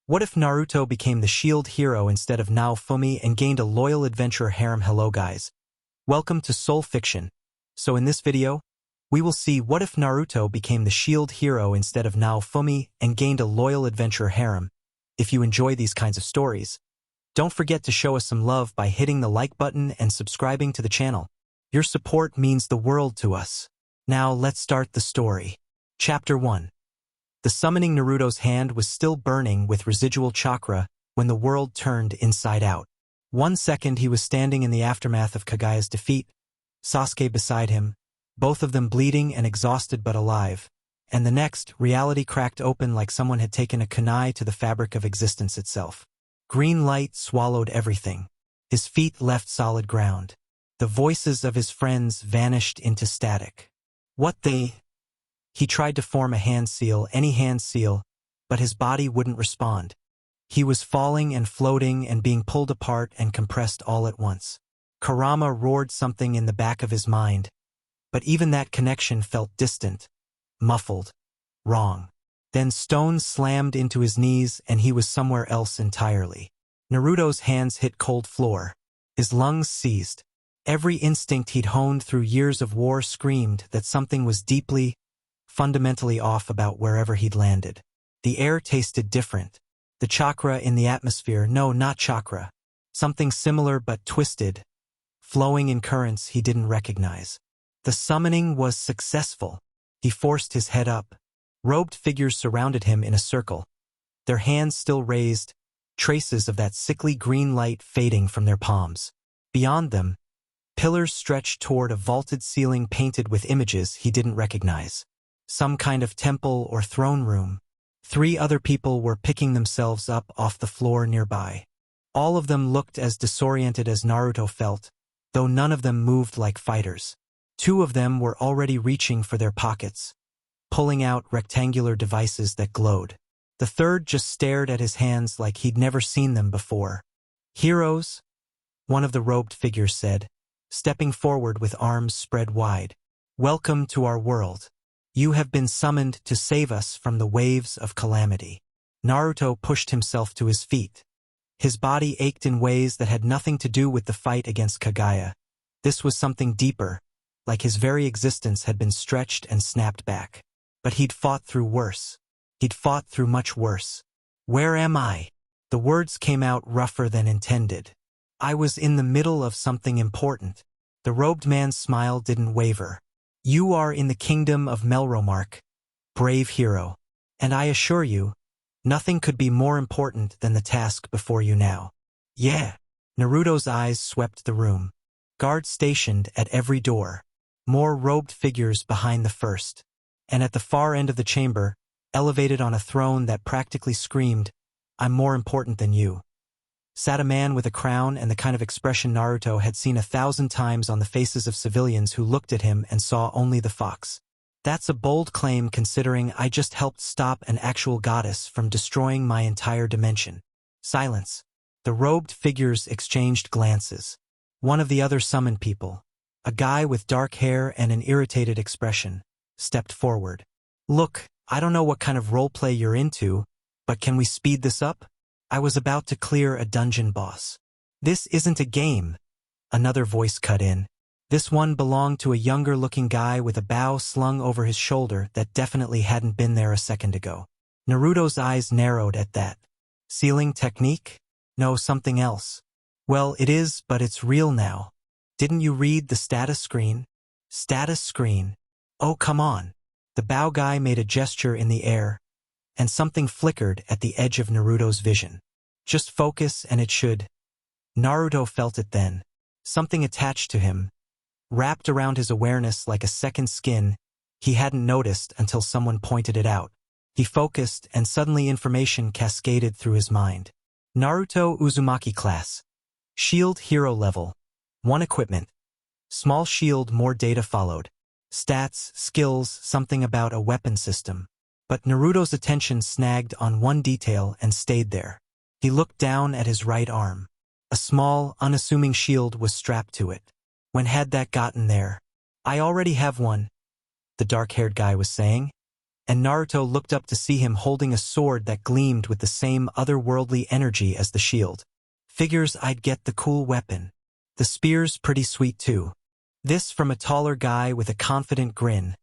What if Naruto became the shield hero instead of Naofumi and gained a loyal adventurer harem? Hello guys. Welcome to Soul Fiction. So in this video, we will see what if Naruto became the shield hero instead of Naofumi and gained a loyal adventurer harem. If you enjoy these kinds of stories, don't forget to show us some love by hitting the like button and subscribing to the channel. Your support means the world to us. Now let's start the story. Chapter 1. The summoning Naruto's hand was still burning with residual chakra when the world turned inside out. 1 second he was standing in the aftermath of Kagaya's defeat, Sasuke beside him, both of them bleeding and exhausted but alive, and the next, reality cracked open like someone had taken a kunai to the fabric of existence itself. Green light swallowed everything. His feet left solid ground. The voices of his friends vanished into static. He tried to form a hand seal, any hand seal, but his body wouldn't respond. He was falling and floating and being pulled apart and compressed all at once. Kurama roared something in the back of his mind, but even that connection felt distant, muffled, wrong. Then stones slammed into his knees and he was somewhere else entirely. Naruto's hands hit cold floor. His lungs seized. Every instinct he'd honed through years of war screamed that something was deeply, fundamentally off about wherever he'd landed. The air tasted different. The chakra in the atmosphere, no, not chakra. Something similar but twisted, flowing in currents he didn't recognize. The summoning was successful. He forced his head up. Robed figures surrounded him in a circle, their hands still raised, traces of that sickly green light fading from their palms. Beyond them, pillars stretched toward a vaulted ceiling painted with images he didn't recognize. Some kind of temple or throne room. 3 other people were picking themselves up off the floor nearby. All of them looked as disoriented as Naruto felt, though none of them moved like fighters. 2 of them were already reaching for their pockets, pulling out rectangular devices that glowed. The third just stared at his hands like he'd never seen them before. "Heroes," one of the robed figures said, stepping forward with arms spread wide. "Welcome to our world. You have been summoned to save us from the waves of calamity." Naruto pushed himself to his feet. His body ached in ways that had nothing to do with the fight against Kagaya. This was something deeper, like his very existence had been stretched and snapped back. But he'd fought through worse. He'd fought through much worse. "Where am I?" The words came out rougher than intended. "I was in the middle of something important." The robed man's smile didn't waver. "You are in the kingdom of Melromark, brave hero. And I assure you, nothing could be more important than the task before you now." "Yeah." Naruto's eyes swept the room. Guards stationed at every door. More robed figures behind the first. And at the far end of the chamber, elevated on a throne that practically screamed, "I'm more important than you," sat a man with a crown and the kind of expression Naruto had seen 1,000 times on the faces of civilians who looked at him and saw only the fox. "That's a bold claim considering I just helped stop an actual goddess from destroying my entire dimension." Silence. The robed figures exchanged glances. One of the other summoned people, a guy with dark hair and an irritated expression, stepped forward. "Look, I don't know what kind of roleplay you're into, but can we speed this up? I was about to clear a dungeon boss." "This isn't a game," another voice cut in. This one belonged to a younger-looking guy with a bow slung over his shoulder that definitely hadn't been there a second ago. Naruto's eyes narrowed at that. "Sealing technique? No, something else." "Well, it is, but it's real now. Didn't you read the status screen?" "Status screen? Oh, come on." The bow guy made a gesture in the air, and something flickered at the edge of Naruto's vision. "Just focus and it should." Naruto felt it then. Something attached to him, wrapped around his awareness like a second skin he hadn't noticed until someone pointed it out. He focused and suddenly information cascaded through his mind. Naruto Uzumaki class. Shield hero level. 1 equipment. Small shield, more data followed. Stats, skills, something about a weapon system. But Naruto's attention snagged on one detail and stayed there. He looked down at his right arm. A small, unassuming shield was strapped to it. "When had that gotten there?" "I already have one," the dark-haired guy was saying. and Naruto looked up to see him holding a sword that gleamed with the same otherworldly energy as the shield. Figures I'd get the cool weapon. The spear's pretty sweet too. This from a taller guy with a confident grin,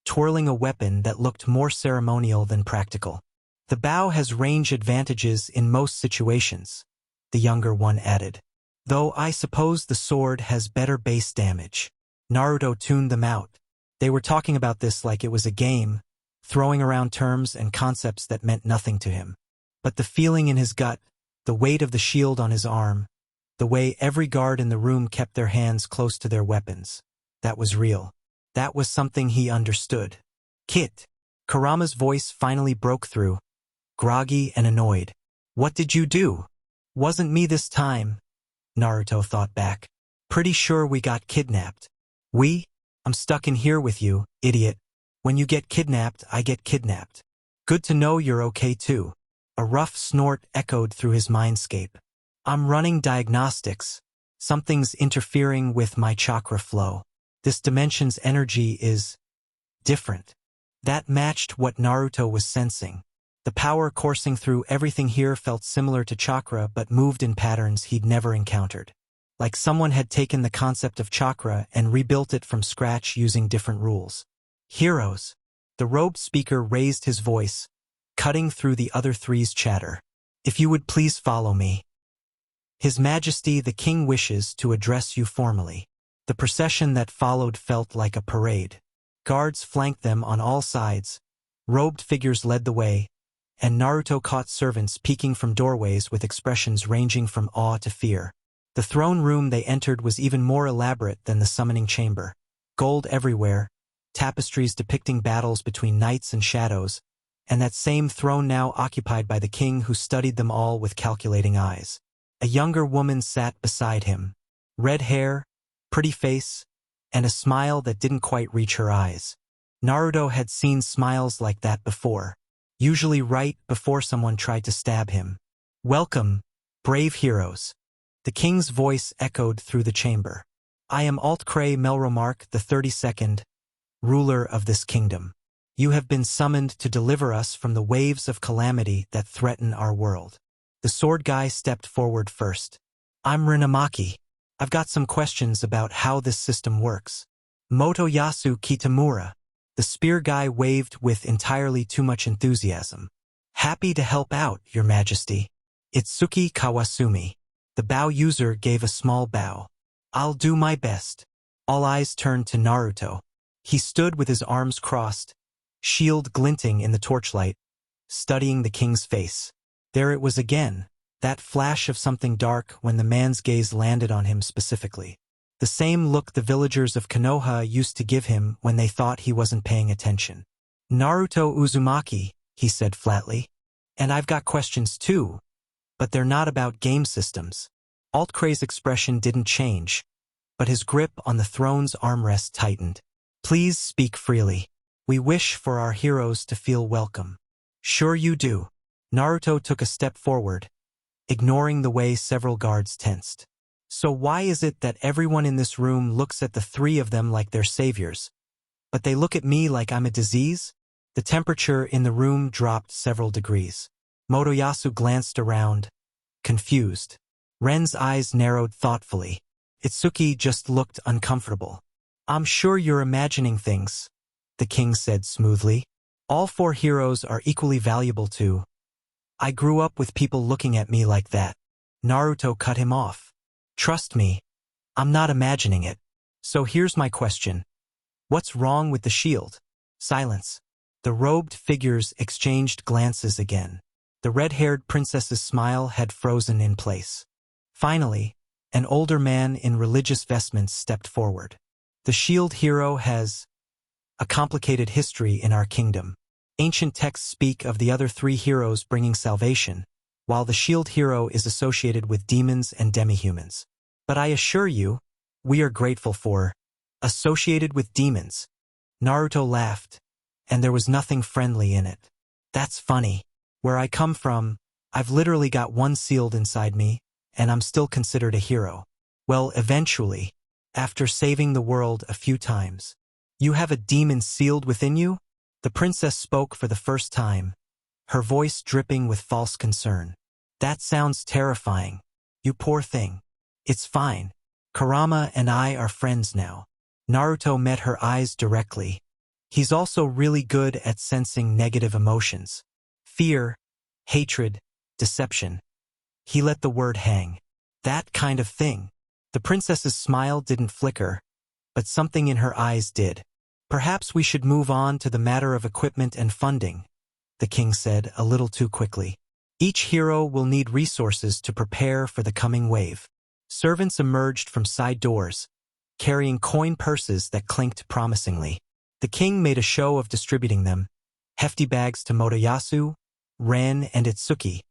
twirling a weapon that looked more ceremonial than practical. The bow has range advantages in most situations, the younger one added. Though I suppose the sword has better base damage. Naruto tuned them out. They were talking about this like it was a game, throwing around terms and concepts that meant nothing to him. But the feeling in his gut, the weight of the shield on his arm, the way every guard in the room kept their hands close to their weapons, that was real. That was something he understood. Kit. Kurama's voice finally broke through, groggy and annoyed. What did you do? Wasn't me this time, Naruto thought back. Pretty sure we got kidnapped. We? I'm stuck in here with you, idiot. When you get kidnapped, I get kidnapped. Good to know you're okay too. A rough snort echoed through his mindscape. I'm running diagnostics. Something's interfering with my chakra flow. This dimension's energy is different. That matched what Naruto was sensing. The power coursing through everything here felt similar to chakra but moved in patterns he'd never encountered. Like someone had taken the concept of chakra and rebuilt it from scratch using different rules. Heroes. The robed speaker raised his voice, cutting through the other three's chatter. If you would please follow me. His Majesty the King wishes to address you formally. The procession that followed felt like a parade. Guards flanked them on all sides. Robed figures led the way, and Naruto caught servants peeking from doorways with expressions ranging from awe to fear. The throne room they entered was even more elaborate than the summoning chamber. Gold everywhere, tapestries depicting battles between knights and shadows, and that same throne now occupied by the king who studied them all with calculating eyes. A younger woman sat beside him. Red hair, pretty face, and a smile that didn't quite reach her eyes. Naruto had seen smiles like that before, usually right before someone tried to stab him. Welcome, brave heroes. The king's voice echoed through the chamber. I am Altcray Melromark the 32nd, ruler of this kingdom. You have been summoned to deliver us from the waves of calamity that threaten our world. The sword guy stepped forward first. I'm Rinamaki. I've got some questions about how this system works. Motoyasu Kitamura. The spear guy waved with entirely too much enthusiasm. Happy to help out, Your Majesty. Itsuki Kawasumi. The bow user gave a small bow. I'll do my best. All eyes turned to Naruto. He stood with his arms crossed, shield glinting in the torchlight, studying the king's face. There it was again, that flash of something dark when the man's gaze landed on him specifically. The same look the villagers of Konoha used to give him when they thought he wasn't paying attention. Naruto Uzumaki, he said flatly. And I've got questions too, but they're not about game systems. Altcray's expression didn't change, but his grip on the throne's armrest tightened. Please speak freely. We wish for our heroes to feel welcome. Sure you do. Naruto took a step forward, ignoring the way several guards tensed. So why is it that everyone in this room looks at the three of them like they're saviors, but they look at me like I'm a disease? The temperature in the room dropped several degrees. Motoyasu glanced around, confused. Ren's eyes narrowed thoughtfully. Itsuki just looked uncomfortable. I'm sure you're imagining things, the king said smoothly. All four heroes are equally valuable too. I grew up with people looking at me like that. Naruto cut him off. Trust me, I'm not imagining it. So here's my question. What's wrong with the shield? Silence. The robed figures exchanged glances again. The red-haired princess's smile had frozen in place. Finally, an older man in religious vestments stepped forward. The shield hero has a complicated history in our kingdom. Ancient texts speak of the other three heroes bringing salvation, while the shield hero is associated with demons and demihumans. But I assure you, we are grateful for associated with demons. Naruto laughed, and there was nothing friendly in it. That's funny. Where I come from, I've literally got one sealed inside me, and I'm still considered a hero. Well, eventually, after saving the world a few times. You have a demon sealed within you? The princess spoke for the first time, her voice dripping with false concern. That sounds terrifying. You poor thing. It's fine. Kurama and I are friends now. Naruto met her eyes directly. He's also really good at sensing negative emotions. Fear, hatred, deception. He let the word hang. That kind of thing. The princess's smile didn't flicker, but something in her eyes did. Perhaps we should move on to the matter of equipment and funding, the king said a little too quickly. Each hero will need resources to prepare for the coming wave. Servants emerged from side doors, carrying coin purses that clinked promisingly. The king made a show of distributing them, hefty bags to Motoyasu, Ren, and Itsuki.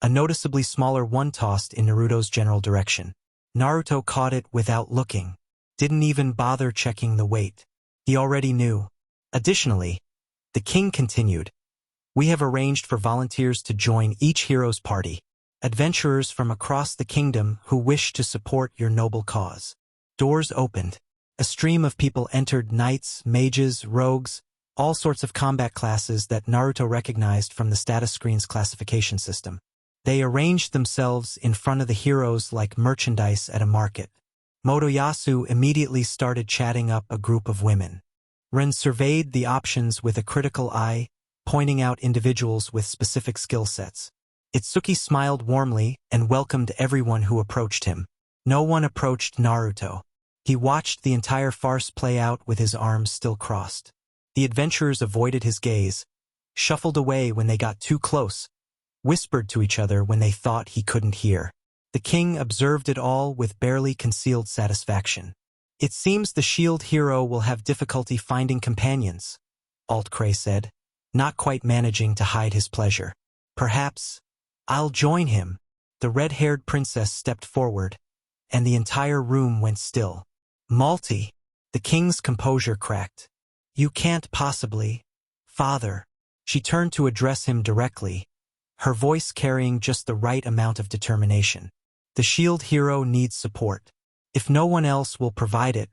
A noticeably smaller one tossed in Naruto's general direction. Naruto caught it without looking. Didn't even bother checking the weight. He already knew. Additionally, the king continued, we have arranged for volunteers to join each hero's party. Adventurers from across the kingdom who wish to support your noble cause. Doors opened. A stream of people entered, knights, mages, rogues, all sorts of combat classes that Naruto recognized from the status screen's classification system. They arranged themselves in front of the heroes like merchandise at a market. Motoyasu immediately started chatting up a group of women. Ren surveyed the options with a critical eye, pointing out individuals with specific skill sets. Itsuki smiled warmly and welcomed everyone who approached him. No one approached Naruto. He watched the entire farce play out with his arms still crossed. The adventurers avoided his gaze, shuffled away when they got too close, whispered to each other when they thought he couldn't hear. The king observed it all with barely concealed satisfaction. It seems the shield hero will have difficulty finding companions, Alt-Cray said, not quite managing to hide his pleasure. Perhaps I'll join him. The red-haired princess stepped forward, and the entire room went still. Malty, the king's composure cracked. You can't possibly. Father. She turned to address him directly, her voice carrying just the right amount of determination. The shield hero needs support. If no one else will provide it,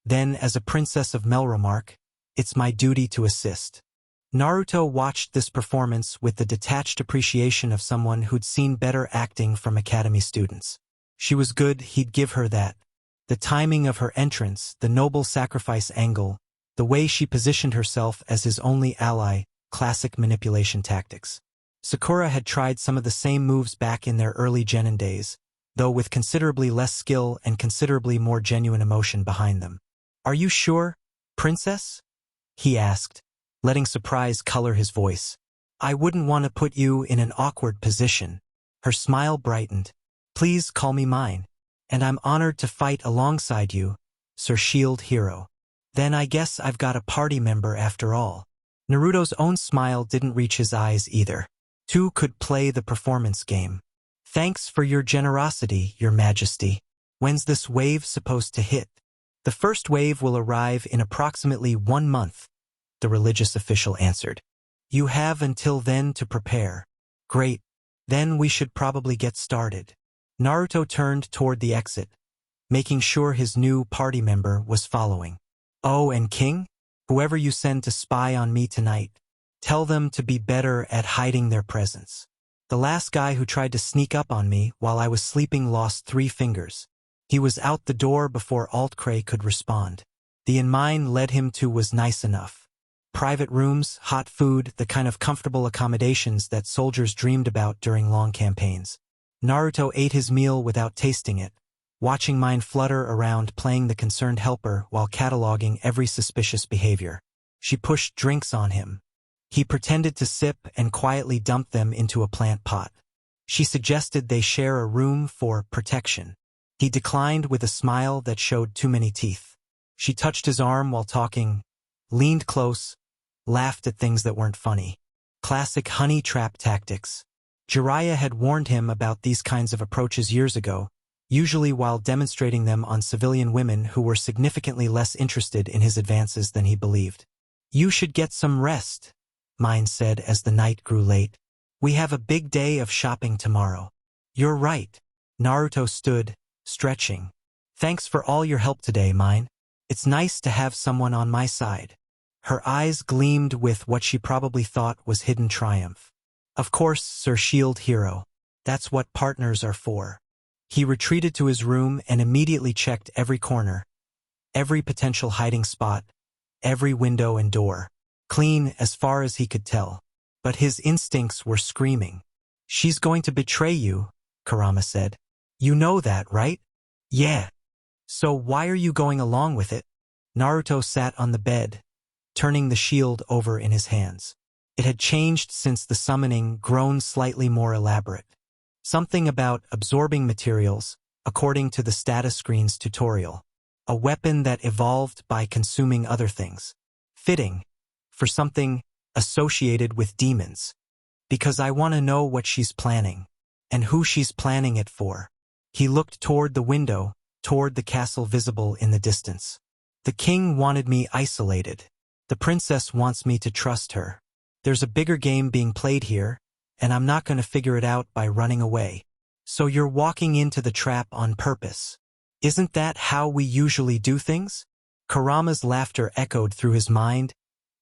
then as a princess of Melromark, it's my duty to assist. Naruto watched this performance with the detached appreciation of someone who'd seen better acting from academy students. She was good, he'd give her that. The timing of her entrance, the noble sacrifice angle, the way she positioned herself as his only ally, classic manipulation tactics. Sakura had tried some of the same moves back in their early genin days, though with considerably less skill and considerably more genuine emotion behind them. Are you sure, princess? He asked, letting surprise color his voice. I wouldn't want to put you in an awkward position. Her smile brightened. Please call me mine, and I'm honored to fight alongside you, Sir Shield Hero. Then I guess I've got a party member after all. Naruto's own smile didn't reach his eyes either. Two could play the performance game. Thanks for your generosity, Your Majesty. When's this wave supposed to hit? The first wave will arrive in approximately 1 month, the religious official answered. You have until then to prepare. Great. Then we should probably get started. Naruto turned toward the exit, making sure his new party member was following. Oh, and King? Whoever you send to spy on me tonight, tell them to be better at hiding their presence. The last guy who tried to sneak up on me while I was sleeping lost 3 fingers. He was out the door before Alt-Cray could respond. The inn mine led him to was nice enough. Private rooms, hot food, the kind of comfortable accommodations that soldiers dreamed about during long campaigns. Naruto ate his meal without tasting it, watching mine flutter around playing the concerned helper while cataloging every suspicious behavior. She pushed drinks on him. He pretended to sip and quietly dumped them into a plant pot. She suggested they share a room for protection. He declined with a smile that showed too many teeth. She touched his arm while talking, leaned close, laughed at things that weren't funny. Classic honey trap tactics. Jiraiya had warned him about these kinds of approaches years ago, usually while demonstrating them on civilian women who were significantly less interested in his advances than he believed. You should get some rest, Mine said as the night grew late. We have a big day of shopping tomorrow. You're right. Naruto stood, stretching. Thanks for all your help today, Mine. It's nice to have someone on my side. Her eyes gleamed with what she probably thought was hidden triumph. Of course, Sir Shield Hero. That's what partners are for. He retreated to his room and immediately checked every corner, every potential hiding spot, every window and door. Clean as far as he could tell. But his instincts were screaming. She's going to betray you, Kurama said. You know that, right? Yeah. So why are you going along with it? Naruto sat on the bed, turning the shield over in his hands. It had changed since the summoning, grown slightly more elaborate. Something about absorbing materials, according to the status screen's tutorial. A weapon that evolved by consuming other things. Fitting for something associated with demons. Because I want to know what she's planning, and who she's planning it for. He looked toward the window, toward the castle visible in the distance. The king wanted me isolated. The princess wants me to trust her. There's a bigger game being played here, and I'm not going to figure it out by running away. So you're walking into the trap on purpose. Isn't that how we usually do things? Kurama's laughter echoed through his mind,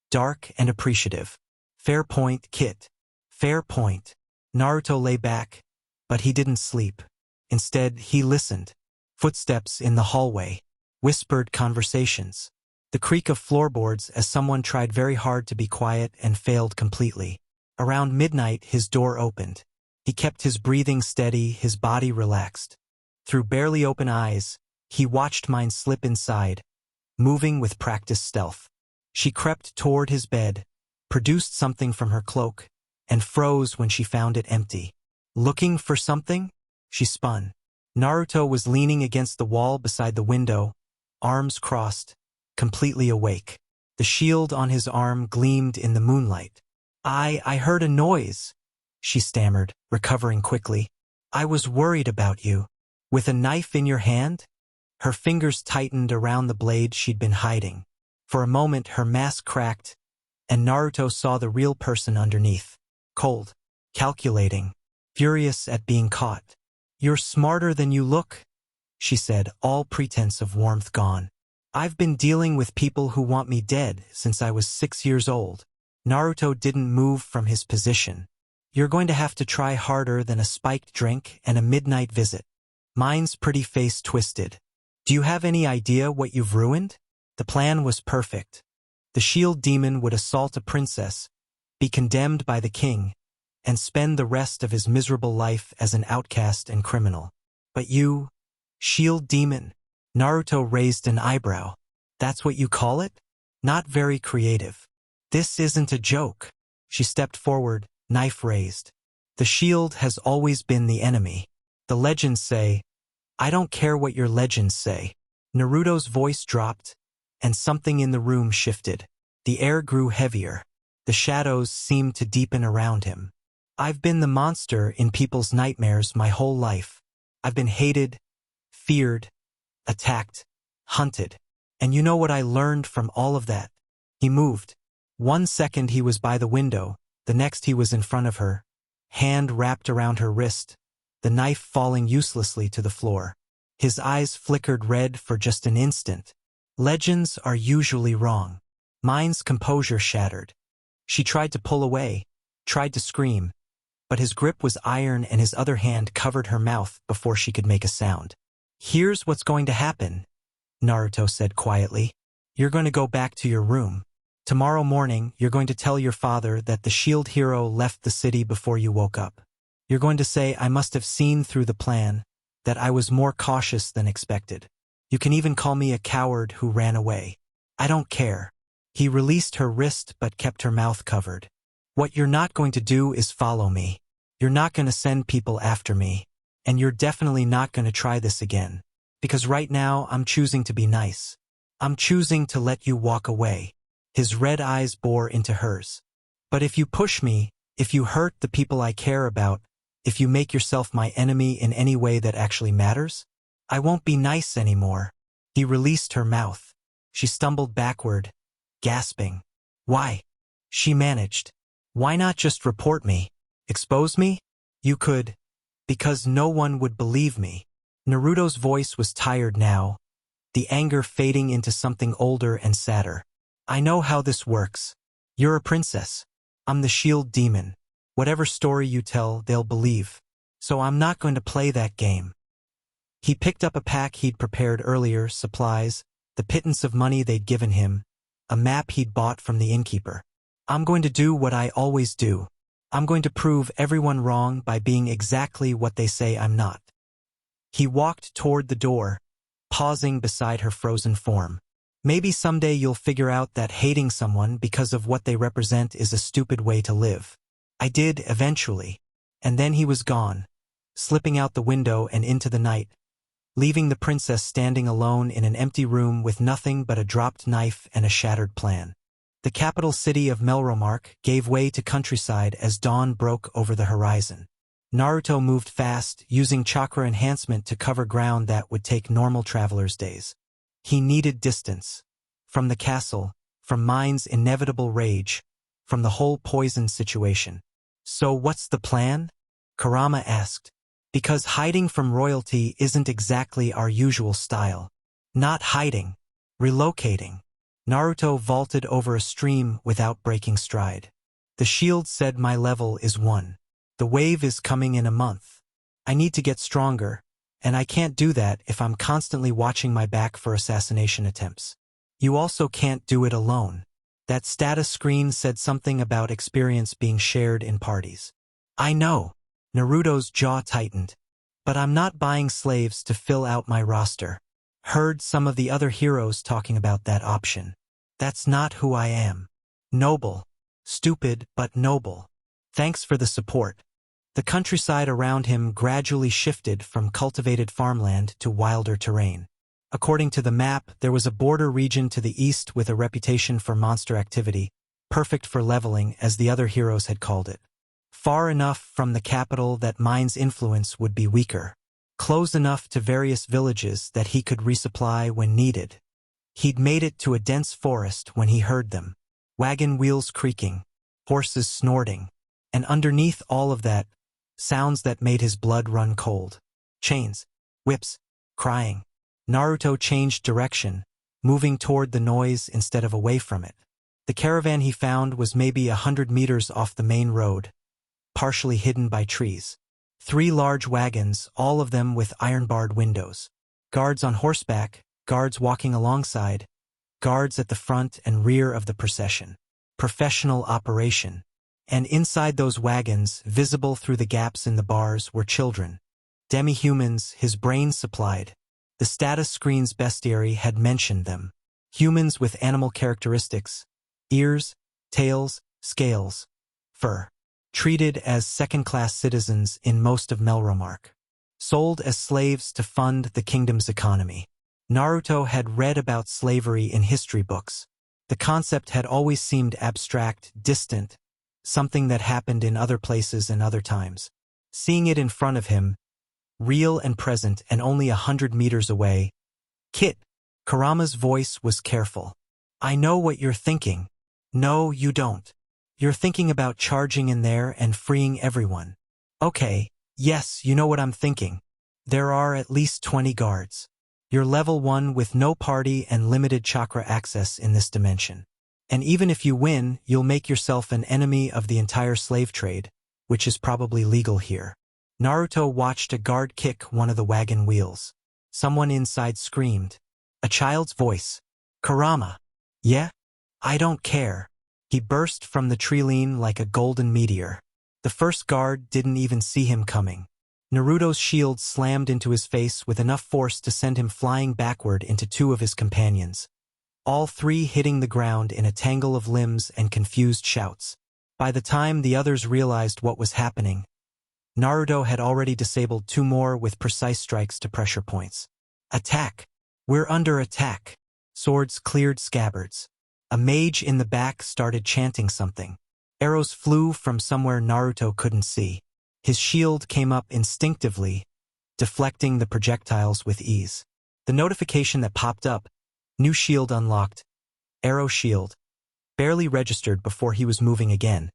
dark and appreciative. Fair point, Kit. Fair point. Naruto lay back, but he didn't sleep. Instead, he listened. Footsteps in the hallway. Whispered conversations. The creak of floorboards as someone tried very hard to be quiet and failed completely. Around midnight, his door opened. He kept his breathing steady, his body relaxed. Through barely open eyes, he watched mine slip inside, moving with practiced stealth. She crept toward his bed, produced something from her cloak, and froze when she found it empty. Looking for something? She spun. Naruto was leaning against the wall beside the window, arms crossed, completely awake. The shield on his arm gleamed in the moonlight. I heard a noise, she stammered, recovering quickly. I was worried about you. With a knife in your hand? Her fingers tightened around the blade she'd been hiding. For a moment, her mask cracked, and Naruto saw the real person underneath. Cold, calculating, furious at being caught. You're smarter than you look, she said, all pretense of warmth gone. I've been dealing with people who want me dead since I was 6 years old. Naruto didn't move from his position. You're going to have to try harder than a spiked drink and a midnight visit. Mine's pretty face twisted. Do you have any idea what you've ruined? The plan was perfect. The shield demon would assault a princess, be condemned by the king, and spend the rest of his miserable life as an outcast and criminal. But you, shield demon, Naruto raised an eyebrow. That's what you call it? Not very creative. This isn't a joke. She stepped forward, knife raised. The shield has always been the enemy. The legends say, I don't care what your legends say. Naruto's voice dropped, and something in the room shifted. The air grew heavier. The shadows seemed to deepen around him. I've been the monster in people's nightmares my whole life. I've been hated, feared, attacked, hunted. And you know what I learned from all of that? He moved. 1 second he was by the window, the next he was in front of her, hand wrapped around her wrist, the knife falling uselessly to the floor. His eyes flickered red for just an instant. Legends are usually wrong. Mine's composure shattered. She tried to pull away, tried to scream, but his grip was iron and his other hand covered her mouth before she could make a sound. Here's what's going to happen, Naruto said quietly. You're going to go back to your room. Tomorrow morning, you're going to tell your father that the shield hero left the city before you woke up. You're going to say I must have seen through the plan, that I was more cautious than expected. You can even call me a coward who ran away. I don't care. He released her wrist but kept her mouth covered. What you're not going to do is follow me. You're not going to send people after me. And you're definitely not going to try this again. Because right now, I'm choosing to be nice. I'm choosing to let you walk away. His red eyes bore into hers. But if you push me, if you hurt the people I care about, if you make yourself my enemy in any way that actually matters, I won't be nice anymore. He released her mouth. She stumbled backward, gasping. Why? She managed. Why not just report me? Expose me? You could. Because no one would believe me. Naruto's voice was tired now, the anger fading into something older and sadder. I know how this works. You're a princess. I'm the shield demon. Whatever story you tell, they'll believe. So I'm not going to play that game. He picked up a pack he'd prepared earlier, supplies, the pittance of money they'd given him, a map he'd bought from the innkeeper. I'm going to do what I always do. I'm going to prove everyone wrong by being exactly what they say I'm not. He walked toward the door, pausing beside her frozen form. Maybe someday you'll figure out that hating someone because of what they represent is a stupid way to live. I did, eventually. And then he was gone, slipping out the window and into the night, leaving the princess standing alone in an empty room with nothing but a dropped knife and a shattered plan. The capital city of Melromark gave way to countryside as dawn broke over the horizon. Naruto moved fast, using chakra enhancement to cover ground that would take normal travelers days. He needed distance. From the castle, from Mine's inevitable rage, from the whole poison situation. So what's the plan? Kurama asked. Because hiding from royalty isn't exactly our usual style. Not hiding, relocating. Naruto vaulted over a stream without breaking stride. The shield said my level is 1. The wave is coming in a month. I need to get stronger, and I can't do that if I'm constantly watching my back for assassination attempts. You also can't do it alone. That status screen said something about experience being shared in parties. I know. Naruto's jaw tightened. But I'm not buying slaves to fill out my roster. Heard some of the other heroes talking about that option. That's not who I am. Noble. Stupid, but noble. Thanks for the support. The countryside around him gradually shifted from cultivated farmland to wilder terrain. According to the map, there was a border region to the east with a reputation for monster activity, perfect for leveling as the other heroes had called it. Far enough from the capital that Mine's influence would be weaker. Close enough to various villages that he could resupply when needed. He'd made it to a dense forest when he heard them. Wagon wheels creaking, horses snorting, and underneath all of that, sounds that made his blood run cold. Chains, whips, crying. Naruto changed direction, moving toward the noise instead of away from it. The caravan he found was maybe 100 meters off the main road, partially hidden by trees. 3 large wagons, all of them with iron-barred windows. Guards on horseback, guards walking alongside, guards at the front and rear of the procession. Professional operation. And inside those wagons, visible through the gaps in the bars, were children. Demi-humans his brain supplied. The status screen's bestiary had mentioned them. Humans with animal characteristics. Ears, tails, scales, fur. Treated as second-class citizens in most of Melromark. Sold as slaves to fund the kingdom's economy. Naruto had read about slavery in history books. The concept had always seemed abstract, distant, something that happened in other places and other times. Seeing it in front of him, real and present and only 100 meters away. Kit, Kurama's voice was careful. I know what you're thinking. No, you don't. You're thinking about charging in there and freeing everyone. Okay, yes, you know what I'm thinking. There are at least 20 guards. You're level 1 with no party and limited chakra access in this dimension. And even if you win, you'll make yourself an enemy of the entire slave trade, which is probably legal here. Naruto watched a guard kick one of the wagon wheels. Someone inside screamed. A child's voice. Kurama. Yeah? I don't care. He burst from the tree-line like a golden meteor. The first guard didn't even see him coming. Naruto's shield slammed into his face with enough force to send him flying backward into 2 of his companions. All 3 hitting the ground in a tangle of limbs and confused shouts. By the time the others realized what was happening, Naruto had already disabled 2 more with precise strikes to pressure points. Attack! We're under attack! Swords cleared scabbards. A mage in the back started chanting something. Arrows flew from somewhere Naruto couldn't see. His shield came up instinctively, deflecting the projectiles with ease. The notification that popped up, new shield unlocked, arrow shield, barely registered before he was moving again,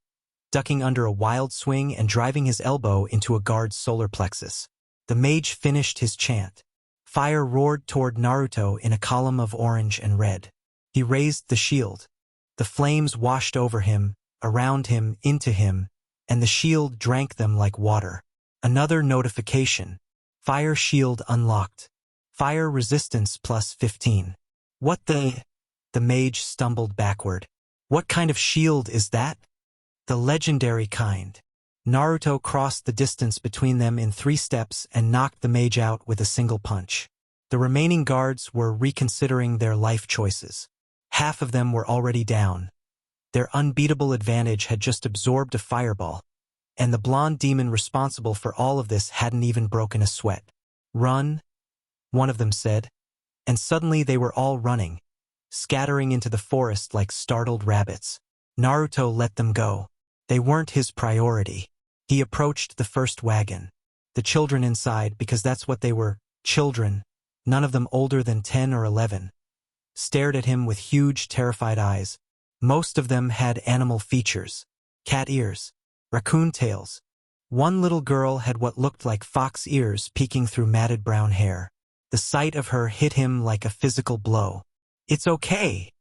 ducking under a wild swing and driving his elbow into a guard's solar plexus. The mage finished his chant. Fire roared toward Naruto in a column of orange and red. He raised the shield. The flames washed over him, around him, into him, and the shield drank them like water. Another notification. Fire shield unlocked. Fire resistance plus 15. What the? The mage stumbled backward. What kind of shield is that? The legendary kind. Naruto crossed the distance between them in 3 steps and knocked the mage out with a single punch. The remaining guards were reconsidering their life choices. Half of them were already down. Their unbeatable advantage had just absorbed a fireball, and the blonde demon responsible for all of this hadn't even broken a sweat. Run, one of them said, and suddenly they were all running, scattering into the forest like startled rabbits. Naruto let them go. They weren't his priority. He approached the first wagon. The children inside, because that's what they were, children, none of them older than 10 or 11, stared at him with huge, terrified eyes. Most of them had animal features, cat ears, raccoon tails. One little girl had what looked like fox ears peeking through matted brown hair. The sight of her hit him like a physical blow. "It's okay,"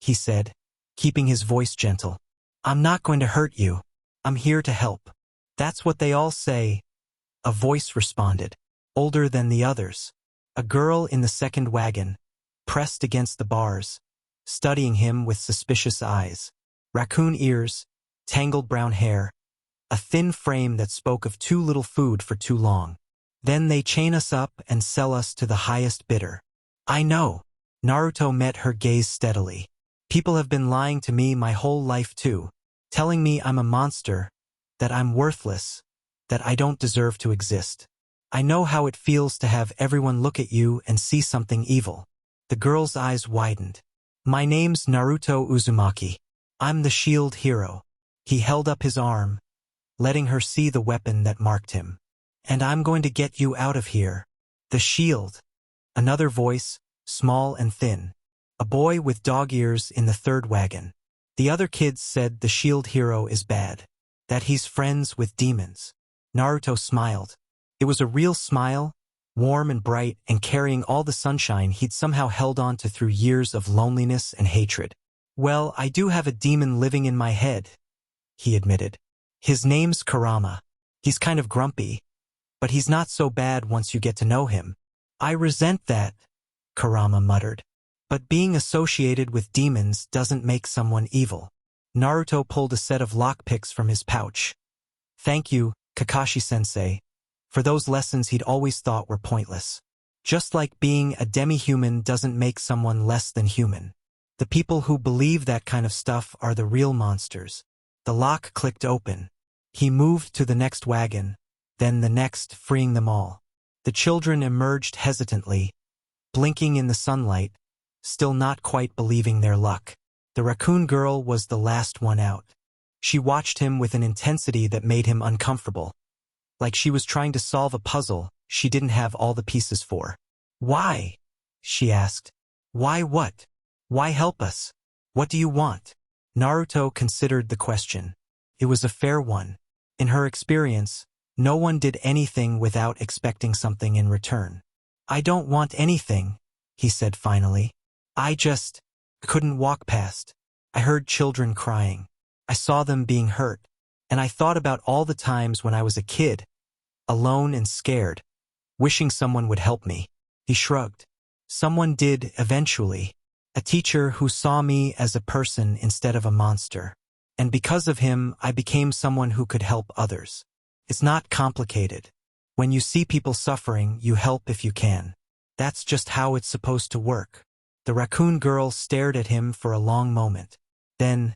he said, keeping his voice gentle. "I'm not going to hurt you. I'm here to help." "That's what they all say," a voice responded, older than the others. A girl in the second wagon, pressed against the bars, studying him with suspicious eyes. Raccoon ears, tangled brown hair, a thin frame that spoke of too little food for too long. "Then they chain us up and sell us to the highest bidder." "I know." Naruto met her gaze steadily. "People have been lying to me my whole life too, telling me I'm a monster, that I'm worthless, that I don't deserve to exist. I know how it feels to have everyone look at you and see something evil." The girl's eyes widened. "My name's Naruto Uzumaki. I'm the shield hero." He held up his arm, letting her see the weapon that marked him. "And I'm going to get you out of here." "The shield." Another voice, small and thin. A boy with dog ears in the third wagon. The other kids said the shield hero is bad, that he's friends with demons. Naruto smiled. It was a real smile, warm and bright and carrying all the sunshine he'd somehow held on to through years of loneliness and hatred. "Well, I do have a demon living in my head," he admitted. "His name's Kurama. He's kind of grumpy, but he's not so bad once you get to know him." "I resent that," Kurama muttered. "But being associated with demons doesn't make someone evil." Naruto pulled a set of lockpicks from his pouch. "Thank you, Kakashi-sensei," for those lessons he'd always thought were pointless. Just like being a demi-human doesn't make someone less than human. The people who believe that kind of stuff are the real monsters. The lock clicked open. He moved to the next wagon, then the next, freeing them all. The children emerged hesitantly, blinking in the sunlight, still not quite believing their luck. The raccoon girl was the last one out. She watched him with an intensity that made him uncomfortable, like she was trying to solve a puzzle she didn't have all the pieces for. "Why?" she asked. "Why what? Why help us? What do you want?" Naruto considered the question. It was a fair one. In her experience, no one did anything without expecting something in return. "I don't want anything," he said finally. "I just couldn't walk past. I heard children crying. I saw them being hurt. And I thought about all the times when I was a kid, alone and scared, wishing someone would help me." He shrugged. "Someone did eventually. A teacher who saw me as a person instead of a monster. And because of him, I became someone who could help others. It's not complicated. When you see people suffering, you help if you can. That's just how it's supposed to work." The raccoon girl stared at him for a long moment. Then,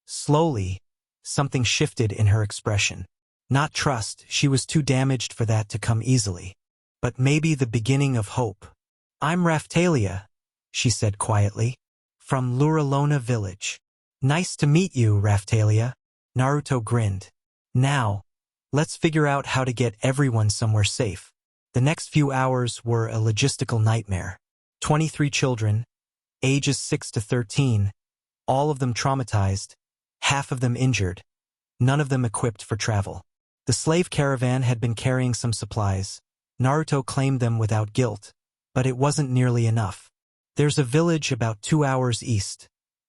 slowly, something shifted in her expression. Not trust, she was too damaged for that to come easily. But maybe the beginning of hope. "I'm Raphtalia," she said quietly, "from Luralona village." "Nice to meet you, Raphtalia." Naruto grinned. "Now, let's figure out how to get everyone somewhere safe." The next few hours were a logistical nightmare. 23 children, ages 6 to 13, all of them traumatized, half of them injured, none of them equipped for travel. The slave caravan had been carrying some supplies. Naruto claimed them without guilt, but it wasn't nearly enough. "There's a village about 2 hours east.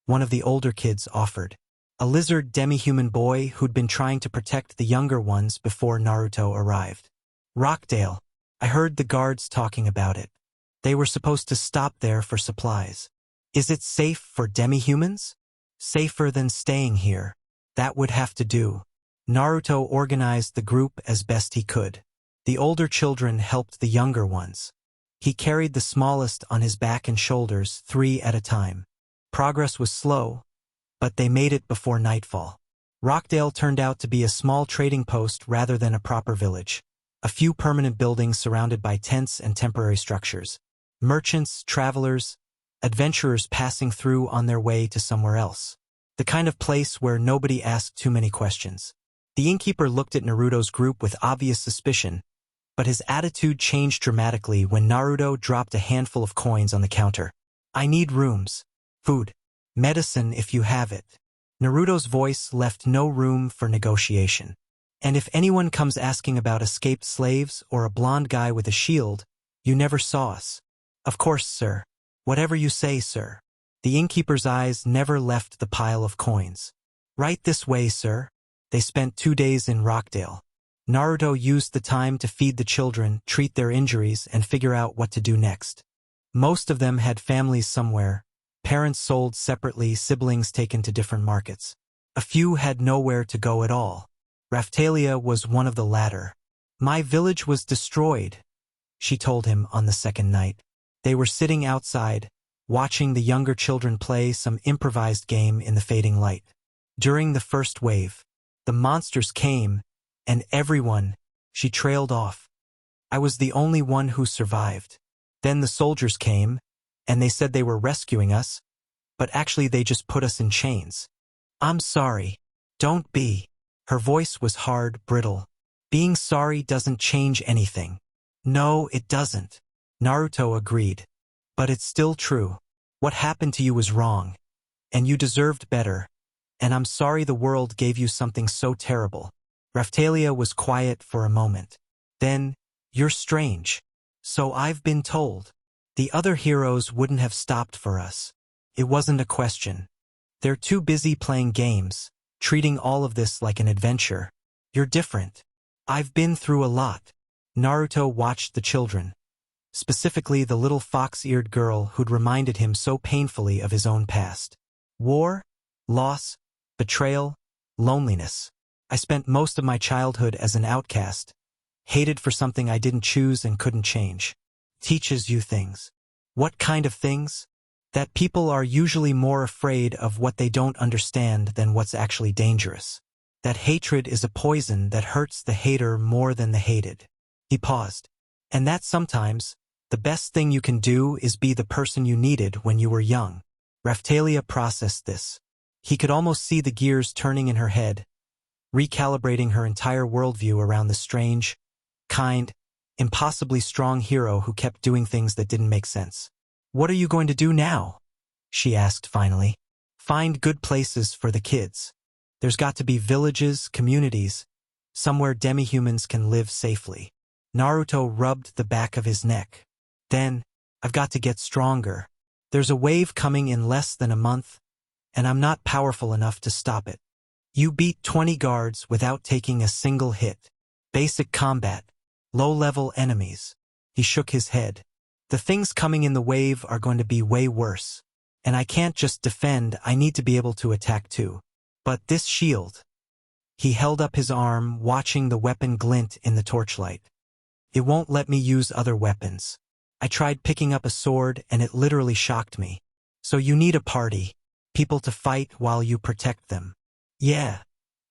one of the older kids offered. A lizard demi-human boy who'd been trying to protect the younger ones before Naruto arrived. Rockdale. I heard the guards talking about it. They were supposed to stop there for supplies. Is it safe for demi-humans? Safer than staying here. That would have to do. Naruto organized the group as best he could. The older children helped the younger ones. He carried the smallest on his back and shoulders, 3 at a time. Progress was slow, but they made it before nightfall. Rockdale turned out to be a small trading post rather than a proper village. A few permanent buildings surrounded by tents and temporary structures. Merchants, travelers, adventurers passing through on their way to somewhere else. The kind of place where nobody asked too many questions. The innkeeper looked at Naruto's group with obvious suspicion, but his attitude changed dramatically when Naruto dropped a handful of coins on the counter. I need rooms, food, medicine if you have it. Naruto's voice left no room for negotiation. And if anyone comes asking about escaped slaves or a blonde guy with a shield, you never saw us. Of course, sir. Whatever you say, sir. The innkeeper's eyes never left the pile of coins. Right this way, sir. They spent 2 days in Rockdale. Naruto used the time to feed the children, treat their injuries, and figure out what to do next. Most of them had families somewhere. Parents sold separately, siblings taken to different markets. A few had nowhere to go at all. Raphtalia was one of the latter. My village was destroyed, she told him on the second night. They were sitting outside, watching the younger children play some improvised game in the fading light. During the first wave, the monsters came, and everyone, she trailed off. I was the only one who survived. Then the soldiers came, and they said they were rescuing us, but actually they just put us in chains. I'm sorry. Don't be. Her voice was hard, brittle. Being sorry doesn't change anything. No, it doesn't. Naruto agreed. But it's still true. What happened to you was wrong. And you deserved better. And I'm sorry the world gave you something so terrible. Raphtalia was quiet for a moment. Then, you're strange. So I've been told. The other heroes wouldn't have stopped for us. It wasn't a question. They're too busy playing games, treating all of this like an adventure. You're different. I've been through a lot. Naruto watched the children. Specifically the little fox-eared girl who'd reminded him so painfully of his own past. War, loss, betrayal, loneliness. I spent most of my childhood as an outcast, hated for something I didn't choose and couldn't change. Teaches you things. What kind of things? That people are usually more afraid of what they don't understand than what's actually dangerous. That hatred is a poison that hurts the hater more than the hated. He paused. And that sometimes, the best thing you can do is be the person you needed when you were young. Raphtalia processed this. He could almost see the gears turning in her head, recalibrating her entire worldview around the strange, kind, impossibly strong hero who kept doing things that didn't make sense. What are you going to do now? She asked finally. Find good places for the kids. There's got to be villages, communities, somewhere demi-humans can live safely. Naruto rubbed the back of his neck. Then, I've got to get stronger. There's a wave coming in less than a month, and I'm not powerful enough to stop it. You beat 20 guards without taking a single hit. Basic combat. Low-level enemies. He shook his head. The things coming in the wave are going to be way worse. And I can't just defend, I need to be able to attack too. But this shield. He held up his arm, watching the weapon glint in the torchlight. It won't let me use other weapons. I tried picking up a sword and it literally shocked me. So you need a party. People to fight while you protect them. Yeah.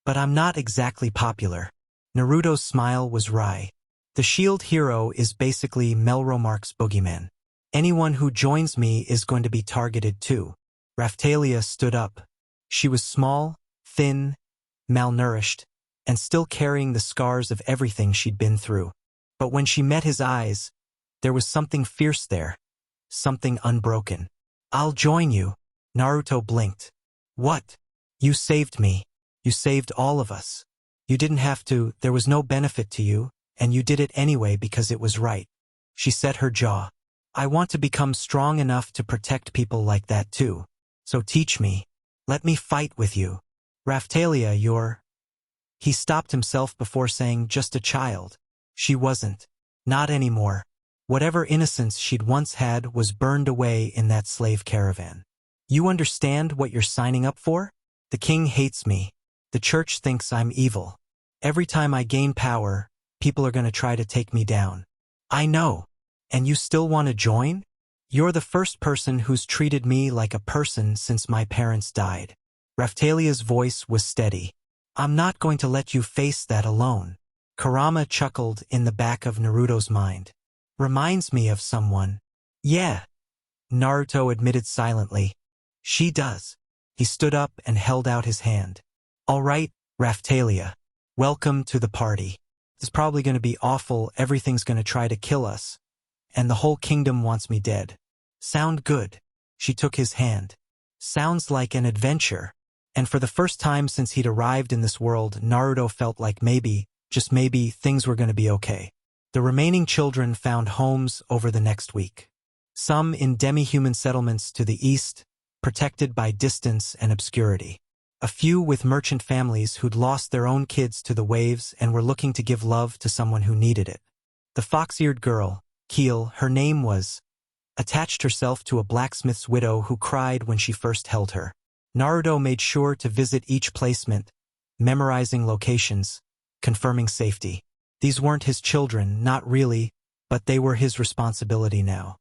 But I'm not exactly popular. Naruto's smile was wry. The shield hero is basically Melromark's boogeyman. Anyone who joins me is going to be targeted too. Raphtalia stood up. She was small, thin, malnourished, and still carrying the scars of everything she'd been through. But when she met his eyes, there was something fierce there. Something unbroken. I'll join you. Naruto blinked. What? You saved me. You saved all of us. You didn't have to, there was no benefit to you, and you did it anyway because it was right. She set her jaw. I want to become strong enough to protect people like that too. So teach me. Let me fight with you. Raphtalia, you're... He stopped himself before saying just a child. She wasn't. Not anymore. Whatever innocence she'd once had was burned away in that slave caravan. You understand what you're signing up for? The king hates me. The church thinks I'm evil. Every time I gain power, people are going to try to take me down. I know. And you still want to join? You're the first person who's treated me like a person since my parents died. Raphtalia's voice was steady. I'm not going to let you face that alone. Kurama chuckled in the back of Naruto's mind. Reminds me of someone. Yeah. Naruto admitted silently. She does. He stood up and held out his hand. All right, Raphtalia. Welcome to the party. It's probably going to be awful. Everything's going to try to kill us. And the whole kingdom wants me dead. Sound good? She took his hand. Sounds like an adventure. And for the first time since he'd arrived in this world, Naruto felt like maybe, just maybe, things were going to be okay. The remaining children found homes over the next week. Some in demi-human settlements to the east, protected by distance and obscurity. A few with merchant families who'd lost their own kids to the waves and were looking to give love to someone who needed it. The fox-eared girl, Keel, her name was, attached herself to a blacksmith's widow who cried when she first held her. Naruto made sure to visit each placement, memorizing locations, confirming safety. These weren't his children, not really, but they were his responsibility now.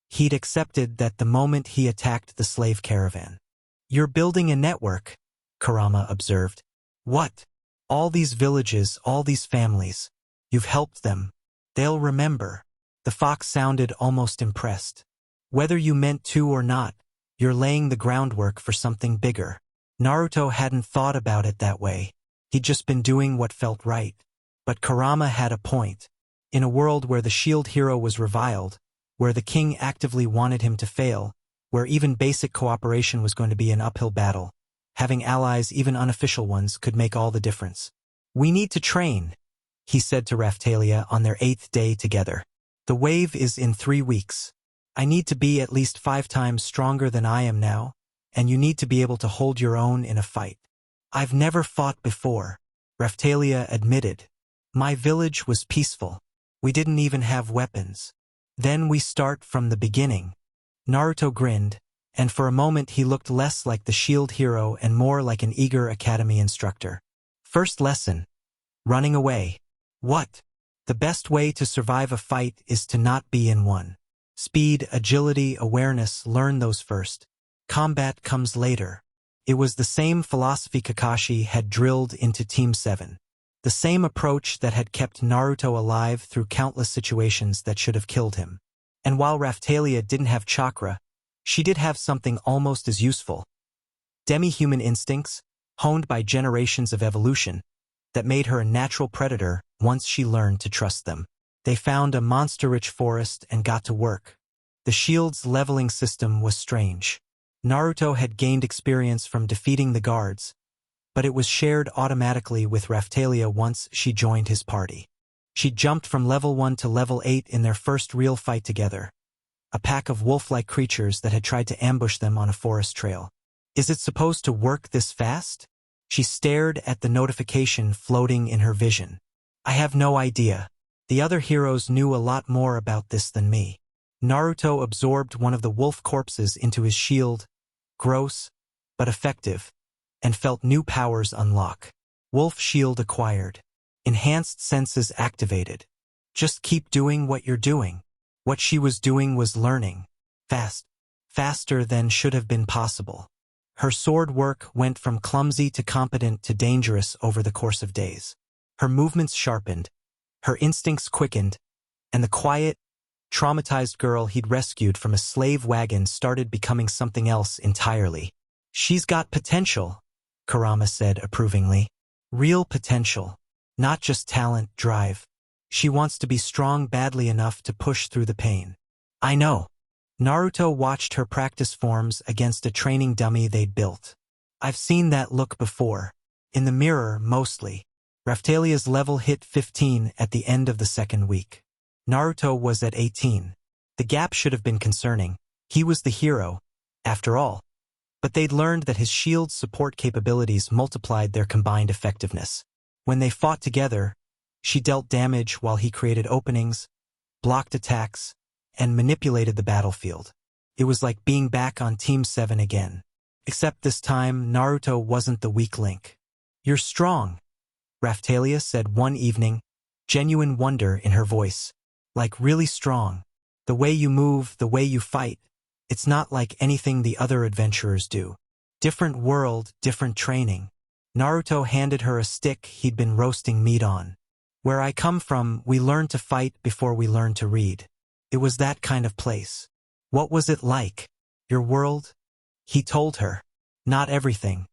He'd accepted that the moment he attacked the slave caravan. You're building a network, Kurama observed. What? All these villages, all these families. You've helped them. They'll remember. The fox sounded almost impressed. Whether you meant to or not, you're laying the groundwork for something bigger. Naruto hadn't thought about it that way. He'd just been doing what felt right. But Kurama had a point. In a world where the shield hero was reviled, where the king actively wanted him to fail, where even basic cooperation was going to be an uphill battle, having allies, even unofficial ones, could make all the difference. We need to train, he said to Raphtalia on their 8th day together. The wave is in 3 weeks. I need to be at least 5 times stronger than I am now, and you need to be able to hold your own in a fight. I've never fought before, Raphtalia admitted. My village was peaceful. We didn't even have weapons. Then we start from the beginning. Naruto grinned, and for a moment he looked less like the shield hero and more like an eager academy instructor. First lesson. Running away. What? The best way to survive a fight is to not be in one. Speed, agility, awareness, learn those first. Combat comes later. It was the same philosophy Kakashi had drilled into Team 7. The same approach that had kept Naruto alive through countless situations that should have killed him. And while Raphtalia didn't have chakra, she did have something almost as useful. Demi-human instincts, honed by generations of evolution, that made her a natural predator once she learned to trust them. They found a monster-rich forest and got to work. The shield's leveling system was strange. Naruto had gained experience from defeating the guards, but it was shared automatically with Raphtalia once she joined his party. She jumped from level 1 to level 8 in their first real fight together, a pack of wolf-like creatures that had tried to ambush them on a forest trail. Is it supposed to work this fast? She stared at the notification floating in her vision. I have no idea. The other heroes knew a lot more about this than me. Naruto absorbed one of the wolf corpses into his shield, gross, but effective, and felt new powers unlock. Wolf shield acquired. Enhanced senses activated. Just keep doing what you're doing. What she was doing was learning. Faster than should have been possible. Her sword work went from clumsy to competent to dangerous over the course of days. Her movements sharpened, her instincts quickened, and the quiet, traumatized girl he'd rescued from a slave wagon started becoming something else entirely. She's got potential, Kurama said approvingly. Real potential. Not just talent, drive. She wants to be strong badly enough to push through the pain. I know. Naruto watched her practice forms against a training dummy they'd built. I've seen that look before. In the mirror, mostly. Raphtalia's level hit 15 at the end of the 2nd week. Naruto was at 18. The gap should have been concerning. He was the hero, after all. but they'd learned that his shield's support capabilities multiplied their combined effectiveness. When they fought together, she dealt damage while he created openings, blocked attacks, and manipulated the battlefield. It was like being back on Team 7 again. Except this time, Naruto wasn't the weak link. "You're strong," Raphtalia said one evening, genuine wonder in her voice. "Like really strong. The way you move, the way you fight, it's not like anything the other adventurers do. Different world, different training." Naruto handed her a stick he'd been roasting meat on. "Where I come from, we learn to fight before we learn to read. It was that kind of place." "What was it like? Your world?" He told her. Not everything.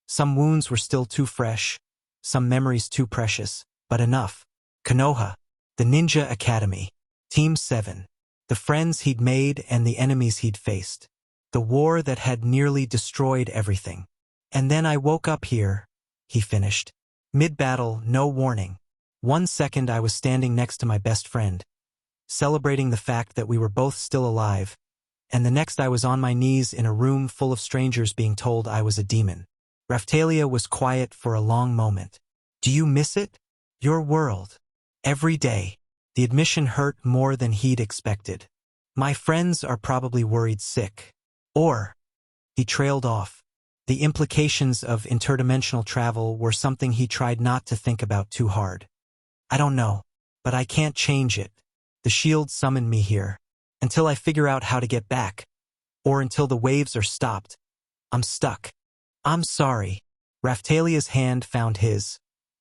Some wounds were still too fresh, some memories too precious, but enough. Konoha, the Ninja Academy, Team 7, the friends he'd made and the enemies he'd faced. The war that had nearly destroyed everything. "And then I woke up here," he finished. "Mid-battle, no warning. 1 second I was standing next to my best friend, celebrating the fact that we were both still alive, and the next I was on my knees in a room full of strangers being told I was a demon." Raphtalia was quiet for a long moment. "Do you miss it? Your world?" "Every day." The admission hurt more than he'd expected. "My friends are probably worried sick. Or..." He trailed off. The implications of interdimensional travel were something he tried not to think about too hard. "I don't know, but I can't change it. The shield summoned me here. Until I figure out how to get back. Or until the waves are stopped. I'm stuck." "I'm sorry." Raphtalia's hand found his,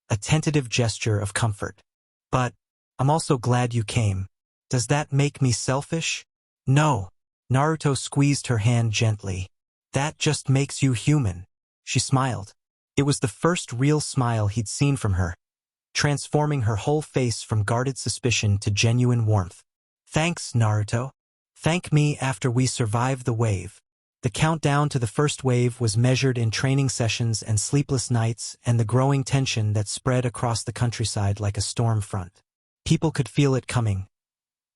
a tentative gesture of comfort. "But I'm also glad you came. Does that make me selfish?" "No." Naruto squeezed her hand gently. "That just makes you human." She smiled. It was the first real smile he'd seen from her, transforming her whole face from guarded suspicion to genuine warmth. "Thanks, Naruto. Thank me after we survive the wave." The countdown to the first wave was measured in training sessions and sleepless nights and the growing tension that spread across the countryside like a storm front. People could feel it coming.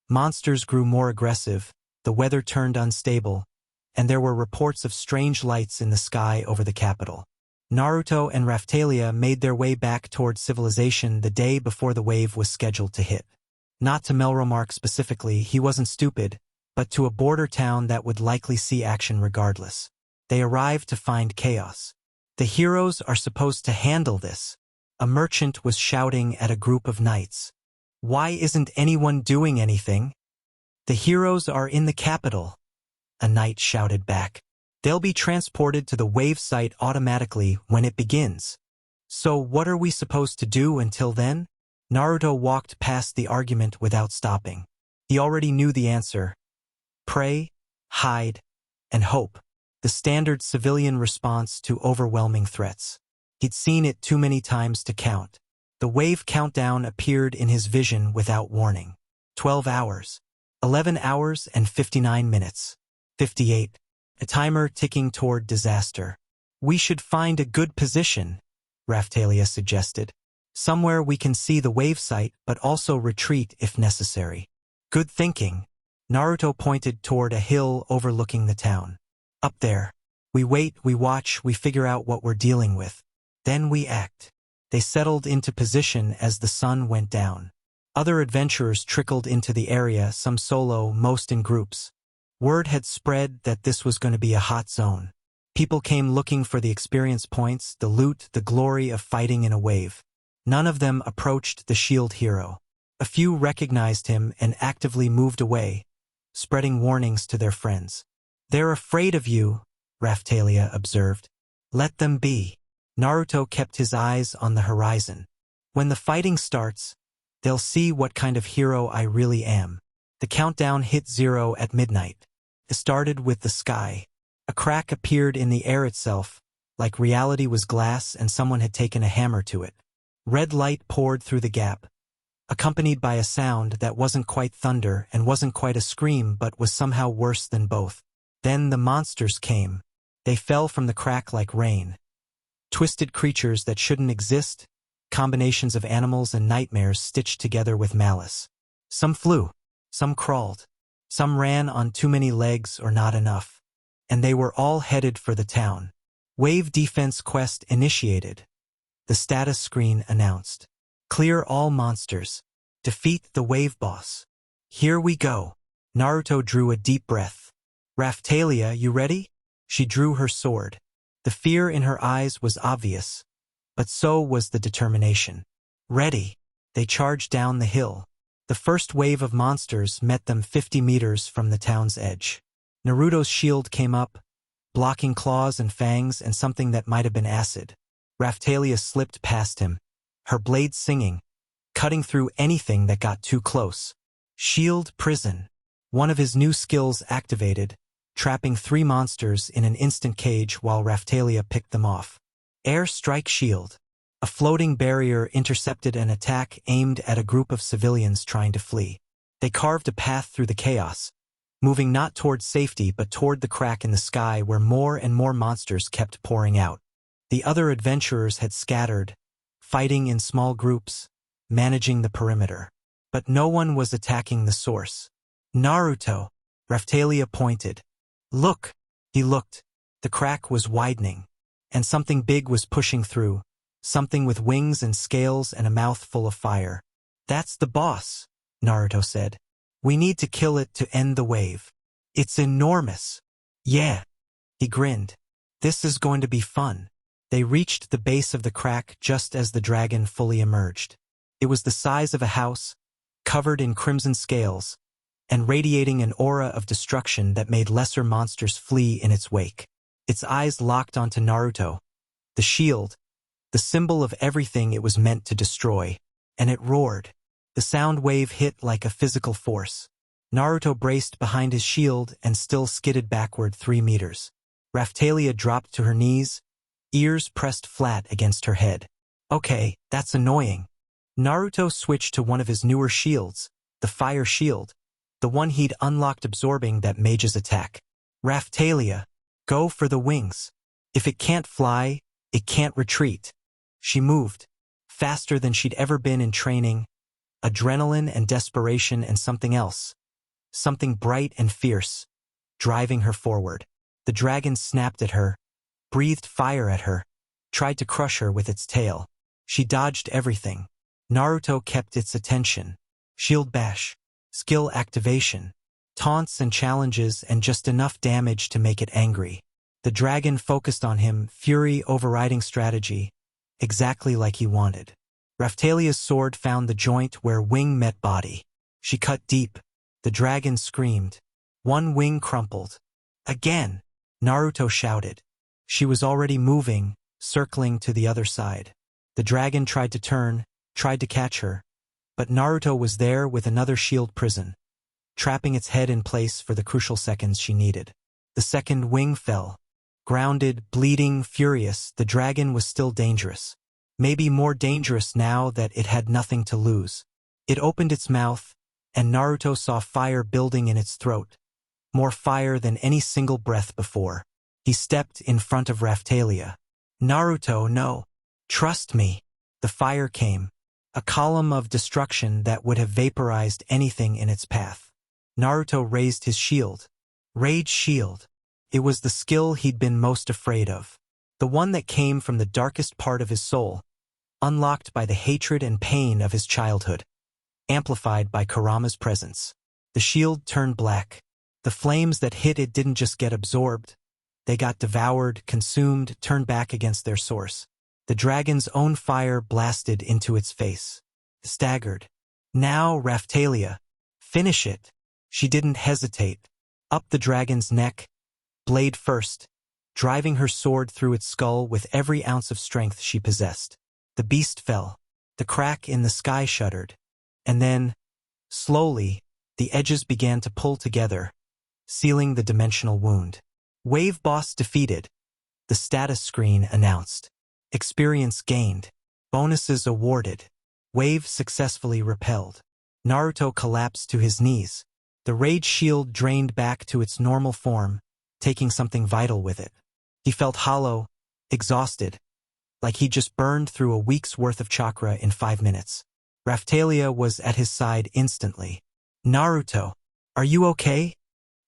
Monsters grew more aggressive, the weather turned unstable, and there were reports of strange lights in the sky over the capital. Naruto and Raphtalia made their way back toward civilization the day before the wave was scheduled to hit. Not to Melromark specifically, he wasn't stupid, but to a border town that would likely see action regardless. They arrived to find chaos. "The heroes are supposed to handle this," a merchant was shouting at a group of knights. "Why isn't anyone doing anything?" "The heroes are in the capital," a knight shouted back. "They'll be transported to the wave site automatically when it begins. So what are we supposed to do until then?" Naruto walked past the argument without stopping. He already knew the answer. Pray, hide, and hope. The standard civilian response to overwhelming threats. He'd seen it too many times to count. The wave countdown appeared in his vision without warning. 12 hours. 11 hours and 59 minutes. 58. A timer ticking toward disaster. "We should find a good position," Raphtalia suggested. "Somewhere we can see the wave site but also retreat if necessary." "Good thinking." Naruto pointed toward a hill overlooking the town. "Up there. We wait, we watch, we figure out what we're dealing with. Then we act." They settled into position as the sun went down. Other adventurers trickled into the area, some solo, most in groups. Word had spread that this was going to be a hot zone. People came looking for the experience points, the loot, the glory of fighting in a wave. None of them approached the shield hero. A few recognized him and actively moved away, spreading warnings to their friends. "They're afraid of you," Raphtalia observed. "Let them be." Naruto kept his eyes on the horizon. "When the fighting starts, they'll see what kind of hero I really am." The countdown hit 0 at midnight. It started with the sky. A crack appeared in the air itself, like reality was glass and someone had taken a hammer to it. Red light poured through the gap, accompanied by a sound that wasn't quite thunder and wasn't quite a scream but was somehow worse than both. Then the monsters came. They fell from the crack like rain. Twisted creatures that shouldn't exist, combinations of animals and nightmares stitched together with malice. Some flew, some crawled, some ran on too many legs or not enough. and they were all headed for the town. Wave defense quest initiated. The status screen announced. Clear all monsters. Defeat the wave boss. Here we go. Naruto drew a deep breath. Raphtalia, you ready? She drew her sword. The fear in her eyes was obvious, but so was the determination. Ready. They charged down the hill. The first wave of monsters met them 50 meters from the town's edge. Naruto's shield came up, blocking claws and fangs and something that might have been acid. Raphtalia slipped past him, her blade singing, cutting through anything that got too close. Shield Prison. One of his new skills activated, trapping 3 monsters in an instant cage while Raphtalia picked them off. Air Strike Shield. A floating barrier intercepted an attack aimed at a group of civilians trying to flee. They carved a path through the chaos, moving not toward safety but toward the crack in the sky where more and more monsters kept pouring out. The other adventurers had scattered, fighting in small groups, managing the perimeter. But no one was attacking the source. Naruto, Raphtalia pointed. Look! He looked. The crack was widening, and something big was pushing through, something with wings and scales and a mouth full of fire. That's the boss, Naruto said. We need to kill it to end the wave. It's enormous. Yeah. He grinned. This is going to be fun. They reached the base of the crack just as the dragon fully emerged. It was the size of a house, covered in crimson scales, and radiating an aura of destruction that made lesser monsters flee in its wake. Its eyes locked onto Naruto, the shield, the symbol of everything it was meant to destroy, and it roared. The sound wave hit like a physical force. Naruto braced behind his shield and still skidded backward 3 meters. Raphtalia dropped to her knees, ears pressed flat against her head. Okay, that's annoying. Naruto switched to one of his newer shields, the fire shield, the one he'd unlocked absorbing that mage's attack. Raphtalia, go for the wings. If it can't fly, it can't retreat. She moved, faster than she'd ever been in training, adrenaline and desperation and something else, something bright and fierce, driving her forward. The dragon snapped at her, breathed fire at her, tried to crush her with its tail. She dodged everything. Naruto kept its attention. Shield bash, skill activation, taunts and challenges and just enough damage to make it angry. The dragon focused on him, fury overriding strategy, exactly like he wanted. Raphtalia's sword found the joint where wing met body. She cut deep. The dragon screamed. One wing crumpled. Again! Naruto shouted. She was already moving, circling to the other side. The dragon tried to turn, tried to catch her, but Naruto was there with another shield prison, trapping its head in place for the crucial seconds she needed. The second wing fell. Grounded, bleeding, furious, the dragon was still dangerous. Maybe more dangerous now that it had nothing to lose. It opened its mouth, and Naruto saw fire building in its throat. More fire than any single breath before. He stepped in front of Raphtalia. Naruto, no. Trust me. The fire came. A column of destruction that would have vaporized anything in its path. Naruto raised his shield. Rage Shield. It was the skill he'd been most afraid of. The one that came from the darkest part of his soul, unlocked by the hatred and pain of his childhood, amplified by Kurama's presence. The shield turned black. The flames that hit it didn't just get absorbed. They got devoured, consumed, turned back against their source. The dragon's own fire blasted into its face. Staggered. Now, Raphtalia. Finish it. She didn't hesitate. Up the dragon's neck, blade first, driving her sword through its skull with every ounce of strength she possessed. The beast fell. The crack in the sky shuddered. And then, slowly, the edges began to pull together, sealing the dimensional wound. Wave boss defeated. The status screen announced. Experience gained. Bonuses awarded. Wave successfully repelled. Naruto collapsed to his knees. The rage shield drained back to its normal form, taking something vital with it. He felt hollow, exhausted, like he just burned through a week's worth of chakra in 5 minutes. Raphtalia was at his side instantly. Naruto, are you okay?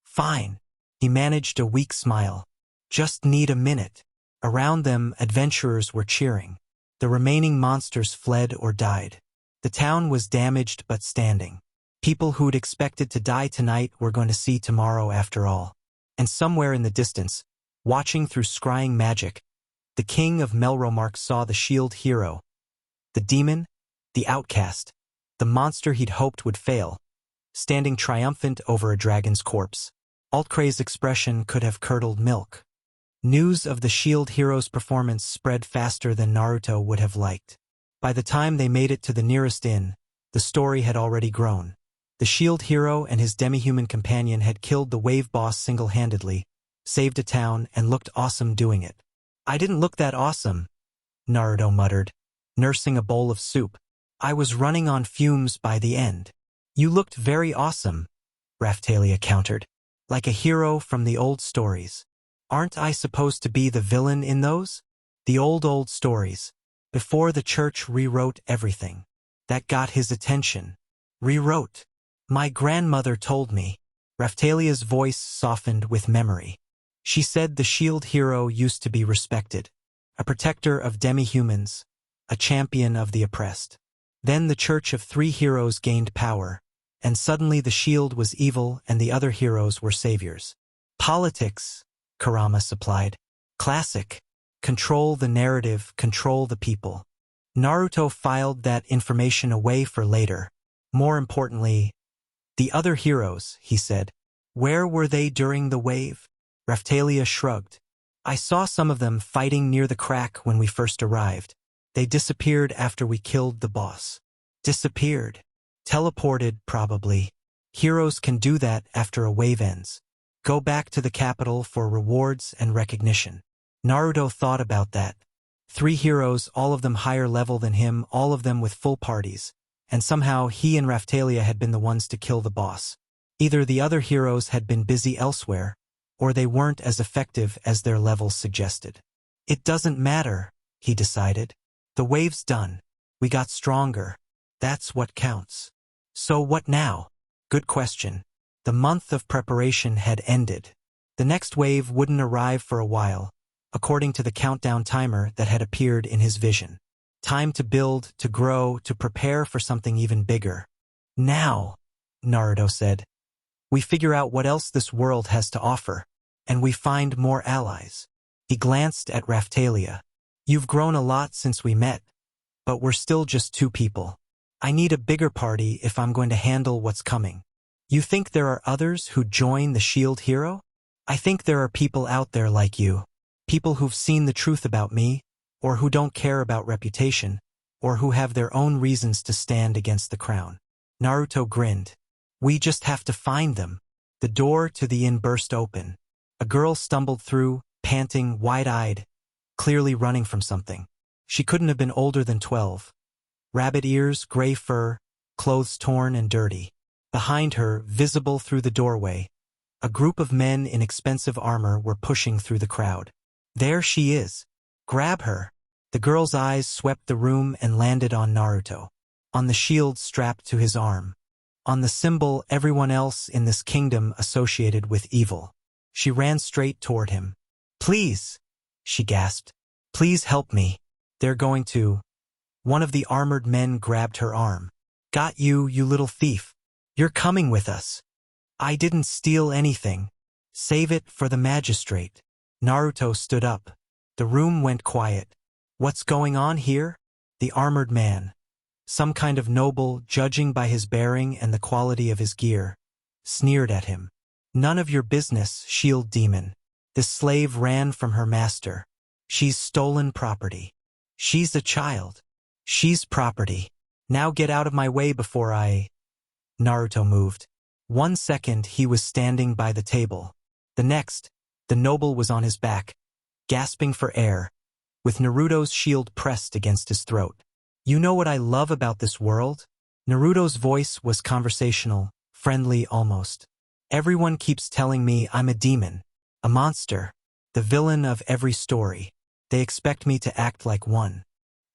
Fine. He He managed a weak smile. Just need a minute. Around them, adventurers were cheering. The remaining monsters fled or died. The town was damaged but standing. People who'd expected to die tonight were going to see tomorrow after all. And somewhere in the distance, watching through scrying magic, the king of Melromark saw the shield hero. The demon, the outcast, the monster he'd hoped would fail, standing triumphant over a dragon's corpse. Altcray's expression could have curdled milk. News of the shield hero's performance spread faster than Naruto would have liked. By the time they made it to the nearest inn, the story had already grown. The shield hero and his demi-human companion had killed the wave boss single-handedly, saved a town, and looked awesome doing it. I didn't look that awesome, Naruto muttered, nursing a bowl of soup. I was running on fumes by the end. You looked very awesome, Raphtalia countered. Like a hero from the old stories. Aren't I supposed to be the villain in those? The old stories. Before the church rewrote everything. That got his attention. Rewrote. My grandmother told me. Raphtalia's voice softened with memory. She said the shield hero used to be respected. A protector of demi-humans. A champion of the oppressed. Then the Church of Three Heroes gained power. And suddenly the shield was evil and the other heroes were saviors. Politics, Kurama supplied. Classic. Control the narrative, control the people. Naruto filed that information away for later. More importantly, the other heroes, he said. Where were they during the wave? Raphtalia shrugged. I saw some of them fighting near the crack when we first arrived. They disappeared after we killed the boss. Disappeared. Teleported, probably. Heroes can do that after a wave ends. Go back to the capital for rewards and recognition. Naruto thought about that. 3 heroes, all of them higher level than him, all of them with full parties. And somehow he and Raphtalia had been the ones to kill the boss. Either the other heroes had been busy elsewhere, or they weren't as effective as their levels suggested. It doesn't matter, he decided. The wave's done. We got stronger. That's what counts. So what now? Good question. The month of preparation had ended. The next wave wouldn't arrive for a while, according to the countdown timer that had appeared in his vision. Time to build, to grow, to prepare for something even bigger. Now, Naruto said, we figure out what else this world has to offer, and we find more allies. He glanced at Raphtalia. You've grown a lot since we met, but we're still just 2 people. I need a bigger party if I'm going to handle what's coming. You think there are others who'd join the shield hero? I think there are people out there like you. People who've seen the truth about me, or who don't care about reputation, or who have their own reasons to stand against the crown. Naruto grinned. We just have to find them. The door to the inn burst open. A girl stumbled through, panting, wide-eyed, clearly running from something. She couldn't have been older than 12. Rabbit ears, gray fur, clothes torn and dirty. Behind her, visible through the doorway, a group of men in expensive armor were pushing through the crowd. There she is. Grab her. The girl's eyes swept the room and landed on Naruto. On the shield strapped to his arm. On the symbol everyone else in this kingdom associated with evil. She ran straight toward him. Please, she gasped. Please help me. They're going to. One of the armored men grabbed her arm. Got you, you little thief. You're coming with us. I didn't steal anything. Save it for the magistrate. Naruto stood up. The room went quiet. What's going on here? The armored man. Some kind of noble, judging by his bearing and the quality of his gear, sneered at him. None of your business, shield demon. This slave ran from her master. She's stolen property. She's a child. She's property. Now get out of my way before I... Naruto moved. 1 second he was standing by the table. The next, the noble was on his back, gasping for air, with Naruto's shield pressed against his throat. You know what I love about this world? Naruto's voice was conversational, friendly almost. Everyone keeps telling me I'm a demon, a monster, the villain of every story. They expect me to act like one.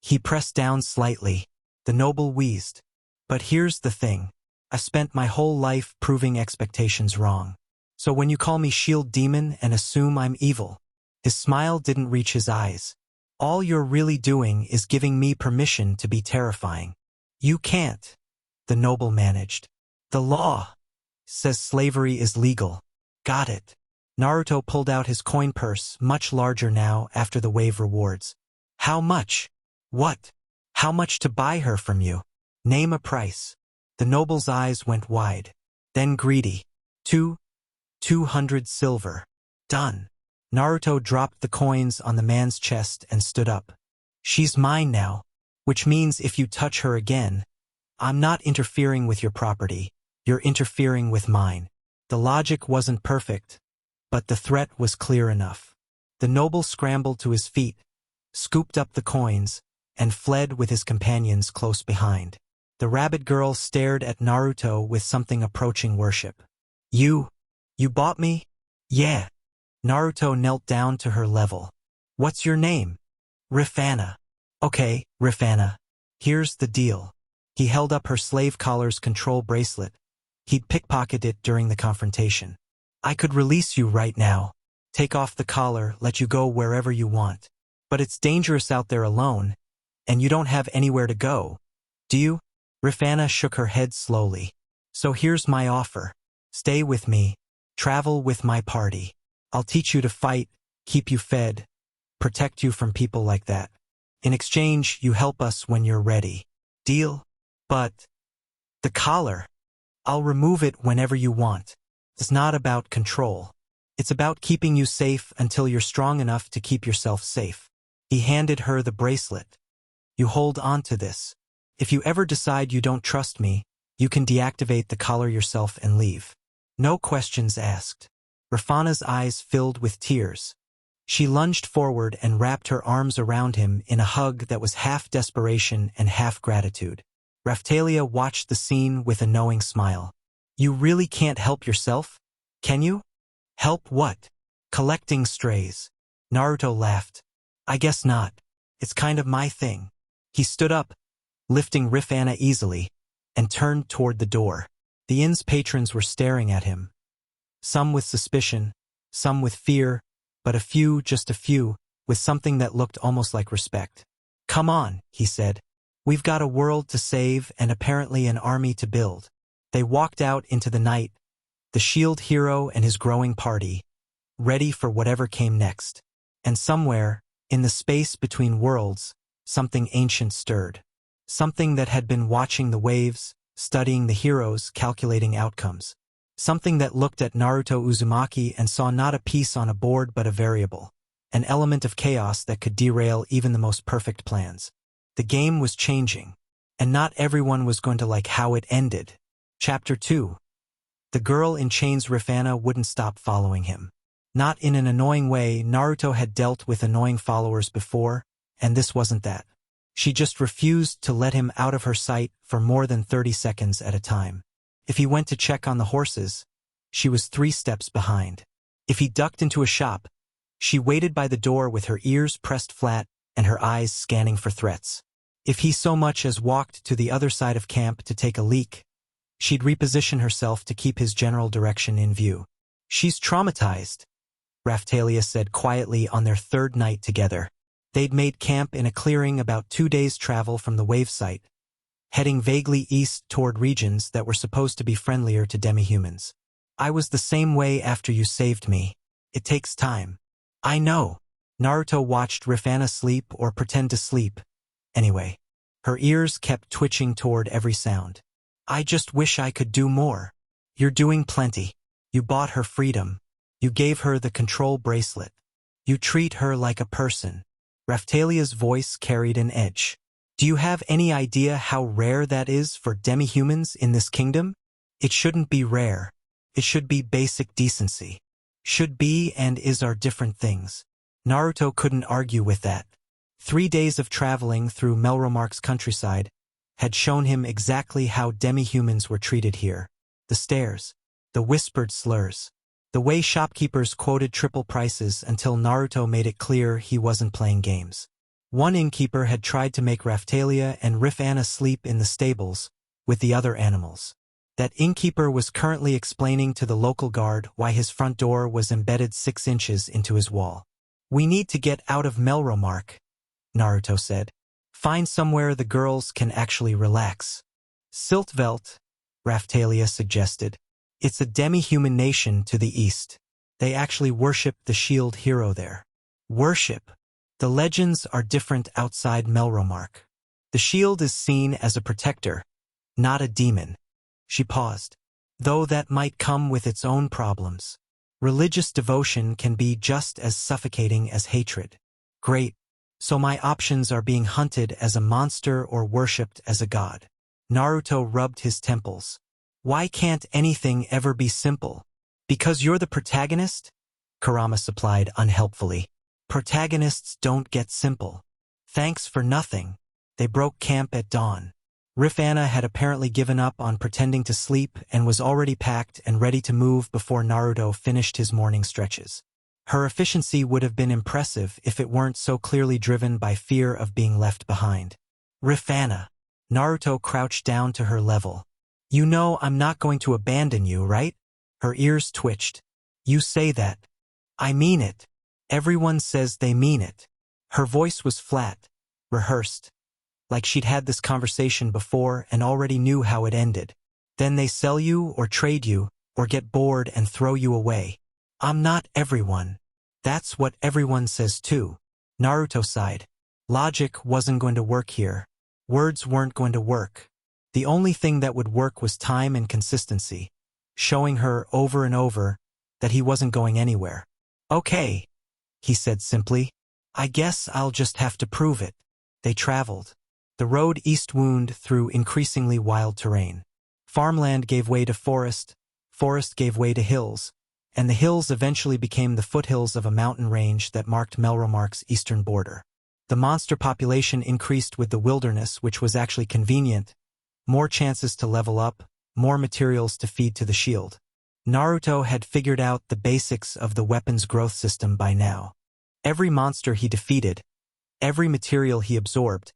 He pressed down slightly. The noble wheezed. But here's the thing. I spent my whole life proving expectations wrong. So when you call me shield demon and assume I'm evil, his smile didn't reach his eyes. All you're really doing is giving me permission to be terrifying. You can't, the noble managed. The law says slavery is legal. Got it. Naruto pulled out his coin purse, much larger now after the wave rewards. How much? What? How much to buy her from you? Name a price. The noble's eyes went wide. Then greedy. 200 silver. Done. Naruto dropped the coins on the man's chest and stood up. She's mine now, which means if you touch her again, I'm not interfering with your property, you're interfering with mine. The logic wasn't perfect, but the threat was clear enough. The noble scrambled to his feet, scooped up the coins, and fled with his companions close behind. The rabbit girl stared at Naruto with something approaching worship. You bought me? Yeah. Naruto knelt down to her level. What's your name? Rifana. Okay, Rifana. Here's the deal. He held up her slave collar's control bracelet. He'd pickpocketed it during the confrontation. I could release you right now. Take off the collar, let you go wherever you want. But it's dangerous out there alone, and you don't have anywhere to go. Do you? Rifana shook her head slowly. So here's my offer. Stay with me. Travel with my party. I'll teach you to fight, keep you fed, protect you from people like that. In exchange, you help us when you're ready. Deal? But the collar, I'll remove it whenever you want. It's not about control. It's about keeping you safe until you're strong enough to keep yourself safe. He handed her the bracelet. You hold on to this. If you ever decide you don't trust me, you can deactivate the collar yourself and leave. No questions asked. Rifana's eyes filled with tears. She lunged forward and wrapped her arms around him in a hug that was half desperation and half gratitude. Raphtalia watched the scene with a knowing smile. You really can't help yourself, can you? Help what? Collecting strays. Naruto laughed. I guess not. It's kind of my thing. He stood up, lifting Rifana easily, and turned toward the door. The inn's patrons were staring at him. Some with suspicion, some with fear, but a few, just a few, with something that looked almost like respect. Come on, he said. We've got a world to save and apparently an army to build. They walked out into the night, the shield hero and his growing party, ready for whatever came next. And somewhere, in the space between worlds, something ancient stirred. Something that had been watching the waves, studying the heroes, calculating outcomes. Something that looked at Naruto Uzumaki and saw not a piece on a board but a variable. An element of chaos that could derail even the most perfect plans. The game was changing, and not everyone was going to like how it ended. Chapter 2. The girl in chains. Rifana wouldn't stop following him. Not in an annoying way. Naruto had dealt with annoying followers before, and this wasn't that. She just refused to let him out of her sight for more than 30 seconds at a time. If he went to check on the horses, she was 3 steps behind. If he ducked into a shop, she waited by the door with her ears pressed flat and her eyes scanning for threats. If he so much as walked to the other side of camp to take a leak, she'd reposition herself to keep his general direction in view. She's traumatized, Raphtalia said quietly on their 3rd night together. They'd made camp in a clearing about 2 days' travel from the wave site, heading vaguely east toward regions that were supposed to be friendlier to demi-humans. I was the same way after you saved me. It takes time. I know. Naruto watched Rifana sleep or pretend to sleep. Anyway, her ears kept twitching toward every sound. I just wish I could do more. You're doing plenty. You bought her freedom. You gave her the control bracelet. You treat her like a person. Raphtalia's voice carried an edge. Do you have any idea how rare that is for demi-humans in this kingdom? It shouldn't be rare. It should be basic decency. Should be and is are different things. Naruto couldn't argue with that. 3 days of traveling through Melromark's countryside had shown him exactly how demi-humans were treated here. The stares, the whispered slurs, the way shopkeepers quoted triple prices until Naruto made it clear he wasn't playing games. One innkeeper had tried to make Raphtalia and Rifana sleep in the stables with the other animals. That innkeeper was currently explaining to the local guard why his front door was embedded 6 inches into his wall. "We need to get out of Melromark," Naruto said. "Find somewhere the girls can actually relax." "Siltvelt," Raftalia suggested. "It's a demi-human nation to the east. They actually worship the shield hero there." "Worship? The legends are different outside Melromark. The shield is seen as a protector, not a demon." She paused. "Though that might come with its own problems. Religious devotion can be just as suffocating as hatred." "Great. So my options are being hunted as a monster or worshipped as a god." Naruto rubbed his temples. "Why can't anything ever be simple?" "Because you're the protagonist?" Kurama supplied unhelpfully. "Protagonists don't get simple." "Thanks for nothing." They broke camp at dawn. Rifana had apparently given up on pretending to sleep and was already packed and ready to move before Naruto finished his morning stretches. Her efficiency would have been impressive if it weren't so clearly driven by fear of being left behind. "Rifana." Naruto crouched down to her level. "You know I'm not going to abandon you, right?" Her ears twitched. "You say that. I mean it. Everyone says they mean it." Her voice was flat, rehearsed, like she'd had this conversation before and already knew how it ended. "Then they sell you or trade you or get bored and throw you away." "I'm not everyone." "That's what everyone says too." Naruto sighed. Logic wasn't going to work here. Words weren't going to work. The only thing that would work was time and consistency, showing her over and over that he wasn't going anywhere. "Okay," he said simply. "I guess I'll just have to prove it." They traveled. The road east wound through increasingly wild terrain. Farmland gave way to forest, forest gave way to hills, and the hills eventually became the foothills of a mountain range that marked Melromark's eastern border. The monster population increased with the wilderness, which was actually convenient. More chances to level up, more materials to feed to the shield. Naruto had figured out the basics of the weapon's growth system by now. Every monster he defeated, every material he absorbed,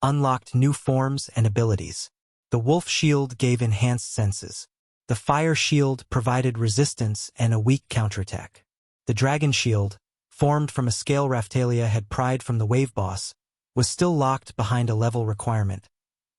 unlocked new forms and abilities. The wolf shield gave enhanced senses. The fire shield provided resistance and a weak counterattack. The dragon shield, formed from a scale Raftalia had pried from the wave boss, was still locked behind a level requirement,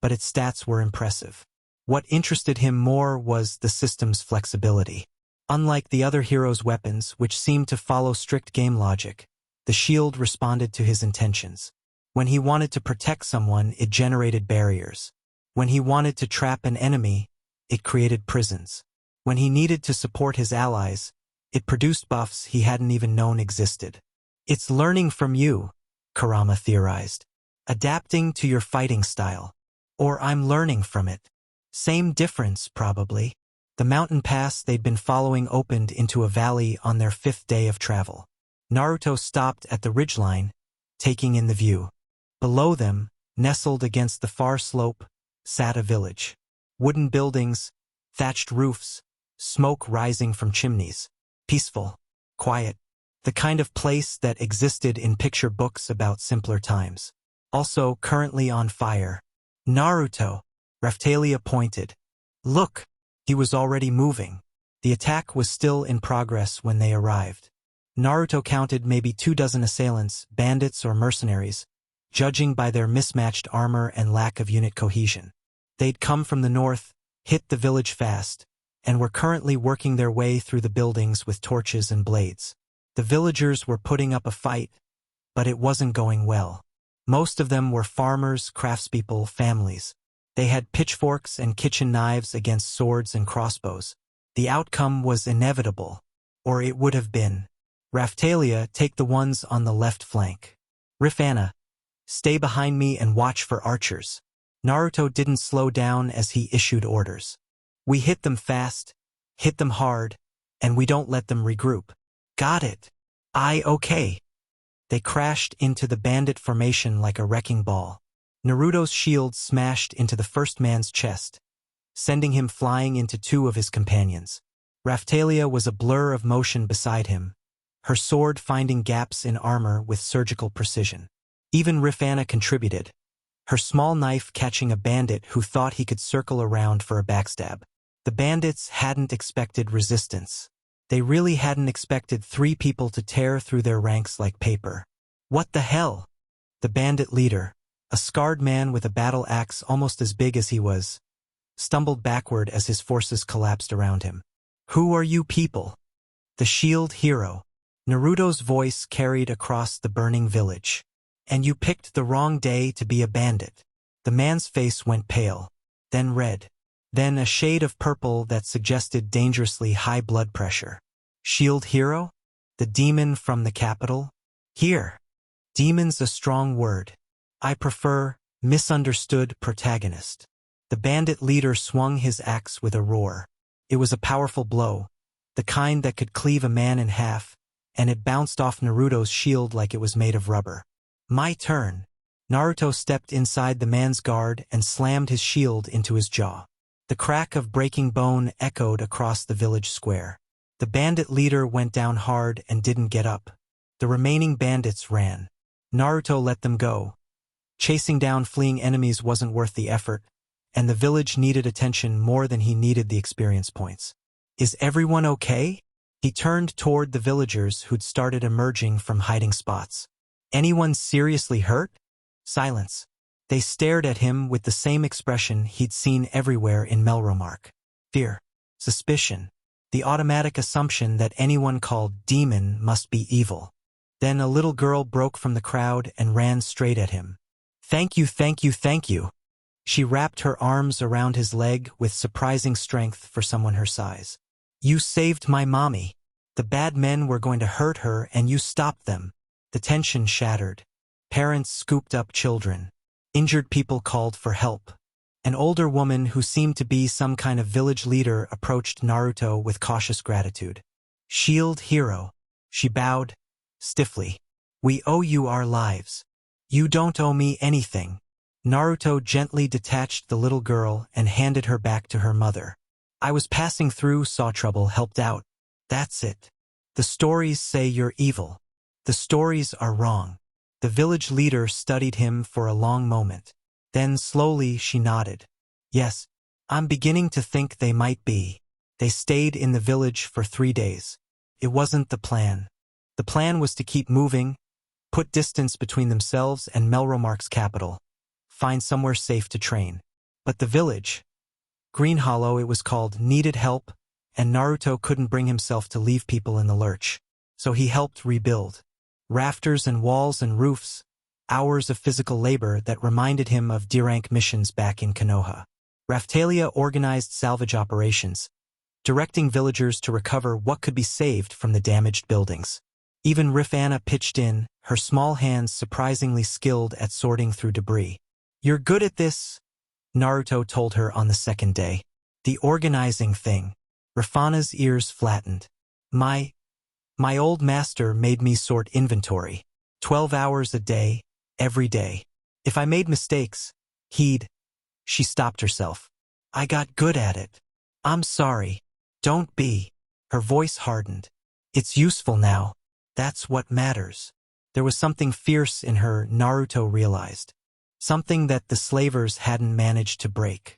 but its stats were impressive. What interested him more was the system's flexibility. Unlike the other hero's weapons, which seemed to follow strict game logic, the shield responded to his intentions. When he wanted to protect someone, it generated barriers. When he wanted to trap an enemy, it created prisons. When he needed to support his allies, it produced buffs he hadn't even known existed. "It's learning from you," Kurama theorized. "Adapting to your fighting style. Or I'm learning from it. Same difference, probably." The mountain pass they'd been following opened into a valley on their 5th day of travel. Naruto stopped at the ridgeline, taking in the view. Below them, nestled against the far slope, sat a village. Wooden buildings, thatched roofs, smoke rising from chimneys. Peaceful, quiet, the kind of place that existed in picture books about simpler times. Also currently on fire. "Naruto," Raftalia pointed. "Look." He was already moving. The attack was still in progress when they arrived. Naruto counted maybe 24 assailants, bandits or mercenaries, judging by their mismatched armor and lack of unit cohesion. They'd come from the north, hit the village fast, and were currently working their way through the buildings with torches and blades. The villagers were putting up a fight, but it wasn't going well. Most of them were farmers, craftspeople, families. They had pitchforks and kitchen knives against swords and crossbows. The outcome was inevitable, or it would have been. "Raftalia, take the ones on the left flank. Rifana, stay behind me and watch for archers." Naruto didn't slow down as he issued orders. "We hit them fast, hit them hard, and we don't let them regroup." "Got it." Okay." They crashed into the bandit formation like a wrecking ball. Naruto's shield smashed into the first man's chest, sending him flying into 2 of his companions. Raftalia was a blur of motion beside him, her sword finding gaps in armor with surgical precision. Even Rifana contributed, her small knife catching a bandit who thought he could circle around for a backstab. The bandits hadn't expected resistance. They really hadn't expected 3 people to tear through their ranks like paper. What the hell? The bandit leader, a scarred man with a battle axe almost as big as he was, stumbled backward as his forces collapsed around him. Who are you people? The shield hero. Naruto's voice carried across the burning village. And you picked the wrong day to be a bandit. The man's face went pale, then red, then a shade of purple that suggested dangerously high blood pressure. Shield hero? The demon from the capital? Here. Demon's a strong word. I prefer misunderstood protagonist. The bandit leader swung his axe with a roar. It was a powerful blow, the kind that could cleave a man in half, and it bounced off Naruto's shield like it was made of rubber. My turn. Naruto stepped inside the man's guard and slammed his shield into his jaw. The crack of breaking bone echoed across the village square. The bandit leader went down hard and didn't get up. The remaining bandits ran. Naruto let them go. Chasing down fleeing enemies wasn't worth the effort, and the village needed attention more than he needed the experience points. Is everyone okay? He turned toward the villagers who'd started emerging from hiding spots. Anyone seriously hurt? Silence. They stared at him with the same expression he'd seen everywhere in Melromark. Fear. Suspicion. The automatic assumption that anyone called demon must be evil. Then a little girl broke from the crowd and ran straight at him. Thank you, thank you, thank you. She wrapped her arms around his leg with surprising strength for someone her size. You saved my mommy. The bad men were going to hurt her and you stopped them. The tension shattered. Parents scooped up children. Injured people called for help. An older woman who seemed to be some kind of village leader approached Naruto with cautious gratitude. Shield hero. She bowed, stiffly. We owe you our lives. You don't owe me anything. Naruto gently detached the little girl and handed her back to her mother. I was passing through, saw trouble, helped out. That's it. The stories say you're evil. The stories are wrong. The village leader studied him for a long moment. Then slowly she nodded. Yes, I'm beginning to think they might be. They stayed in the village for 3 days. It wasn't the plan. The plan was to keep moving, put distance between themselves and Melromark's capital, find somewhere safe to train. But the village, Green Hollow it was called, needed help, and Naruto couldn't bring himself to leave people in the lurch. So he helped rebuild. Rafters and walls and roofs, hours of physical labor that reminded him of D-rank missions back in Konoha. Raphtalia organized salvage operations, directing villagers to recover what could be saved from the damaged buildings. Even Rifana pitched in, her small hands surprisingly skilled at sorting through debris. You're good at this, Naruto told her on the second day. The organizing thing. Rifana's ears flattened. My old master made me sort inventory. 12 hours a day, every day. If I made mistakes, She stopped herself. I got good at it. I'm sorry. Don't be. Her voice hardened. It's useful now. That's what matters. There was something fierce in her, Naruto realized. Something that the slavers hadn't managed to break.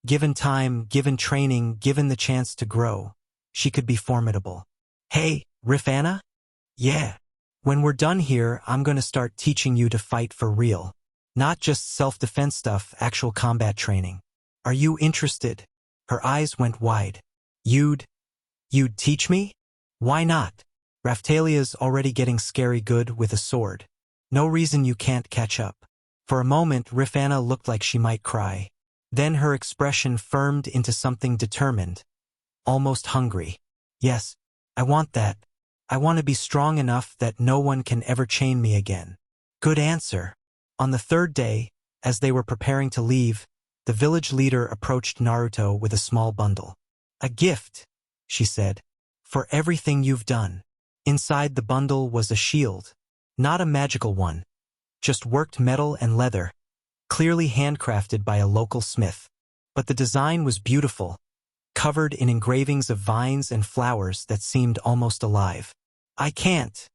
Given time, given training, given the chance to grow, she could be formidable. Hey, Rifana? Yeah. When we're done here, I'm gonna start teaching you to fight for real. Not just self-defense stuff, actual combat training. Are you interested? Her eyes went wide. You'd teach me? Why not? Raphtalia's already getting scary good with a sword. No reason you can't catch up. For a moment, Rifana looked like she might cry. Then her expression firmed into something determined, almost hungry. Yes, I want that. I want to be strong enough that no one can ever chain me again. Good answer. On the third day, as they were preparing to leave, the village leader approached Naruto with a small bundle. A gift, she said, for everything you've done. Inside the bundle was a shield. Not a magical one. Just worked metal and leather, clearly handcrafted by a local smith. But the design was beautiful, covered in engravings of vines and flowers that seemed almost alive. I can't,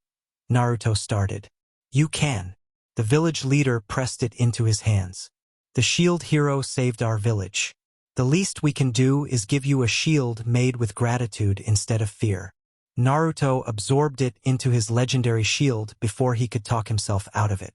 Naruto started. You can. The village leader pressed it into his hands. The shield hero saved our village. The least we can do is give you a shield made with gratitude instead of fear. Naruto absorbed it into his legendary shield before he could talk himself out of it.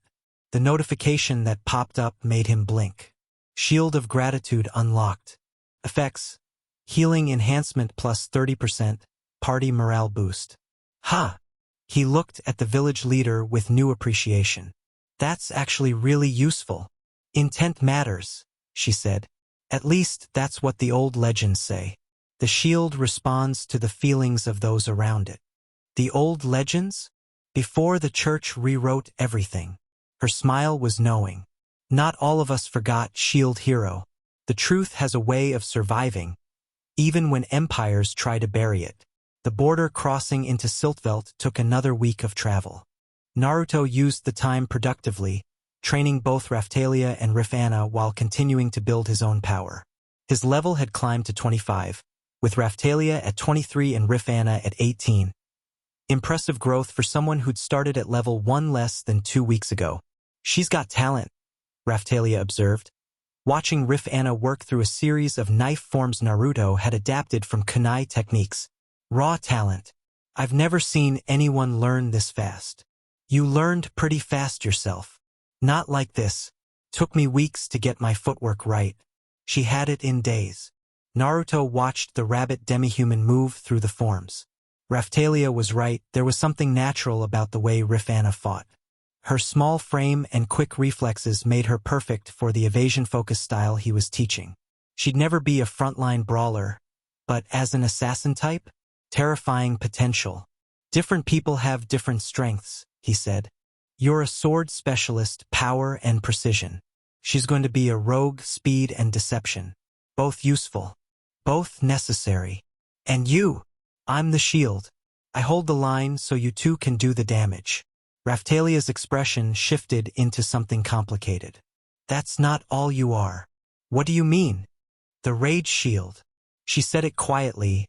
The notification that popped up made him blink. Shield of Gratitude unlocked. Effects: healing enhancement plus 30%, party morale boost. Ha! He looked at the village leader with new appreciation. That's actually really useful. Intent matters, she said. At least that's what the old legends say. The shield responds to the feelings of those around it. The old legends? Before the church rewrote everything. Her smile was knowing. Not all of us forgot Shield Hero. The truth has a way of surviving, even when empires try to bury it. The border crossing into Siltvelt took another week of travel. Naruto used the time productively, training both Raphtalia and Rifana while continuing to build his own power. His level had climbed to 25, with Raphtalia at 23 and Rifana at 18. Impressive growth for someone who'd started at level 1 less than 2 weeks ago. She's got talent, Raphtalia observed. Watching Rifana work through a series of knife forms Naruto had adapted from kunai techniques. Raw talent. I've never seen anyone learn this fast. You learned pretty fast yourself. Not like this. Took me weeks to get my footwork right. She had it in days. Naruto watched the rabbit demi-human move through the forms. Raphtalia was right, there was something natural about the way Rifana fought. Her small frame and quick reflexes made her perfect for the evasion-focused style he was teaching. She'd never be a frontline brawler, but as an assassin type, terrifying potential. Different people have different strengths, he said. You're a sword specialist, power and precision. She's going to be a rogue, speed and deception. Both useful. Both necessary. And you? I'm the shield. I hold the line so you two can do the damage. Raphtalia's expression shifted into something complicated. That's not all you are. What do you mean? The rage shield. She said it quietly,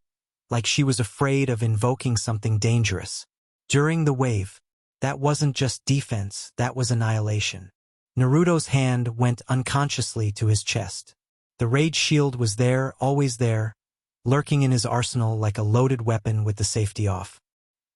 like she was afraid of invoking something dangerous. During the wave, that wasn't just defense, that was annihilation. Naruto's hand went unconsciously to his chest. The rage shield was there, always there, lurking in his arsenal like a loaded weapon with the safety off.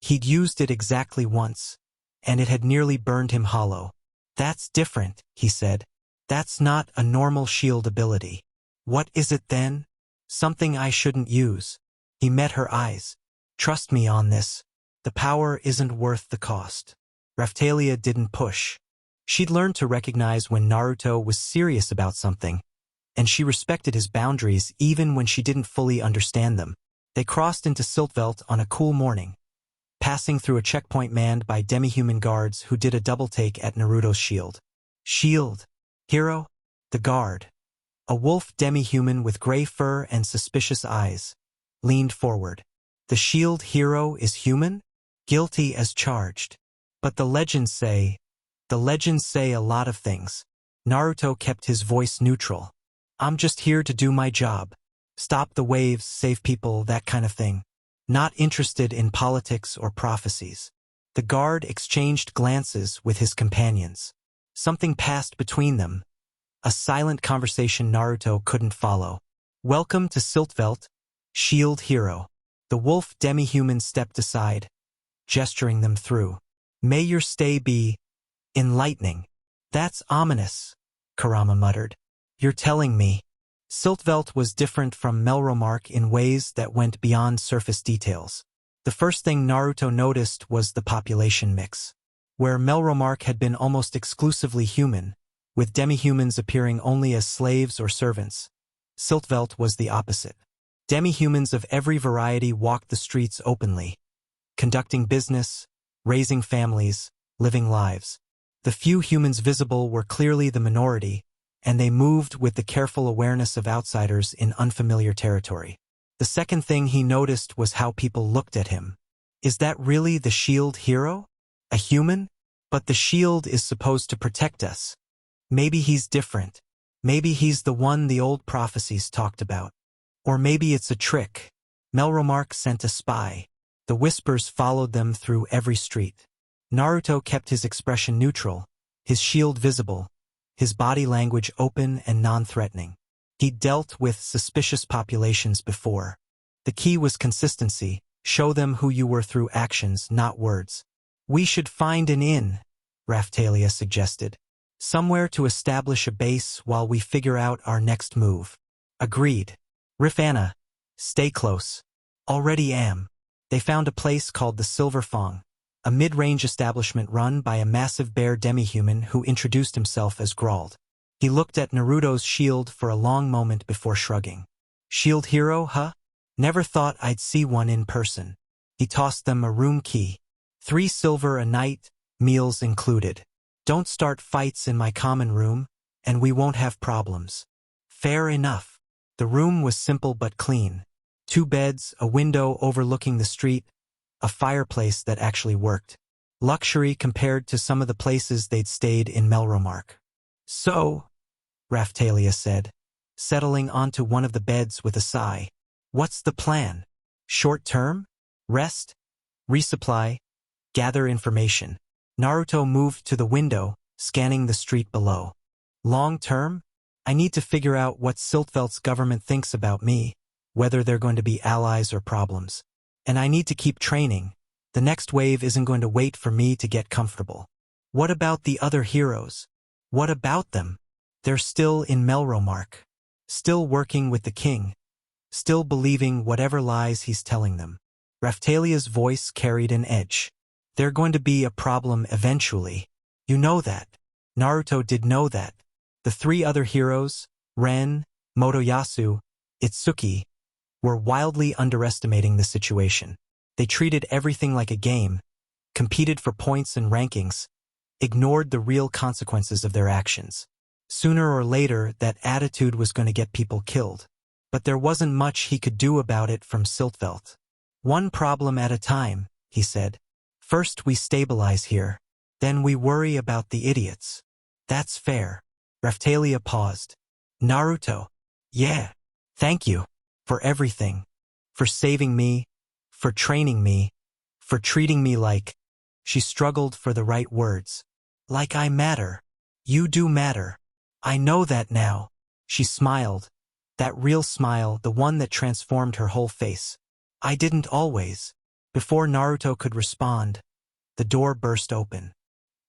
He'd used it exactly once, and it had nearly burned him hollow. That's different, he said. That's not a normal shield ability. What is it then? Something I shouldn't use. He met her eyes. Trust me on this. The power isn't worth the cost. Raphtalia didn't push. She'd learned to recognize when Naruto was serious about something, and she respected his boundaries even when she didn't fully understand them. They crossed into Siltvelt on a cool morning, passing through a checkpoint manned by demi-human guards who did a double-take at Naruto's shield. Shield. Hero? The guard. A wolf demi-human with gray fur and suspicious eyes, leaned forward. The shield hero is human? Guilty as charged. But the legends say a lot of things. Naruto kept his voice neutral. I'm just here to do my job. Stop the waves, save people, that kind of thing. Not interested in politics or prophecies. The guard exchanged glances with his companions. Something passed between them. A silent conversation Naruto couldn't follow. Welcome to Siltvelt, Shield Hero. The wolf demi-human stepped aside, gesturing them through. May your stay be enlightening. That's ominous, Kurama muttered. You're telling me. Siltvelt was different from Melromark in ways that went beyond surface details. The first thing Naruto noticed was the population mix. Where Melromark had been almost exclusively human, with demi-humans appearing only as slaves or servants, Siltvelt was the opposite. Demi-humans of every variety walked the streets openly, conducting business, raising families, living lives. The few humans visible were clearly the minority, and they moved with the careful awareness of outsiders in unfamiliar territory. The second thing he noticed was how people looked at him. Is that really the shield hero? A human? But the shield is supposed to protect us. Maybe he's different. Maybe he's the one the old prophecies talked about. Or maybe it's a trick. Melromark sent a spy. The whispers followed them through every street. Naruto kept his expression neutral, his shield visible, his body language open and non-threatening. He'd dealt with suspicious populations before. The key was consistency. Show them who you were through actions, not words. We should find an inn, Raphtalia suggested. Somewhere to establish a base while we figure out our next move. Agreed. Rifana, stay close. Already am. They found a place called the Silver Fong, a mid-range establishment run by a massive bear demi-human who introduced himself as Grald. He looked at Naruto's shield for a long moment before shrugging. Shield hero, huh? Never thought I'd see one in person. He tossed them a room key. 3 silver a night, meals included. Don't start fights in my common room, and we won't have problems. Fair enough. The room was simple but clean. 2 beds, a window overlooking the street, a fireplace that actually worked. Luxury compared to some of the places they'd stayed in Melromark. So, Raphtalia said, settling onto one of the beds with a sigh. What's the plan? Short term? Rest? Resupply? Gather information. Naruto moved to the window, scanning the street below. Long term? I need to figure out what Siltvelt's government thinks about me, whether they're going to be allies or problems. And I need to keep training. The next wave isn't going to wait for me to get comfortable. What about the other heroes? What about them? They're still in Melromark. Still working with the king. Still believing whatever lies he's telling them. Raphtalia's voice carried an edge. They're going to be a problem eventually. You know that. Naruto did know that. The 3 other heroes, Ren, Motoyasu, Itsuki, were wildly underestimating the situation. They treated everything like a game, competed for points and rankings, ignored the real consequences of their actions. Sooner or later, that attitude was going to get people killed. But there wasn't much he could do about it from Siltvelt. One problem at a time, he said. First we stabilize here. Then we worry about the idiots. That's fair. Raphtalia paused. Naruto. Yeah. Thank you. For everything. For saving me. For training me. For treating me like... She struggled for the right words. Like I matter. You do matter. I know that now. She smiled. That real smile, the one that transformed her whole face. I didn't always. Before Naruto could respond, the door burst open.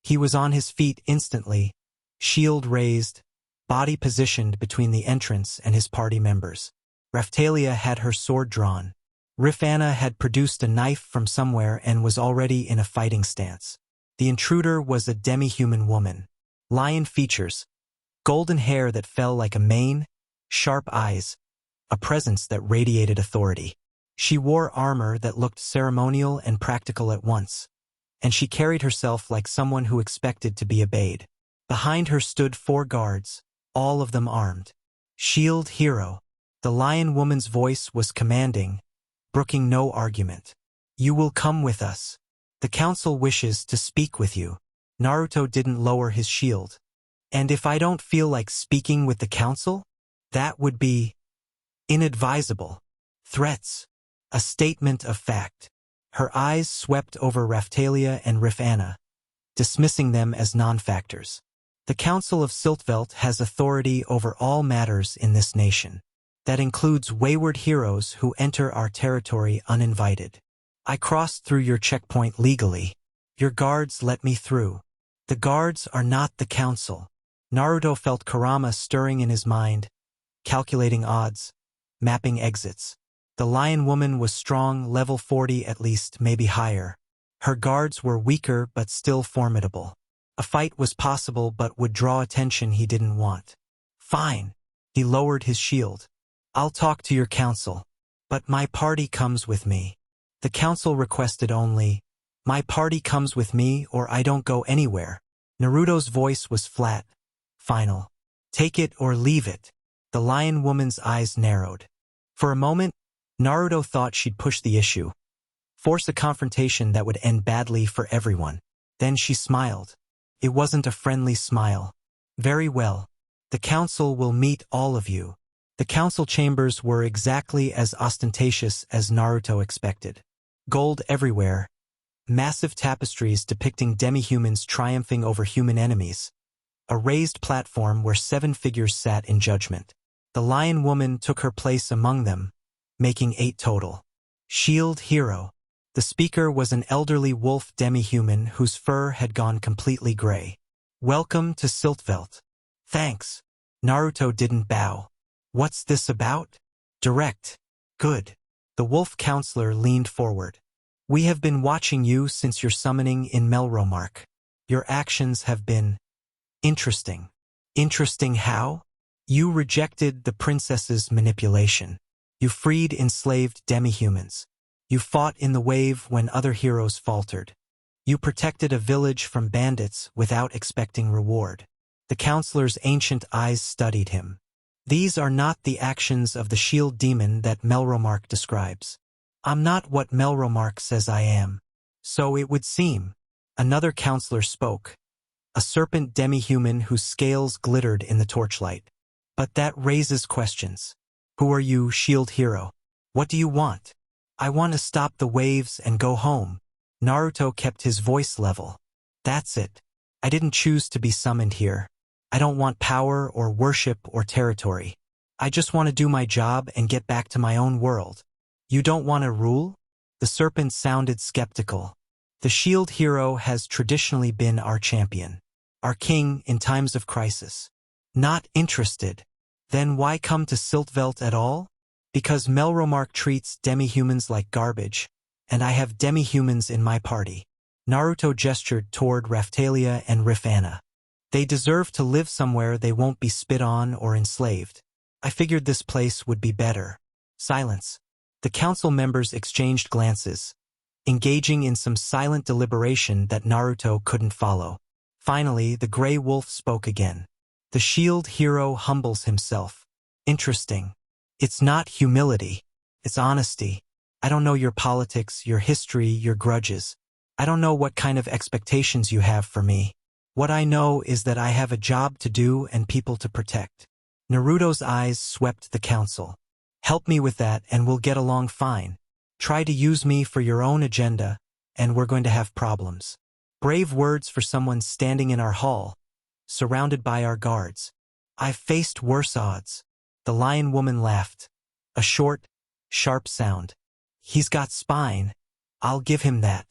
He was on his feet instantly, shield raised, body positioned between the entrance and his party members. Raphtalia had her sword drawn. Rifana had produced a knife from somewhere and was already in a fighting stance. The intruder was a demi-human woman. Lion features, golden hair that fell like a mane, sharp eyes, a presence that radiated authority. She wore armor that looked ceremonial and practical at once, and she carried herself like someone who expected to be obeyed. Behind her stood 4 guards, all of them armed. Shield hero. The lion woman's voice was commanding, brooking no argument. You will come with us. The council wishes to speak with you. Naruto didn't lower his shield. And if I don't feel like speaking with the council? That would be inadvisable. Threats. A statement of fact. Her eyes swept over Raphtalia and Rifana, dismissing them as non-factors. The Council of Siltvelt has authority over all matters in this nation. That includes wayward heroes who enter our territory uninvited. I crossed through your checkpoint legally. Your guards let me through. The guards are not the council. Naruto felt Kurama stirring in his mind, calculating odds, mapping exits. The lion woman was strong, level 40 at least, maybe higher. Her guards were weaker but still formidable. A fight was possible but would draw attention he didn't want. Fine. He lowered his shield. I'll talk to your council. But my party comes with me. The council requested only, my party comes with me or I don't go anywhere. Naruto's voice was flat, final. Take it or leave it. The lion woman's eyes narrowed. For a moment, Naruto thought she'd push the issue, force a confrontation that would end badly for everyone. Then she smiled. It wasn't a friendly smile. Very well. The council will meet all of you. The council chambers were exactly as ostentatious as Naruto expected. Gold everywhere. Massive tapestries depicting demi-humans triumphing over human enemies. A raised platform where 7 figures sat in judgment. The lion woman took her place among them, making 8 total. Shield hero. The speaker was an elderly wolf demi-human whose fur had gone completely gray. Welcome to Siltvelt. Thanks. Naruto didn't bow. What's this about? Direct. Good. The wolf counselor leaned forward. We have been watching you since your summoning in Melromark. Your actions have been interesting. Interesting how? You rejected the princess's manipulation. You freed enslaved demi-humans. You fought in the wave when other heroes faltered. You protected a village from bandits without expecting reward. The counselor's ancient eyes studied him. These are not the actions of the shield demon that Melromark describes. I'm not what Melromark says I am. So it would seem. Another counselor spoke. A serpent demi-human whose scales glittered in the torchlight. But that raises questions. Who are you, shield hero? What do you want? I want to stop the waves and go home. Naruto kept his voice level. That's it. I didn't choose to be summoned here. I don't want power or worship or territory. I just want to do my job and get back to my own world. You don't want to rule? The serpent sounded skeptical. The shield hero has traditionally been our champion. Our king in times of crisis. Not interested. Then why come to Siltvelt at all? Because Melromark treats demi-humans like garbage, and I have demi-humans in my party. Naruto gestured toward Raphtalia and Rifana. They deserve to live somewhere they won't be spit on or enslaved. I figured this place would be better. Silence. The council members exchanged glances, engaging in some silent deliberation that Naruto couldn't follow. Finally, the gray wolf spoke again. The shield hero humbles himself. Interesting. It's not humility. It's honesty. I don't know your politics, your history, your grudges. I don't know what kind of expectations you have for me. What I know is that I have a job to do and people to protect. Naruto's eyes swept the council. Help me with that and we'll get along fine. Try to use me for your own agenda, and we're going to have problems. Brave words for someone standing in our hall, surrounded by our guards. I've faced worse odds. The lion woman laughed. A short, sharp sound. He's got spine. I'll give him that.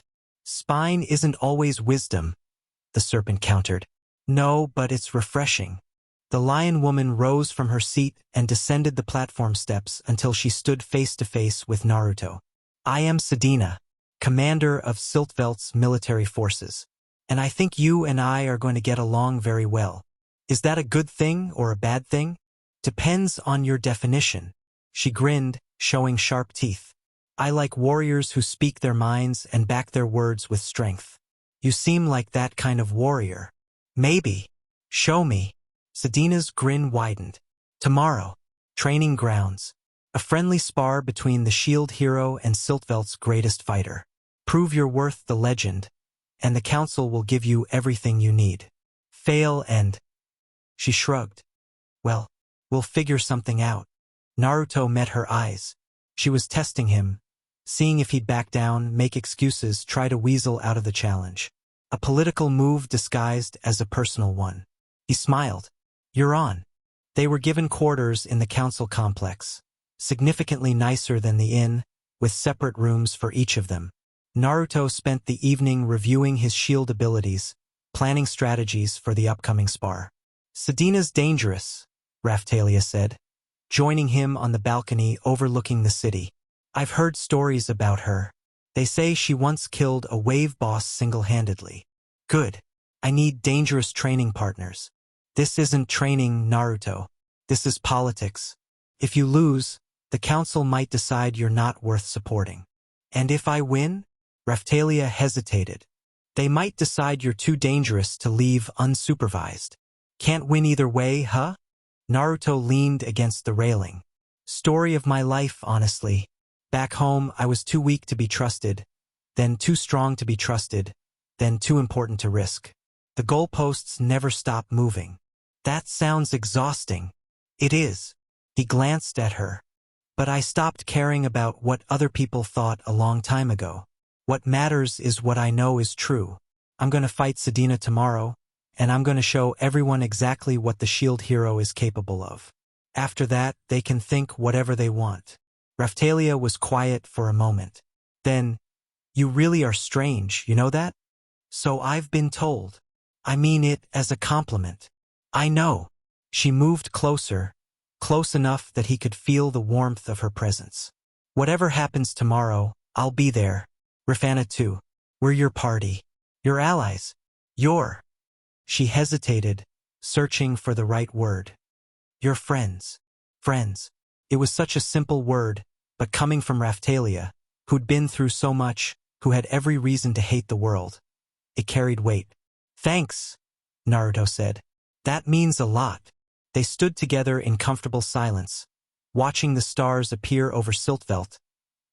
Spine isn't always wisdom, the serpent countered. No, but it's refreshing. The lion woman rose from her seat and descended the platform steps until she stood face to face with Naruto. I am Sedina, commander of Siltvelt's military forces, and I think you and I are going to get along very well. Is that a good thing or a bad thing? Depends on your definition. She grinned, showing sharp teeth. I like warriors who speak their minds and back their words with strength. You seem like that kind of warrior. Maybe. Show me. Sedina's grin widened. Tomorrow. Training grounds. A friendly spar between the shield hero and Siltvelt's greatest fighter. Prove your worth, the legend, and the council will give you everything you need. Fail and... She shrugged. Well, we'll figure something out. Naruto met her eyes. She was testing him, seeing if he'd back down, make excuses, try to weasel out of the challenge. A political move disguised as a personal one. He smiled. You're on. They were given quarters in the council complex, significantly nicer than the inn, with separate rooms for each of them. Naruto spent the evening reviewing his shield abilities, planning strategies for the upcoming spar. Sedina's dangerous, Raphtalia said, joining him on the balcony overlooking the city. I've heard stories about her. They say she once killed a wave boss single-handedly. Good. I need dangerous training partners. This isn't training, Naruto. This is politics. If you lose, the council might decide you're not worth supporting. And if I win? Raphtalia hesitated. They might decide you're too dangerous to leave unsupervised. Can't win either way, huh? Naruto leaned against the railing. Story of my life, honestly. Back home, I was too weak to be trusted, then too strong to be trusted, then too important to risk. The goalposts never stop moving. That sounds exhausting. It is. He glanced at her. But I stopped caring about what other people thought a long time ago. What matters is what I know is true. I'm going to fight Sedina tomorrow, and I'm going to show everyone exactly what the shield hero is capable of. After that, they can think whatever they want. Raphtalia was quiet for a moment. Then, you really are strange, you know that? So I've been told. I mean it as a compliment. I know. She moved closer, close enough that he could feel the warmth of her presence. Whatever happens tomorrow, I'll be there. Rafana too. We're your party. Your allies. Your. She hesitated, searching for the right word. Your friends. Friends. It was such a simple word, but coming from Raphtalia, who'd been through so much, who had every reason to hate the world, it carried weight. Thanks, Naruto said. That means a lot. They stood together in comfortable silence, watching the stars appear over Siltveld,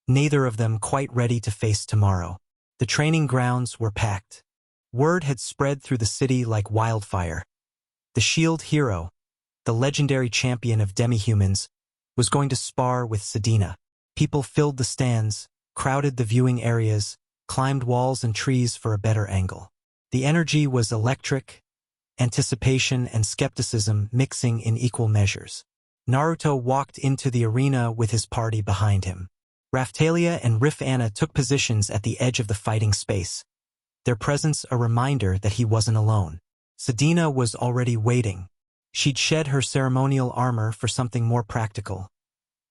neither of them quite ready to face tomorrow. The training grounds were packed. Word had spread through the city like wildfire. The shield hero, the legendary champion of demi-humans, was going to spar with Sedina. People filled the stands, crowded the viewing areas, climbed walls and trees for a better angle. The energy was electric, anticipation and skepticism mixing in equal measures. Naruto walked into the arena with his party behind him. Raphtalia and Rafana took positions at the edge of the fighting space, their presence a reminder that he wasn't alone. Sedina was already waiting. She'd shed her ceremonial armor for something more practical,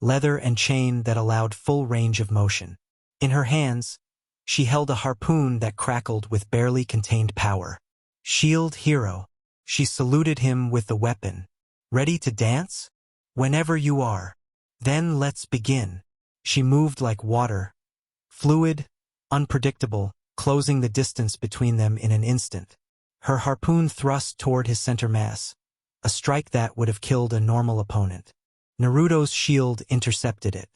leather and chain that allowed full range of motion. In her hands, she held a harpoon that crackled with barely contained power. Shield hero. She saluted him with the weapon. Ready to dance? Whenever you are. Then let's begin. She moved like water, fluid, unpredictable, closing the distance between them in an instant. Her harpoon thrust toward his center mass, a strike that would have killed a normal opponent. Naruto's shield intercepted it.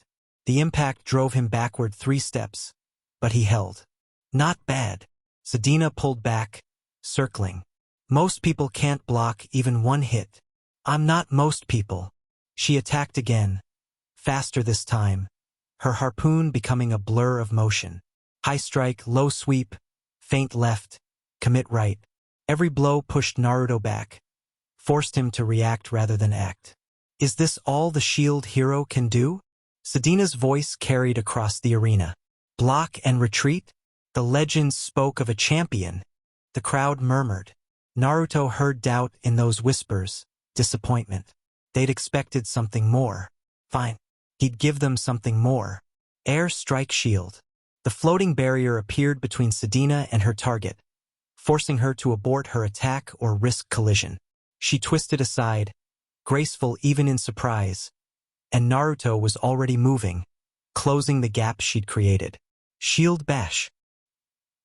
The impact drove him backward 3 steps, but he held. Not bad. Sedina pulled back, circling. Most people can't block even one hit. I'm not most people. She attacked again, faster this time, her harpoon becoming a blur of motion. High strike, low sweep, feint left, commit right. Every blow pushed Naruto back, forced him to react rather than act. Is this all the shield hero can do? Sedina's voice carried across the arena. Block and retreat? The legends spoke of a champion. The crowd murmured. Naruto heard doubt in those whispers, disappointment. They'd expected something more. Fine. He'd give them something more. Air strike shield. The floating barrier appeared between Sedina and her target, forcing her to abort her attack or risk collision. She twisted aside, graceful even in surprise, and Naruto was already moving, closing the gap she'd created. Shield bash.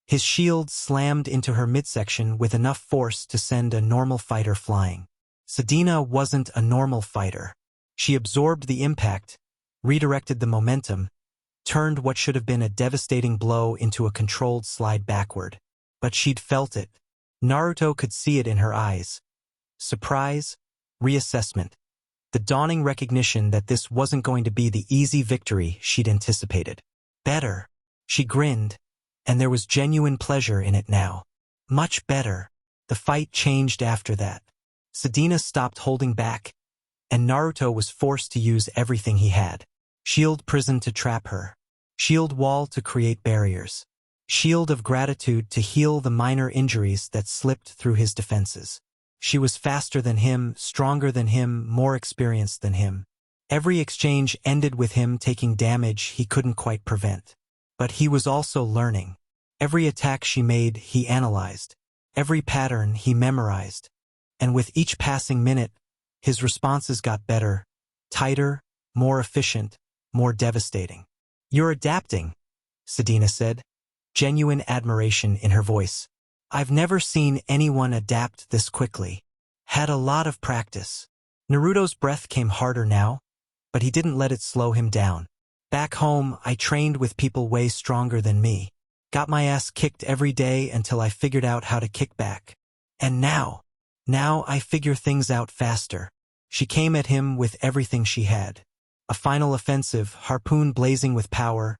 His shield slammed into her midsection with enough force to send a normal fighter flying. Sedina wasn't a normal fighter. She absorbed the impact, redirected the momentum, turned what should have been a devastating blow into a controlled slide backward. But she'd felt it. Naruto could see it in her eyes. Surprise, reassessment, the dawning recognition that this wasn't going to be the easy victory she'd anticipated. Better. She grinned, and there was genuine pleasure in it now. Much better. The fight changed after that. Sedina stopped holding back, and Naruto was forced to use everything he had. Shield prison to trap her. Shield wall to create barriers. Shield of gratitude to heal the minor injuries that slipped through his defenses. She was faster than him, stronger than him, more experienced than him. Every exchange ended with him taking damage he couldn't quite prevent. But he was also learning. Every attack she made, he analyzed. Every pattern he memorized. And with each passing minute, his responses got better, tighter, more efficient, more devastating. You're adapting, Sedina said, genuine admiration in her voice. I've never seen anyone adapt this quickly. Had a lot of practice. Naruto's breath came harder now, but he didn't let it slow him down. Back home, I trained with people way stronger than me. Got my ass kicked every day until I figured out how to kick back. And now I figure things out faster. She came at him with everything she had. A final offensive, harpoon blazing with power,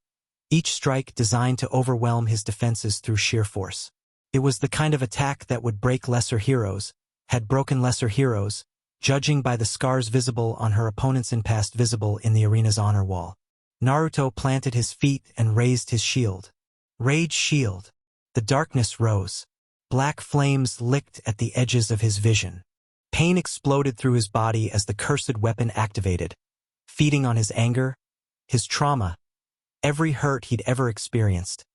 each strike designed to overwhelm his defenses through sheer force. It was the kind of attack that would break lesser heroes, had broken lesser heroes, judging by the scars visible on her opponent's past visible in the arena's honor wall. Naruto planted his feet and raised his shield. Rage shield. The darkness rose. Black flames licked at the edges of his vision. Pain exploded through his body as the cursed weapon activated, feeding on his anger, his trauma, every hurt he'd ever experienced.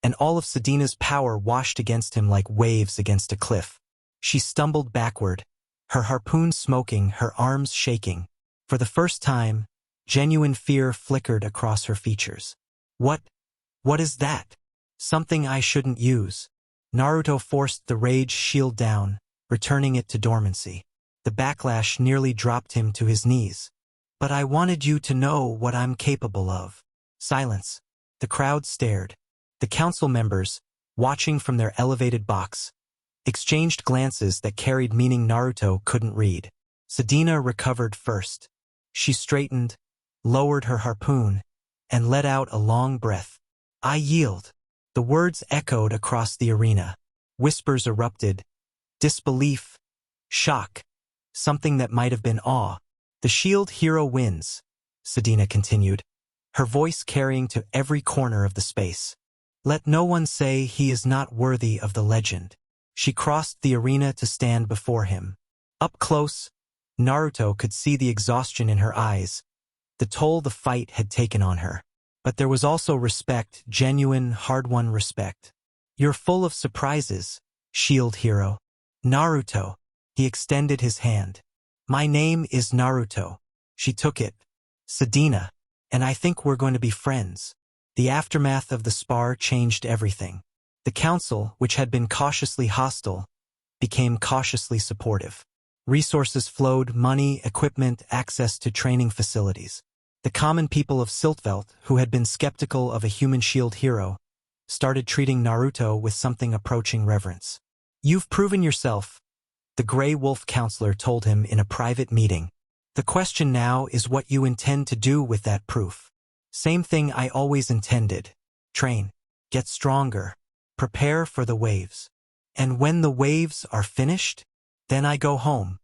And all of Sedina's power washed against him like waves against a cliff. She stumbled backward, her harpoon smoking, her arms shaking. For the first time, genuine fear flickered across her features. What is that? Something I shouldn't use. Naruto forced the rage shield down, returning it to dormancy. The backlash nearly dropped him to his knees. But I wanted you to know what I'm capable of. Silence. The crowd stared. The council members, watching from their elevated box, exchanged glances that carried meaning Naruto couldn't read. Sedina recovered first. She straightened, lowered her harpoon, and let out a long breath. I yield. The words echoed across the arena. Whispers erupted. Disbelief. Shock. Something that might have been awe. The shield hero wins, Sedina continued, her voice carrying to every corner of the space. Let no one say he is not worthy of the legend. She crossed the arena to stand before him. Up close, Naruto could see the exhaustion in her eyes, the toll the fight had taken on her. But there was also respect, genuine, hard-won respect. You're full of surprises, shield hero. Naruto. He extended his hand. My name is Naruto. She took it. Sedina. And I think we're going to be friends. The aftermath of the spar changed everything. The council, which had been cautiously hostile, became cautiously supportive. Resources flowed, money, equipment, access to training facilities. The common people of Siltveld, who had been skeptical of a human shield hero, started treating Naruto with something approaching reverence. You've proven yourself, the Grey Wolf counselor told him in a private meeting. The question now is what you intend to do with that proof. Same thing I always intended. Train. Get stronger. Prepare for the waves. And when the waves are finished, then I go home.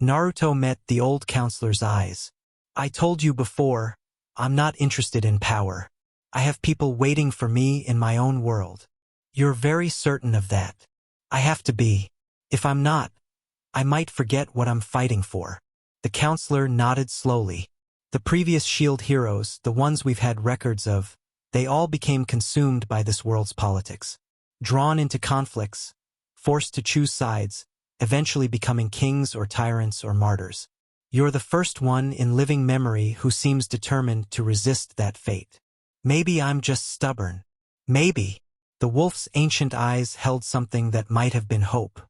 Naruto met the old counselor's eyes. I told you before, I'm not interested in power. I have people waiting for me in my own world. You're very certain of that. I have to be. If I'm not, I might forget what I'm fighting for. The counselor nodded slowly. The previous shield heroes, the ones we've had records of, they all became consumed by this world's politics. Drawn into conflicts, forced to choose sides, eventually becoming kings or tyrants or martyrs. You're the first one in living memory who seems determined to resist that fate. Maybe I'm just stubborn. Maybe. The wolf's ancient eyes held something that might have been hope.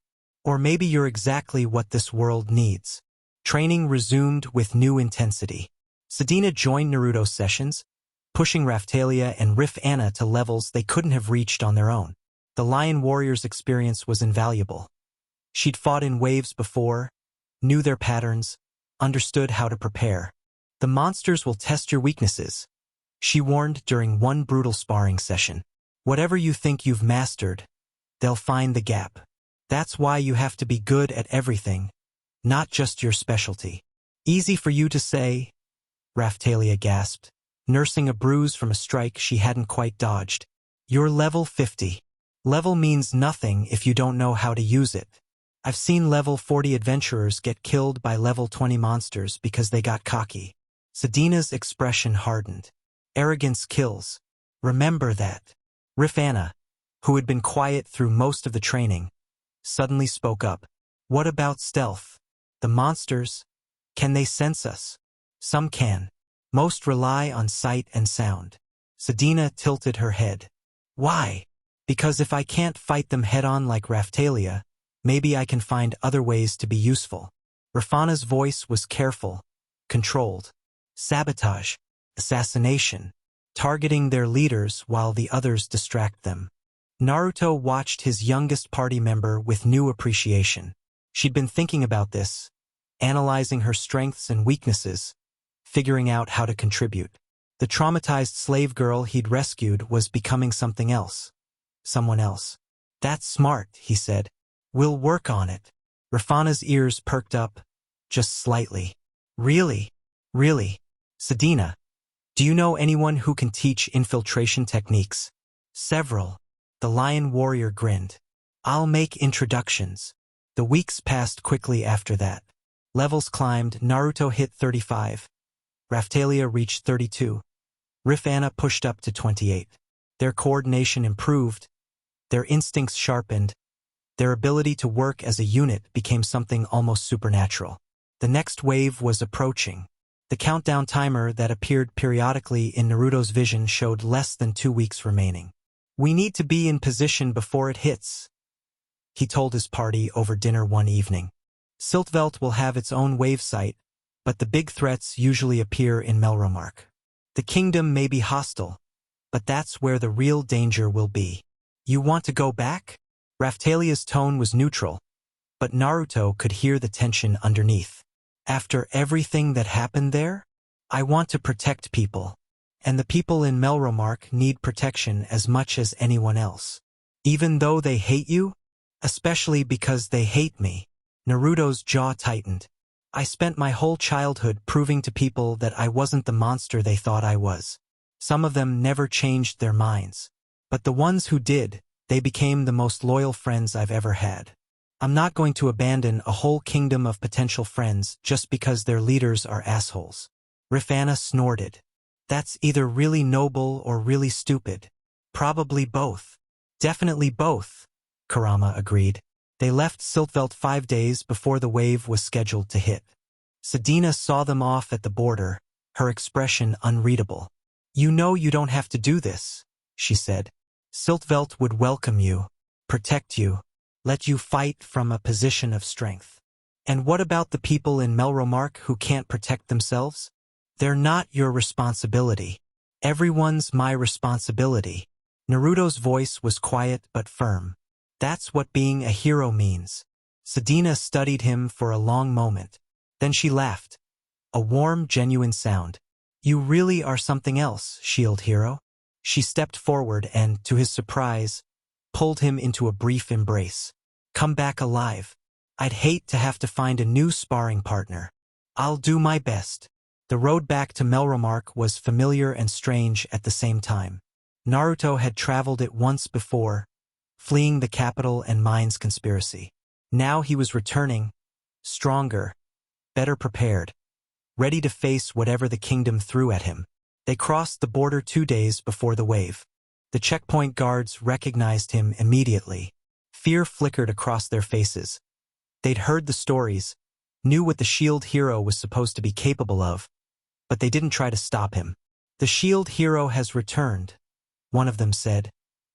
Or maybe you're exactly what this world needs. Training resumed with new intensity. Sedina joined Naruto's sessions, pushing Raphtalia and Rif Anna to levels they couldn't have reached on their own. The Lion Warrior's experience was invaluable. She'd fought in waves before, knew their patterns, understood how to prepare. The monsters will test your weaknesses, she warned during one brutal sparring session. Whatever you think you've mastered, they'll find the gap. That's why you have to be good at everything, not just your specialty. Easy for you to say, Raphtalia gasped, nursing a bruise from a strike she hadn't quite dodged. You're level 50. Level means nothing if you don't know how to use it. I've seen level 40 adventurers get killed by level 20 monsters because they got cocky. Sedina's expression hardened. Arrogance kills. Remember that. Rif Anna, who had been quiet through most of the training, suddenly spoke up. What about stealth? The monsters, can they sense us? Some can. Most rely on sight and sound. Sedina tilted her head. Why? Because if I can't fight them head-on like Raphtalia, maybe I can find other ways to be useful. Rafana's voice was careful, controlled. Sabotage, assassination, targeting their leaders while the others distract them. Naruto watched his youngest party member with new appreciation. She'd been thinking about this, analyzing her strengths and weaknesses, figuring out how to contribute. The traumatized slave girl he'd rescued was becoming something else. Someone else. That's smart, he said. We'll work on it. Rafana's ears perked up, just slightly. Really? Really? Sadina, do you know anyone who can teach infiltration techniques? Several. The lion warrior grinned. I'll make introductions. The weeks passed quickly after that. Levels climbed, Naruto hit 35. Raphtalia reached 32. Anna pushed up to 28. Their coordination improved, their instincts sharpened, their ability to work as a unit became something almost supernatural. The next wave was approaching. The countdown timer that appeared periodically in Naruto's vision showed less than 2 weeks remaining. We need to be in position before it hits, he told his party over dinner one evening. Siltvelt will have its own wave site, but the big threats usually appear in Melromark. The kingdom may be hostile, but that's where the real danger will be. You want to go back? Raphtalia's tone was neutral, but Naruto could hear the tension underneath. After everything that happened there? I want to protect people. And the people in Melromark need protection as much as anyone else. Even though they hate you? Especially because they hate me. Naruto's jaw tightened. I spent my whole childhood proving to people that I wasn't the monster they thought I was. Some of them never changed their minds. But the ones who did, they became the most loyal friends I've ever had. I'm not going to abandon a whole kingdom of potential friends just because their leaders are assholes. Anna snorted. That's either really noble or really stupid. Probably both. Definitely both, Kurama agreed. They left Siltvelt 5 days before the wave was scheduled to hit. Sadina saw them off at the border, her expression unreadable. You know you don't have to do this, she said. Siltvelt would welcome you, protect you, let you fight from a position of strength. And what about the people in Melromark who can't protect themselves? They're not your responsibility. Everyone's my responsibility. Naruto's voice was quiet but firm. That's what being a hero means. Sadina studied him for a long moment. Then she laughed. A warm, genuine sound. You really are something else, shield hero. She stepped forward and, to his surprise, pulled him into a brief embrace. Come back alive. I'd hate to have to find a new sparring partner. I'll do my best. The road back to Melromark was familiar and strange at the same time. Naruto had traveled it once before, fleeing the capital and mines conspiracy. Now he was returning, stronger, better prepared, ready to face whatever the kingdom threw at him. They crossed the border 2 days before the wave. The checkpoint guards recognized him immediately. Fear flickered across their faces. They'd heard the stories, knew what the shield hero was supposed to be capable of, but they didn't try to stop him. The shield hero has returned, one of them said,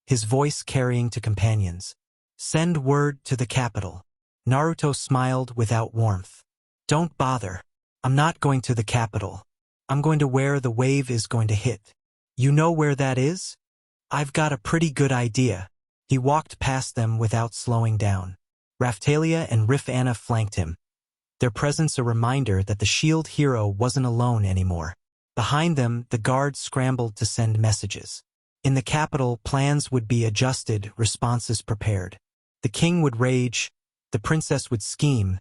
his voice carrying to companions. Send word to the capital. Naruto smiled without warmth. Don't bother. I'm not going to the capital. I'm going to where the wave is going to hit. You know where that is? I've got a pretty good idea. He walked past them without slowing down. Raphtalia and Anna flanked him, their presence a reminder that the shield hero wasn't alone anymore. Behind them, the guards scrambled to send messages. In the capital, plans would be adjusted, responses prepared. The king would rage, the princess would scheme,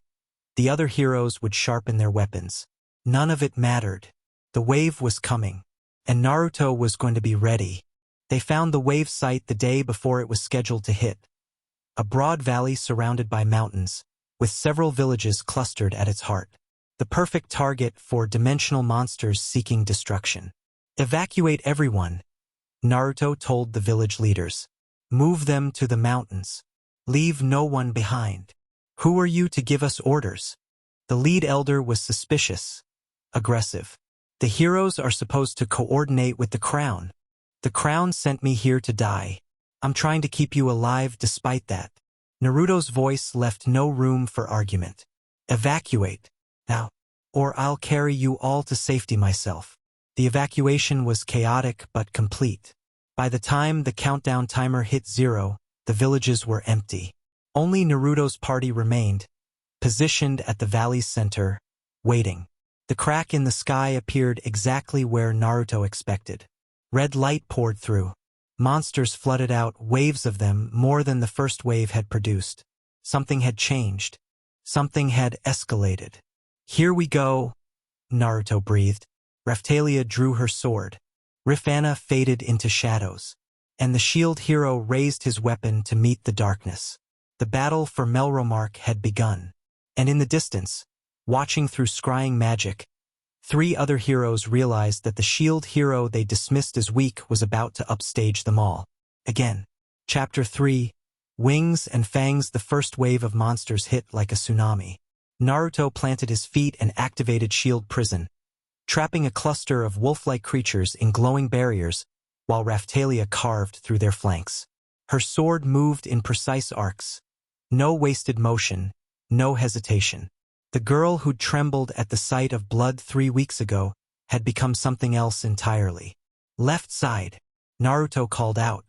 the other heroes would sharpen their weapons. None of it mattered. The wave was coming, and Naruto was going to be ready. They found the wave site the day before it was scheduled to hit. A broad valley surrounded by mountains, with several villages clustered at its heart. The perfect target for dimensional monsters seeking destruction. Evacuate everyone, Naruto told the village leaders. Move them to the mountains. Leave no one behind. Who are you to give us orders? The lead elder was suspicious, aggressive. The heroes are supposed to coordinate with the crown. The crown sent me here to die. I'm trying to keep you alive despite that. Naruto's voice left no room for argument. Evacuate, now, or I'll carry you all to safety myself. The evacuation was chaotic but complete. By the time the countdown timer hit 0, the villages were empty. Only Naruto's party remained, positioned at the valley's center, waiting. The crack in the sky appeared exactly where Naruto expected. Red light poured through. Monsters flooded out, waves of them, more than the first wave had produced. Something had changed. Something had escalated. Here we go, Naruto breathed. Raphtalia drew her sword. Rifana faded into shadows, and the shield hero raised his weapon to meet the darkness. The battle for Melromark had begun, and in the distance, watching through scrying magic, 3 other heroes realized that the shield hero they dismissed as weak was about to upstage them all. Again. Chapter 3, Wings and Fangs. The first wave of monsters hit like a tsunami. Naruto planted his feet and activated Shield Prison, trapping a cluster of wolf-like creatures in glowing barriers while Raphtalia carved through their flanks. Her sword moved in precise arcs. No wasted motion, no hesitation. The girl who'd trembled at the sight of blood 3 weeks ago had become something else entirely. Left side, Naruto called out.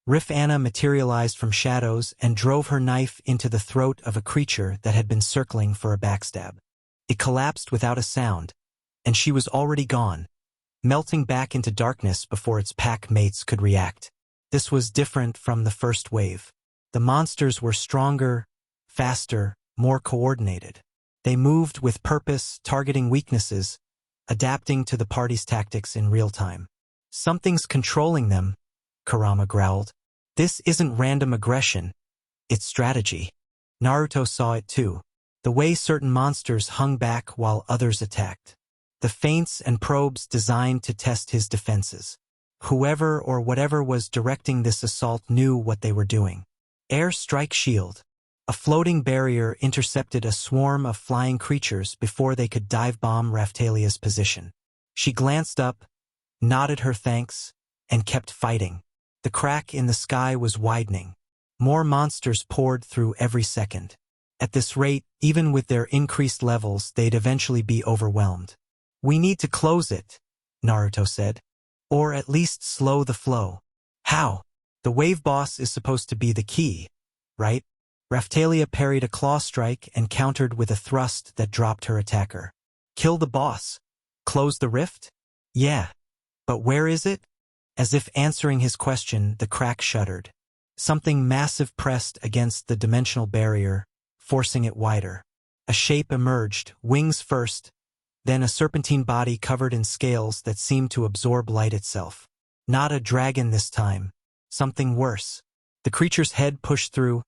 Rifana materialized from shadows and drove her knife into the throat of a creature that had been circling for a backstab. It collapsed without a sound, and she was already gone, melting back into darkness before its pack mates could react. This was different from the first wave. The monsters were stronger, faster, more coordinated. They moved with purpose, targeting weaknesses, adapting to the party's tactics in real time. Something's controlling them, Kurama growled. This isn't random aggression, it's strategy. Naruto saw it too, the way certain monsters hung back while others attacked. The feints and probes designed to test his defenses. Whoever or whatever was directing this assault knew what they were doing. Air Strike Shield. A floating barrier intercepted a swarm of flying creatures before they could dive-bomb Raphtalia's position. She glanced up, nodded her thanks, and kept fighting. The crack in the sky was widening. More monsters poured through every second. At this rate, even with their increased levels, they'd eventually be overwhelmed. We need to close it, Naruto said. Or at least slow the flow. How? The wave boss is supposed to be the key, right? Raphtalia parried a claw strike and countered with a thrust that dropped her attacker. Kill the boss? Close the rift? Yeah. But where is it? As if answering his question, the crack shuddered. Something massive pressed against the dimensional barrier, forcing it wider. A shape emerged, wings first, then a serpentine body covered in scales that seemed to absorb light itself. Not a dragon this time. Something worse. The creature's head pushed through,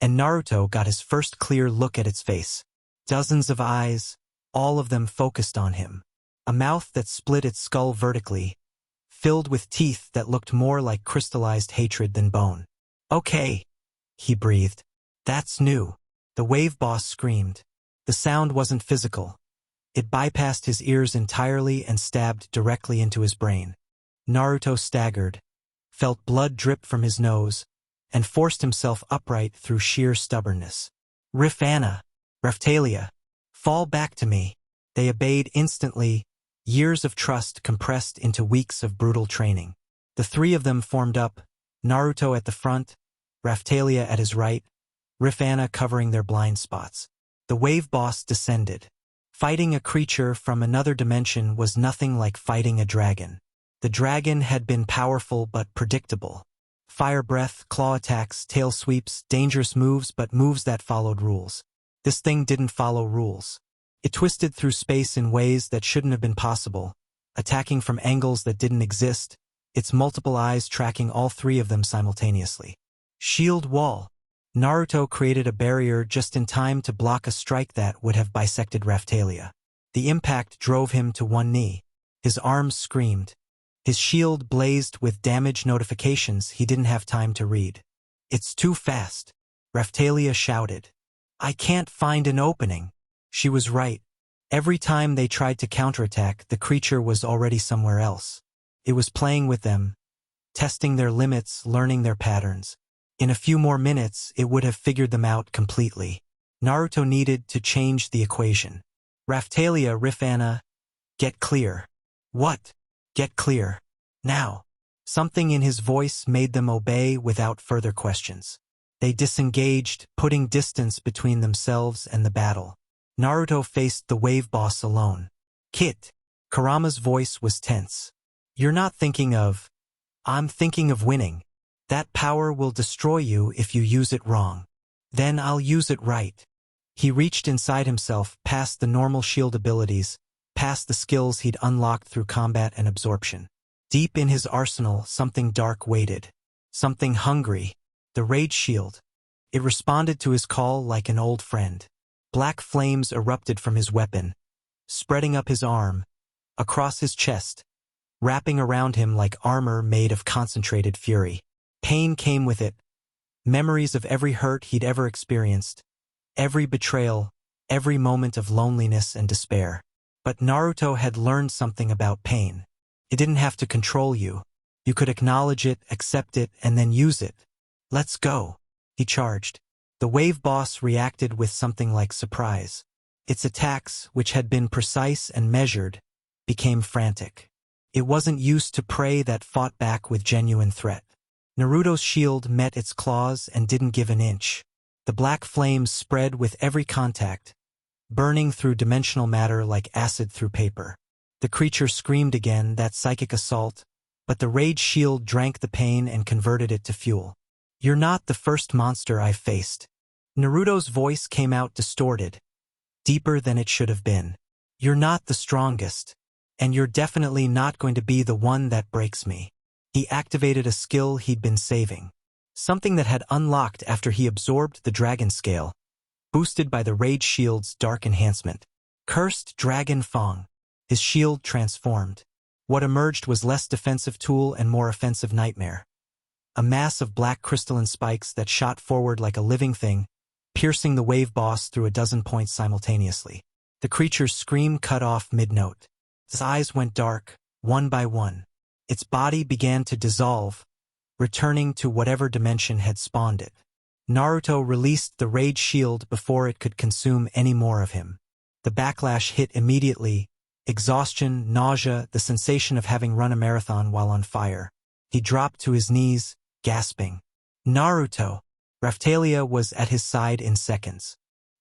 and Naruto got his first clear look at its face. Dozens of eyes, all of them focused on him. A mouth that split its skull vertically, filled with teeth that looked more like crystallized hatred than bone. Okay, he breathed. That's new. The wave boss screamed. The sound wasn't physical. It bypassed his ears entirely and stabbed directly into his brain. Naruto staggered, felt blood drip from his nose, and forced himself upright through sheer stubbornness. Rifana, Raphtalia, fall back to me. They obeyed instantly, years of trust compressed into weeks of brutal training. The 3 of them formed up, Naruto at the front, Raphtalia at his right, Rifana covering their blind spots. The wave boss descended. Fighting a creature from another dimension was nothing like fighting a dragon. The dragon had been powerful but predictable. Fire breath, claw attacks, tail sweeps, dangerous moves, but moves that followed rules. This thing didn't follow rules. It twisted through space in ways that shouldn't have been possible, attacking from angles that didn't exist, its multiple eyes tracking all 3 of them simultaneously. Shield wall. Naruto created a barrier just in time to block a strike that would have bisected Raphtalia. The impact drove him to one knee. His arms screamed. His shield blazed with damage notifications he didn't have time to read. It's too fast, Raphtalia shouted. I can't find an opening. She was right. Every time they tried to counterattack, the creature was already somewhere else. It was playing with them, testing their limits, learning their patterns. In a few more minutes, it would have figured them out completely. Naruto needed to change the equation. Raphtalia, Rifana, get clear. What? Get clear. Now. Something in his voice made them obey without further questions. They disengaged, putting distance between themselves and the battle. Naruto faced the wave boss alone. Kit. Kurama's voice was tense. You're not thinking of... I'm thinking of winning. That power will destroy you if you use it wrong. Then I'll use it right. He reached inside himself, past the normal shield abilities, past the skills he'd unlocked through combat and absorption. Deep in his arsenal, something dark waited. Something hungry. The Rage Shield. It responded to his call like an old friend. Black flames erupted from his weapon, spreading up his arm, across his chest, wrapping around him like armor made of concentrated fury. Pain came with it. Memories of every hurt he'd ever experienced, every betrayal, every moment of loneliness and despair. But Naruto had learned something about pain. It didn't have to control you. You could acknowledge it, accept it, and then use it. Let's go, he charged. The wave boss reacted with something like surprise. Its attacks, which had been precise and measured, became frantic. It wasn't used to prey that fought back with genuine threat. Naruto's shield met its claws and didn't give an inch. The black flames spread with every contact, burning through dimensional matter like acid through paper. The creature screamed again, that psychic assault, but the rage shield drank the pain and converted it to fuel. You're not the first monster I've faced. Naruto's voice came out distorted, deeper than it should have been. You're not the strongest, and you're definitely not going to be the one that breaks me. He activated a skill he'd been saving, something that had unlocked after he absorbed the dragon scale, boosted by the rage shield's dark enhancement. Cursed Dragon Fang. His shield transformed. What emerged was less defensive tool and more offensive nightmare. A mass of black crystalline spikes that shot forward like a living thing, piercing the wave boss through a dozen points simultaneously. The creature's scream cut off mid-note. Its eyes went dark, one by one. Its body began to dissolve, returning to whatever dimension had spawned it. Naruto released the rage shield before it could consume any more of him. The backlash hit immediately. Exhaustion, nausea, the sensation of having run a marathon while on fire. He dropped to his knees, gasping. Naruto! Raphtalia was at his side in seconds.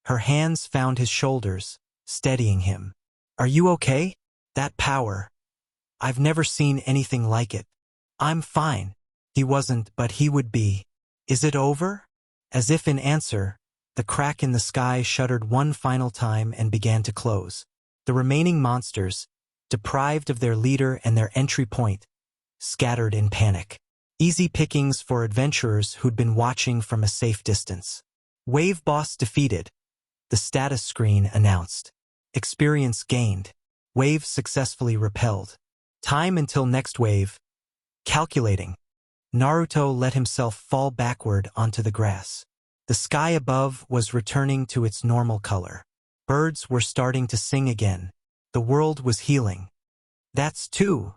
Her hands found his shoulders, steadying him. Are you okay? That power. I've never seen anything like it. I'm fine. He wasn't, but he would be. Is it over? As if in answer, the crack in the sky shuddered one final time and began to close. The remaining monsters, deprived of their leader and their entry point, scattered in panic. Easy pickings for adventurers who'd been watching from a safe distance. Wave boss defeated. The status screen announced. Experience gained. Wave successfully repelled. Time until next wave. Calculating. Naruto let himself fall backward onto the grass. The sky above was returning to its normal color. Birds were starting to sing again. The world was healing. That's two,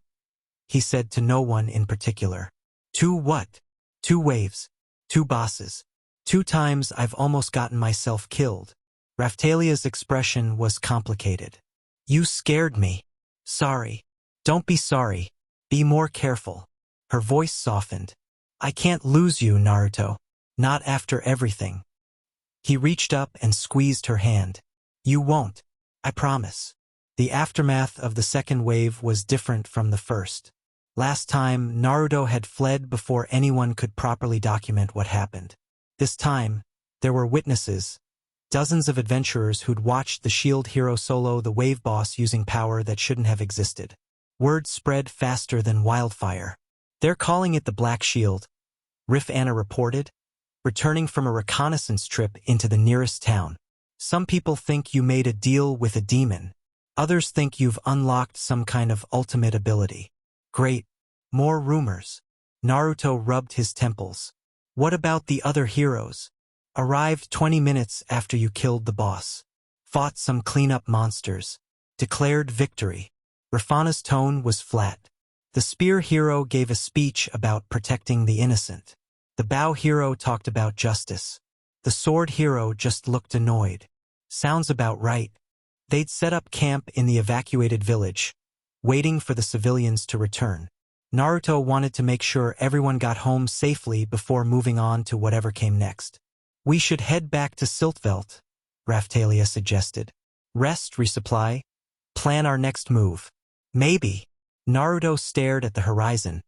he said to no one in particular. Two what? 2 waves. 2 bosses. 2 times I've almost gotten myself killed. Raphtalia's expression was complicated. You scared me. Sorry. Don't be sorry. Be more careful. Her voice softened. I can't lose you, Naruto. Not after everything. He reached up and squeezed her hand. You won't. I promise. The aftermath of the second wave was different from the first. Last time, Naruto had fled before anyone could properly document what happened. This time, there were witnesses, dozens of adventurers who'd watched the shield hero solo the wave boss using power that shouldn't have existed. Word spread faster than wildfire. They're calling it the Black Shield, Rif Anna reported, returning from a reconnaissance trip into the nearest town. Some people think you made a deal with a demon. Others think you've unlocked some kind of ultimate ability. Great. More rumors. Naruto rubbed his temples. What about the other heroes? Arrived 20 minutes after you killed the boss. Fought some cleanup monsters. Declared victory. Rafana's tone was flat. The spear hero gave a speech about protecting the innocent. The bow hero talked about justice. The sword hero just looked annoyed. Sounds about right. They'd set up camp in the evacuated village, waiting for the civilians to return. Naruto wanted to make sure everyone got home safely before moving on to whatever came next. We should head back to Siltveld, Raphtalia suggested. Rest, resupply, plan our next move. Maybe. Naruto stared at the horizon,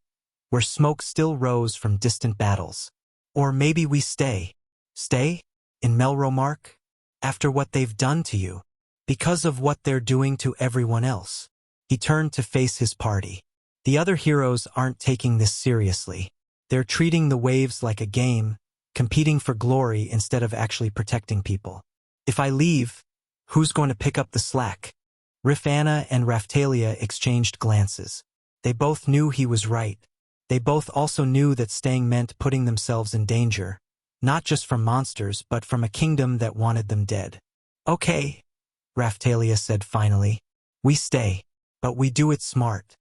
where smoke still rose from distant battles. Or maybe we stay. Stay? In Melromark? After what they've done to you. Because of what they're doing to everyone else. He turned to face his party. The other heroes aren't taking this seriously. They're treating the waves like a game, competing for glory instead of actually protecting people. If I leave, who's going to pick up the slack? Rifana and Raphtalia exchanged glances. They both knew he was right. They both also knew that staying meant putting themselves in danger, not just from monsters but from a kingdom that wanted them dead. Okay, Raphtalia said finally. We stay, but we do it smart.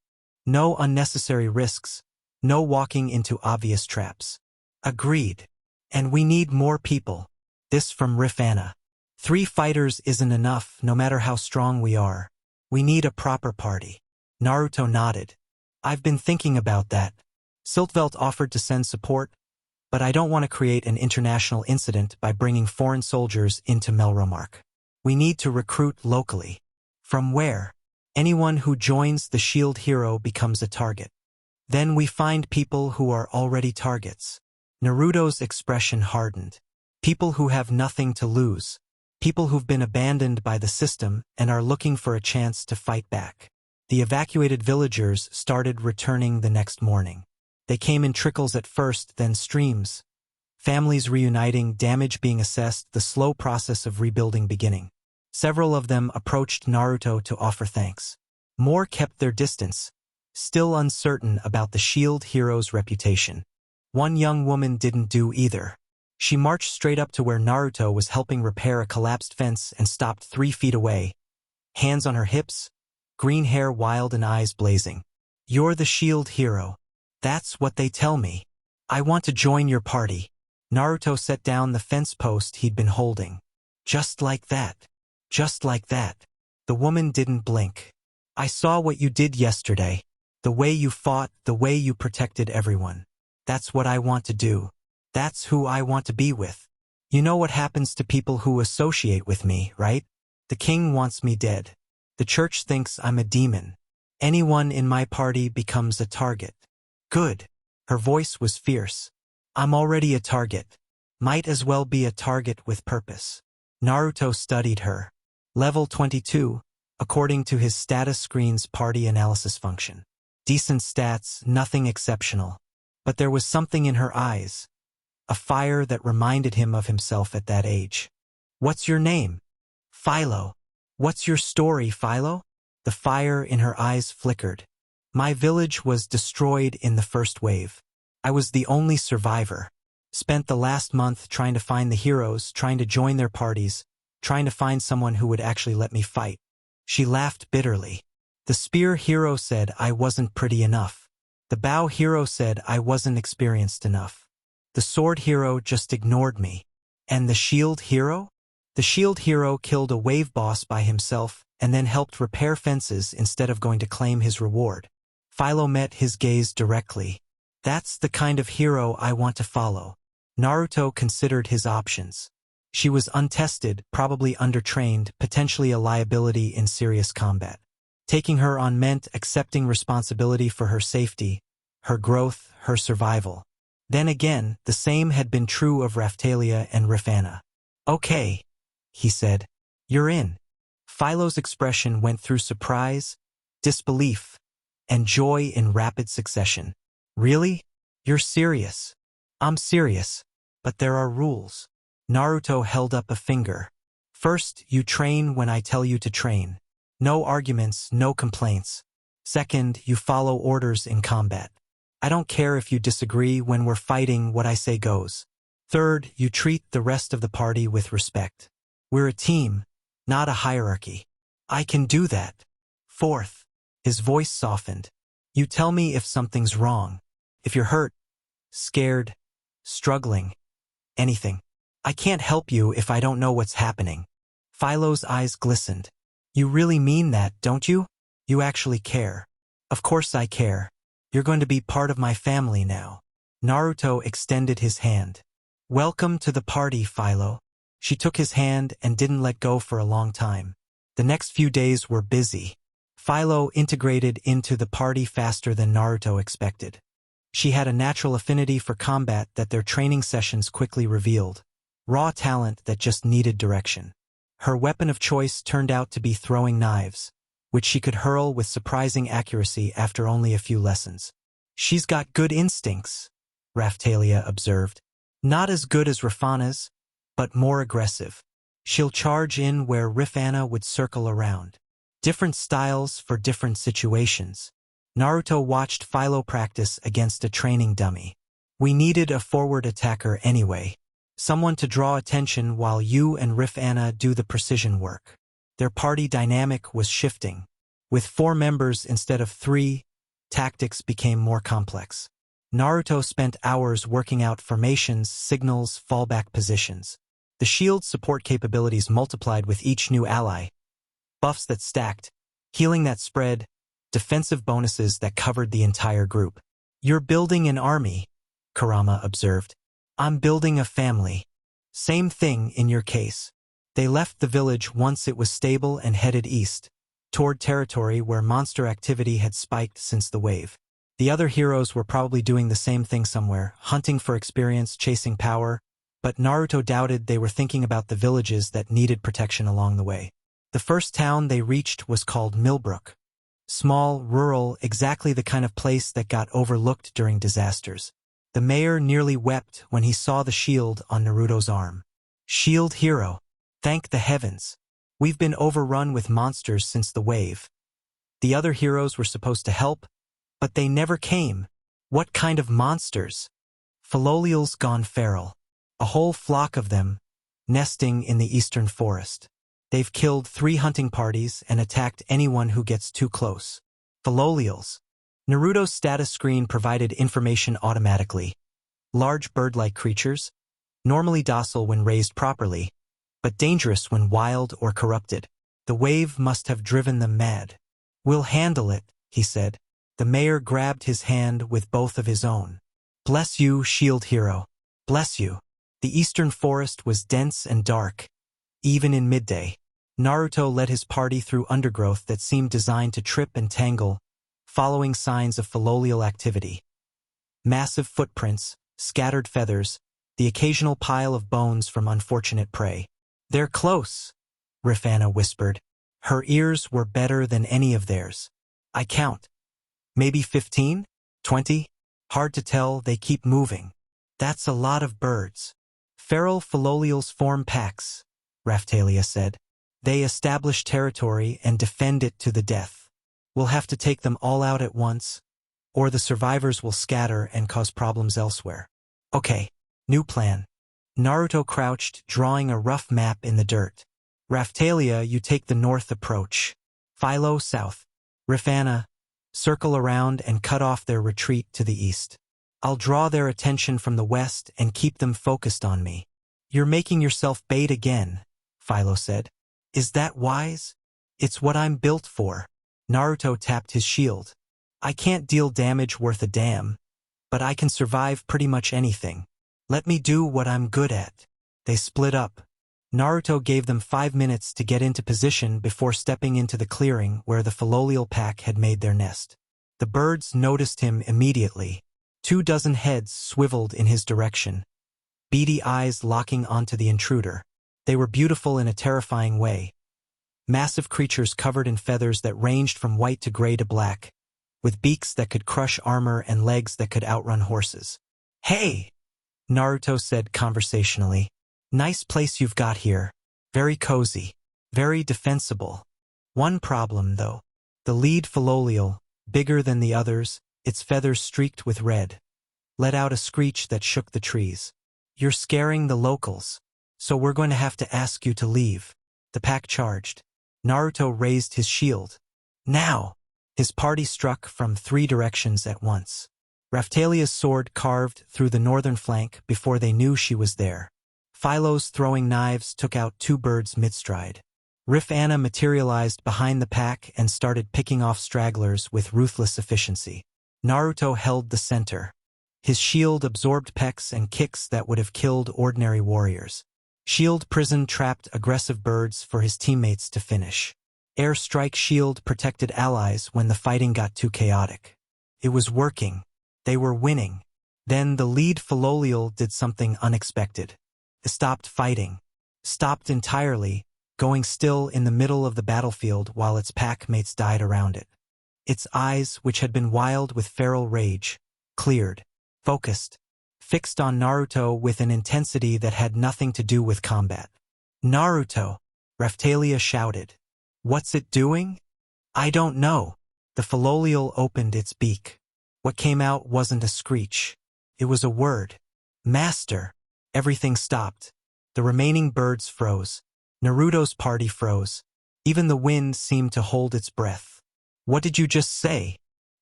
No unnecessary risks, no walking into obvious traps. Agreed. And we need more people. This from Rifana. 3 fighters isn't enough, no matter how strong we are. We need a proper party. Naruto nodded. I've been thinking about that. Siltvelt offered to send support, but I don't want to create an international incident by bringing foreign soldiers into Melromark. We need to recruit locally. From where? Anyone who joins the shield hero becomes a target. Then we find people who are already targets. Naruto's expression hardened. People who have nothing to lose. People who've been abandoned by the system and are looking for a chance to fight back. The evacuated villagers started returning the next morning. They came in trickles at first, then streams. Families reuniting, damage being assessed, the slow process of rebuilding beginning. Several of them approached Naruto to offer thanks. More kept their distance, still uncertain about the shield hero's reputation. One young woman didn't do either. She marched straight up to where Naruto was helping repair a collapsed fence and stopped 3 feet away. Hands on her hips, green hair wild and eyes blazing. You're the shield hero. That's what they tell me. I want to join your party. Naruto set down the fence post he'd been holding. Just like that. Just like that. The woman didn't blink. I saw what you did yesterday. The way you fought, the way you protected everyone. That's what I want to do. That's who I want to be with. You know what happens to people who associate with me, right? The king wants me dead. The church thinks I'm a demon. Anyone in my party becomes a target. Good. Her voice was fierce. I'm already a target. Might as well be a target with purpose. Naruto studied her. Level 22, according to his status screen's party analysis function. Decent stats, nothing exceptional. But there was something in her eyes. A fire that reminded him of himself at that age. What's your name? Philo. What's your story, Philo? The fire in her eyes flickered. My village was destroyed in the first wave. I was the only survivor. Spent the last month trying to find the heroes, trying to join their parties, trying to find someone who would actually let me fight. She laughed bitterly. The spear hero said I wasn't pretty enough. The bow hero said I wasn't experienced enough. The sword hero just ignored me. And the shield hero? The shield hero killed a wave boss by himself and then helped repair fences instead of going to claim his reward. Philo met his gaze directly. That's the kind of hero I want to follow. Naruto considered his options. She was untested, probably undertrained, potentially a liability in serious combat. Taking her on meant accepting responsibility for her safety, her growth, her survival. Then again, the same had been true of Raphtalia and Rifana. Okay, he said. You're in. Philo's expression went through surprise, disbelief, and joy in rapid succession. Really? You're serious? I'm serious. But there are rules. Naruto held up a finger. First, you train when I tell you to train. No arguments, no complaints. Second, you follow orders in combat. I don't care if you disagree. When we're fighting, what I say goes. Third, you treat the rest of the party with respect. We're a team, not a hierarchy. I can do that. Fourth, his voice softened. You tell me if something's wrong. If you're hurt, scared, struggling, anything. I can't help you if I don't know what's happening. Philo's eyes glistened. You really mean that, don't you? You actually care. Of course I care. You're going to be part of my family now. Naruto extended his hand. Welcome to the party, Philo. She took his hand and didn't let go for a long time. The next few days were busy. Philo integrated into the party faster than Naruto expected. She had a natural affinity for combat that their training sessions quickly revealed. Raw talent that just needed direction. Her weapon of choice turned out to be throwing knives, which she could hurl with surprising accuracy after only a few lessons. "She's got good instincts," Raphtalia observed. "Not as good as Rafana's, but more aggressive. She'll charge in where Rifana would circle around. Different styles for different situations." Naruto watched Philo practice against a training dummy. "We needed a forward attacker anyway. Someone to draw attention while you and Rifana do the precision work." Their party dynamic was shifting. With 4 members instead of 3, tactics became more complex. Naruto spent hours working out formations, signals, fallback positions. The shield's support capabilities multiplied with each new ally. Buffs that stacked, healing that spread, defensive bonuses that covered the entire group. "You're building an army," Kurama observed. "I'm building a family. Same thing in your case." They left the village once it was stable and headed east, toward territory where monster activity had spiked since the wave. The other heroes were probably doing the same thing somewhere, hunting for experience, chasing power, but Naruto doubted they were thinking about the villages that needed protection along the way. The first town they reached was called Millbrook. Small, rural, exactly the kind of place that got overlooked during disasters. The mayor nearly wept when he saw the shield on Naruto's arm. "Shield hero. Thank the heavens. We've been overrun with monsters since the wave." The other heroes were supposed to help, but they never came. "What kind of monsters?" "Philolials gone feral. A whole flock of them, nesting in the eastern forest. They've killed 3 hunting parties and attacked anyone who gets too close." Philolials. Naruto's status screen provided information automatically. Large bird-like creatures, normally docile when raised properly, but dangerous when wild or corrupted. The wave must have driven them mad. "We'll handle it," he said. The mayor grabbed his hand with both of his own. "Bless you, shield hero. Bless you." The eastern forest was dense and dark, even in midday. Naruto led his party through undergrowth that seemed designed to trip and tangle, following signs of philolial activity. Massive footprints, scattered feathers, the occasional pile of bones from unfortunate prey. "They're close," Rifana whispered. Her ears were better than any of theirs. "I count. Maybe 15? 20? Hard to tell, they keep moving." "That's a lot of birds." "Feral philolials form packs," Raphtalia said. "They establish territory and defend it to the death. We'll have to take them all out at once, or the survivors will scatter and cause problems elsewhere." "Okay, new plan." Naruto crouched, drawing a rough map in the dirt. "Raphtalia, you take the north approach. Philo, south. Rifana, circle around and cut off their retreat to the east. I'll draw their attention from the west and keep them focused on me." "You're making yourself bait again," Philo said. "Is that wise?" "It's what I'm built for." Naruto tapped his shield. "I can't deal damage worth a damn, but I can survive pretty much anything. Let me do what I'm good at." They split up. Naruto gave them 5 minutes to get into position before stepping into the clearing where the philolial pack had made their nest. The birds noticed him immediately. 24 heads swiveled in his direction, beady eyes locking onto the intruder. They were beautiful in a terrifying way. Massive creatures covered in feathers that ranged from white to gray to black, with beaks that could crush armor and legs that could outrun horses. "Hey!" Naruto said conversationally. "Nice place you've got here. Very cozy. Very defensible. One problem, though. The lead philolial, bigger than the others, its feathers streaked with red, let out a screech that shook the trees. You're scaring the locals, so we're going to have to ask you to leave." The pack charged. Naruto raised his shield. "Now!" His party struck from 3 directions at once. Raphtalia's sword carved through the northern flank before they knew she was there. Philo's throwing knives took out 2 birds mid-stride. Rifana materialized behind the pack and started picking off stragglers with ruthless efficiency. Naruto held the center. His shield absorbed pecks and kicks that would have killed ordinary warriors. Shield prison trapped aggressive birds for his teammates to finish. Air strike shield protected allies when the fighting got too chaotic. It was working. They were winning. Then the lead philolial did something unexpected. It stopped fighting. Stopped entirely, going still in the middle of the battlefield while its pack mates died around it. Its eyes, which had been wild with feral rage, cleared, focused, fixed on Naruto with an intensity that had nothing to do with combat. "Naruto!" Raphtalia shouted. "What's it doing?" "I don't know." The Philolial opened its beak. What came out wasn't a screech. It was a word. "Master!" Everything stopped. The remaining birds froze. Naruto's party froze. Even the wind seemed to hold its breath. "What did you just say?"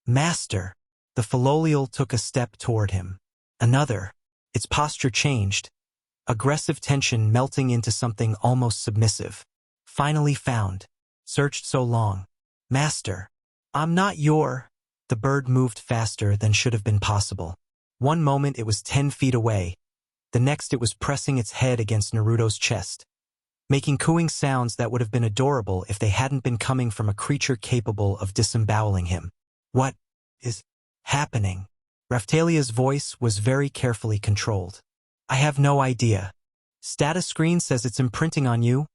"Master!" The Philolial took a step toward him. Another. Its posture changed. Aggressive tension melting into something almost submissive. "Finally found. Searched so long." "Master!" "I'm not your—" The bird moved faster than should have been possible. One moment it was 10 feet away. The next it was pressing its head against Naruto's chest, making cooing sounds that would have been adorable if they hadn't been coming from a creature capable of disemboweling him. "What is happening?" Raphtalia's voice was very carefully controlled. "I have no idea. Status screen says it's imprinting on you,"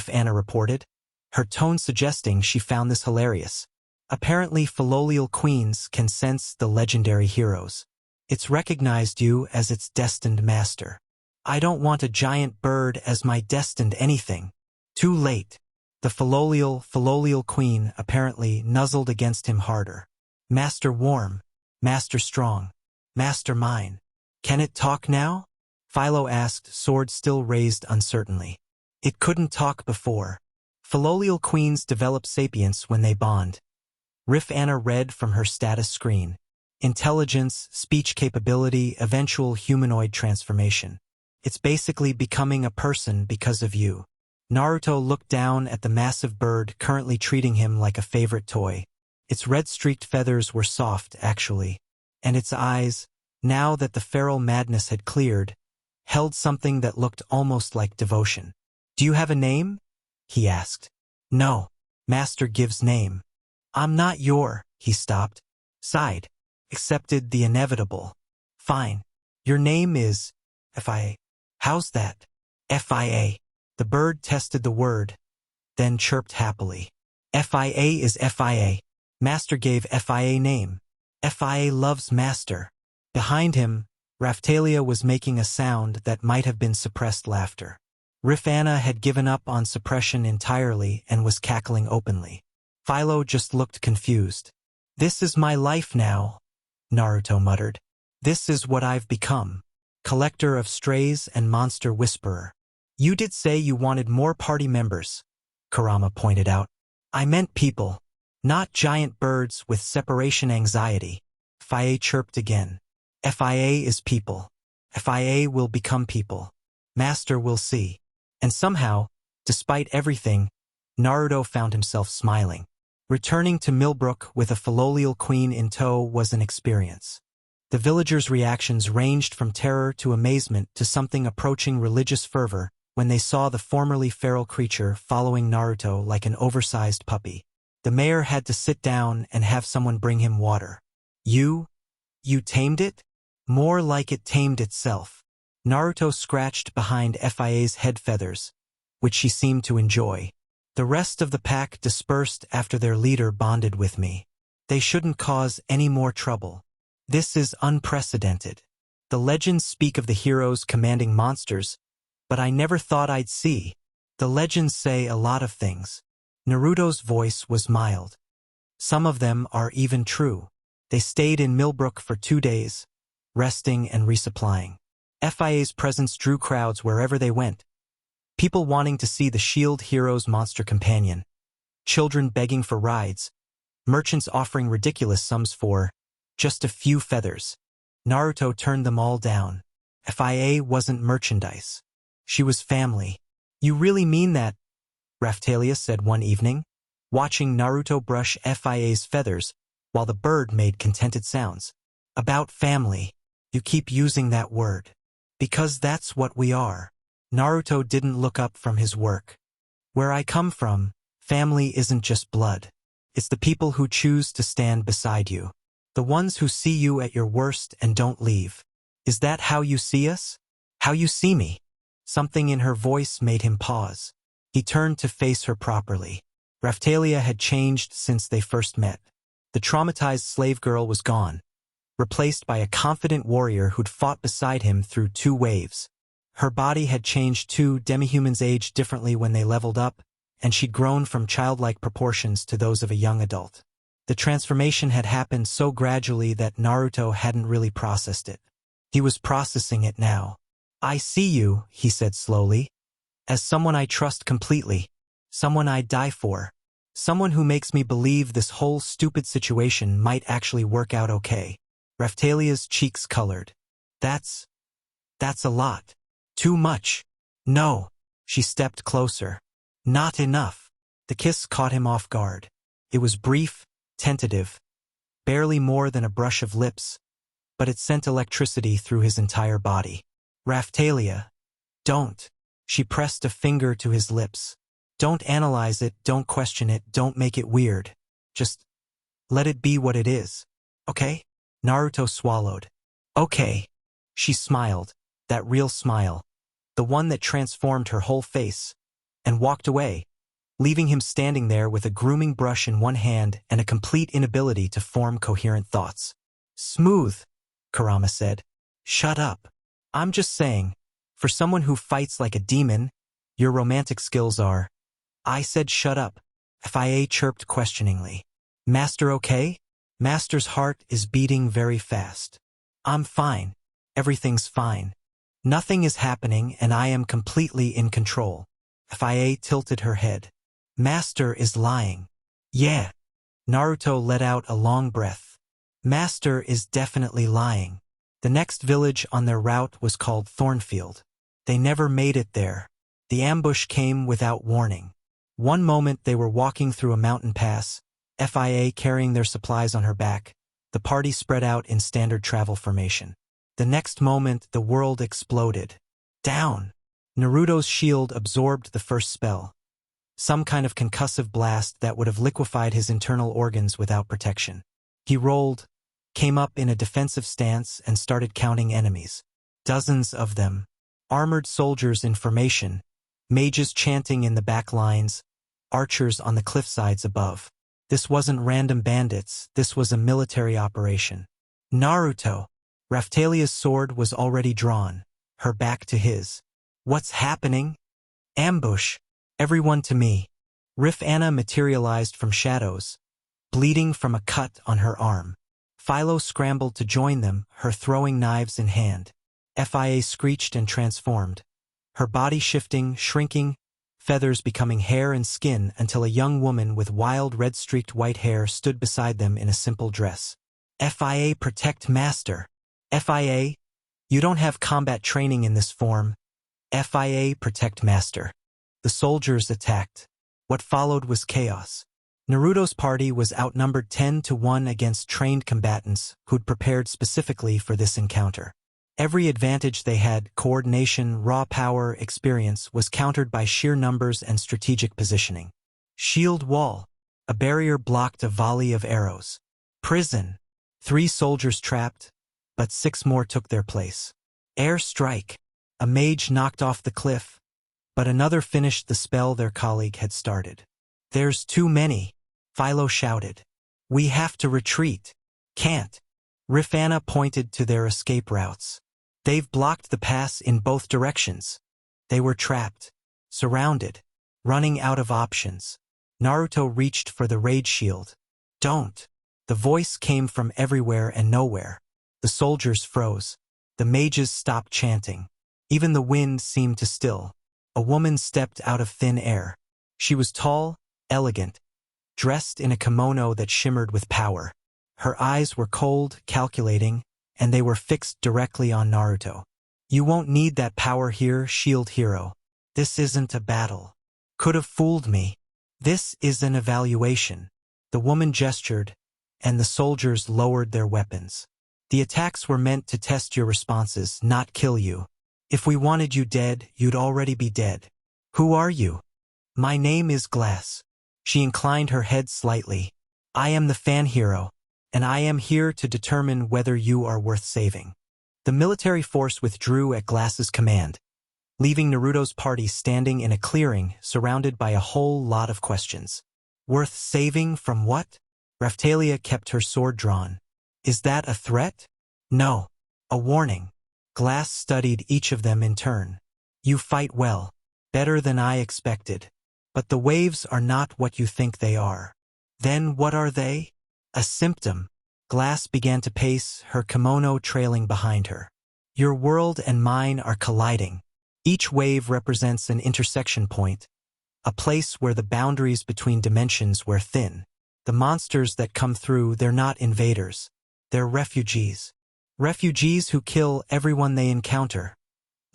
Anna reported, her tone suggesting she found this hilarious. Apparently Philolial queens can sense the legendary heroes. "It's recognized you as its destined master." "I don't want a giant bird as my destined anything." "Too late." The Philolial queen apparently nuzzled against him harder. "Master warm. Master strong. Master mine." "Can it talk now?" Philo asked, sword still raised uncertainly. "It couldn't talk before. Philolial queens develop sapience when they bond." Anna read from her status screen. "Intelligence, speech capability, eventual humanoid transformation. It's basically becoming a person because of you." Naruto looked down at the massive bird currently treating him like a favorite toy. Its red-streaked feathers were soft, actually, and its eyes, now that the feral madness had cleared, held something that looked almost like devotion. "Do you have a name?" he asked. "No. Master gives name." "I'm not your—" He stopped, sighed, accepted the inevitable. "Fine. Your name is FIA. How's that?" "FIA." The bird tested the word, then chirped happily. "FIA is FIA. Master gave FIA name. FIA loves Master." Behind him, Raphtalia was making a sound that might have been suppressed laughter. Anna had given up on suppression entirely and was cackling openly. Philo just looked confused. "This is my life now," Naruto muttered. "This is what I've become. Collector of strays and monster whisperer." "You did say you wanted more party members," Kurama pointed out. "I meant people, not giant birds with separation anxiety." FIA chirped again. "FIA is people. FIA will become people. Master will see." And somehow, despite everything, Naruto found himself smiling. Returning to Millbrook with a Philolial queen in tow was an experience. The villagers' reactions ranged from terror to amazement to something approaching religious fervor when they saw the formerly feral creature following Naruto like an oversized puppy. The mayor had to sit down and have someone bring him water. You tamed it?" "More like it tamed itself." Naruto scratched behind FIA's head feathers, which she seemed to enjoy. "The rest of the pack dispersed after their leader bonded with me. They shouldn't cause any more trouble. This is unprecedented. The legends speak of the heroes commanding monsters, but I never thought I'd see. The legends say a lot of things." Naruto's voice was mild. "Some of them are even true." They stayed in Millbrook for 2 days, resting and resupplying. FIA's presence drew crowds wherever they went. People wanting to see the Shield Hero's monster companion. Children begging for rides. Merchants offering ridiculous sums for just a few feathers. Naruto turned them all down. FIA wasn't merchandise. She was family. "You really mean that?" Raphtalia said one evening, watching Naruto brush FIA's feathers while the bird made contented sounds. "About family. You keep using that word. Because that's what we are." Naruto didn't look up from his work. "Where I come from, family isn't just blood. It's the people who choose to stand beside you. The ones who see you at your worst and don't leave. Is that how you see us? How you see me?" Something in her voice made him pause. He turned to face her properly. Raphtalia had changed since they first met. The traumatized slave girl was gone, replaced by a confident warrior who'd fought beside him through 2 waves. Her body had changed too. Demihumans aged differently when they leveled up, and she'd grown from childlike proportions to those of a young adult. The transformation had happened so gradually that Naruto hadn't really processed it. He was processing it now. "I see you," he said slowly, "as someone I trust completely, someone I'd die for, someone who makes me believe this whole stupid situation might actually work out okay." Raphtalia's cheeks colored. That's a lot. Too much. No. She stepped closer. Not enough. The kiss caught him off guard. It was brief, tentative, barely more than a brush of lips, but it sent electricity through his entire body. "Raphtalia, don't." She pressed a finger to his lips. "Don't analyze it, don't question it, don't make it weird. Just let it be what it is. Okay?" Naruto swallowed. "Okay." She smiled, that real smile, the one that transformed her whole face, and walked away, leaving him standing there with a grooming brush in one hand and a complete inability to form coherent thoughts. "Smooth," Kurama said. "Shut up. I'm just saying, for someone who fights like a demon, your romantic skills are—" "I said shut up," Fia chirped questioningly. "Master okay?" "Master's heart is beating very fast. I'm fine. Everything's fine. Nothing is happening and I am completely in control." Fia tilted her head. "Master is lying." "Yeah." Naruto let out a long breath. "Master is definitely lying." The next village on their route was called Thornfield. They never made it there. The ambush came without warning. One moment they were walking through a mountain pass, Fia carrying their supplies on her back, the party spread out in standard travel formation. The next moment the world exploded. Down! Naruto's shield absorbed the first spell. Some kind of concussive blast that would have liquefied his internal organs without protection. He rolled, came up in a defensive stance and started counting enemies. Dozens of them. Armored soldiers in formation, mages chanting in the back lines, archers on the cliffsides above. This wasn't random bandits, this was a military operation. "Naruto!" Raphtalia's sword was already drawn, her back to his. "What's happening?" "Ambush! Everyone to me!" Anna materialized from shadows, bleeding from a cut on her arm. Philo scrambled to join them, her throwing knives in hand. Fia screeched and transformed, her body shifting, shrinking, feathers becoming hair and skin until a young woman with wild red-streaked white hair stood beside them in a simple dress. "Fia, protect Master." "Fia, you don't have combat training in this form." "Fia, protect Master." The soldiers attacked. What followed was chaos. Naruto's party was outnumbered 10-1 against trained combatants who'd prepared specifically for this encounter. Every advantage they had, coordination, raw power, experience, was countered by sheer numbers and strategic positioning. Shield wall. A barrier blocked a volley of arrows. Prison. 3 soldiers trapped, but 6 more took their place. Air strike. A mage knocked off the cliff, but another finished the spell their colleague had started. "There's too many," Philo shouted. "We have to retreat." "Can't." Anna pointed to their escape routes. "They've blocked the pass in both directions." They were trapped, surrounded, running out of options. Naruto reached for the rage shield. "Don't." The voice came from everywhere and nowhere. The soldiers froze. The mages stopped chanting. Even the wind seemed to still. A woman stepped out of thin air. She was tall, elegant, dressed in a kimono that shimmered with power. Her eyes were cold, calculating, and they were fixed directly on Naruto. "You won't need that power here, Shield Hero. This isn't a battle. Could have fooled me. This is an evaluation." The woman gestured, and the soldiers lowered their weapons. "The attacks were meant to test your responses, not kill you. If we wanted you dead, you'd already be dead." "Who are you?" "My name is Glass." She inclined her head slightly. "I am the fan hero, and I am here to determine whether you are worth saving." The military force withdrew at Glass's command, leaving Naruto's party standing in a clearing surrounded by a whole lot of questions. Worth saving from what? Raphtalia kept her sword drawn. Is that a threat? No. A warning. Glass studied each of them in turn. You fight well. Better than I expected. But the waves are not what you think they are. Then what are they? A symptom. Glass began to pace, her kimono trailing behind her. Your world and mine are colliding. Each wave represents an intersection point, a place where the boundaries between dimensions wear thin. The monsters that come through, they're not invaders. They're refugees. Refugees who kill everyone they encounter,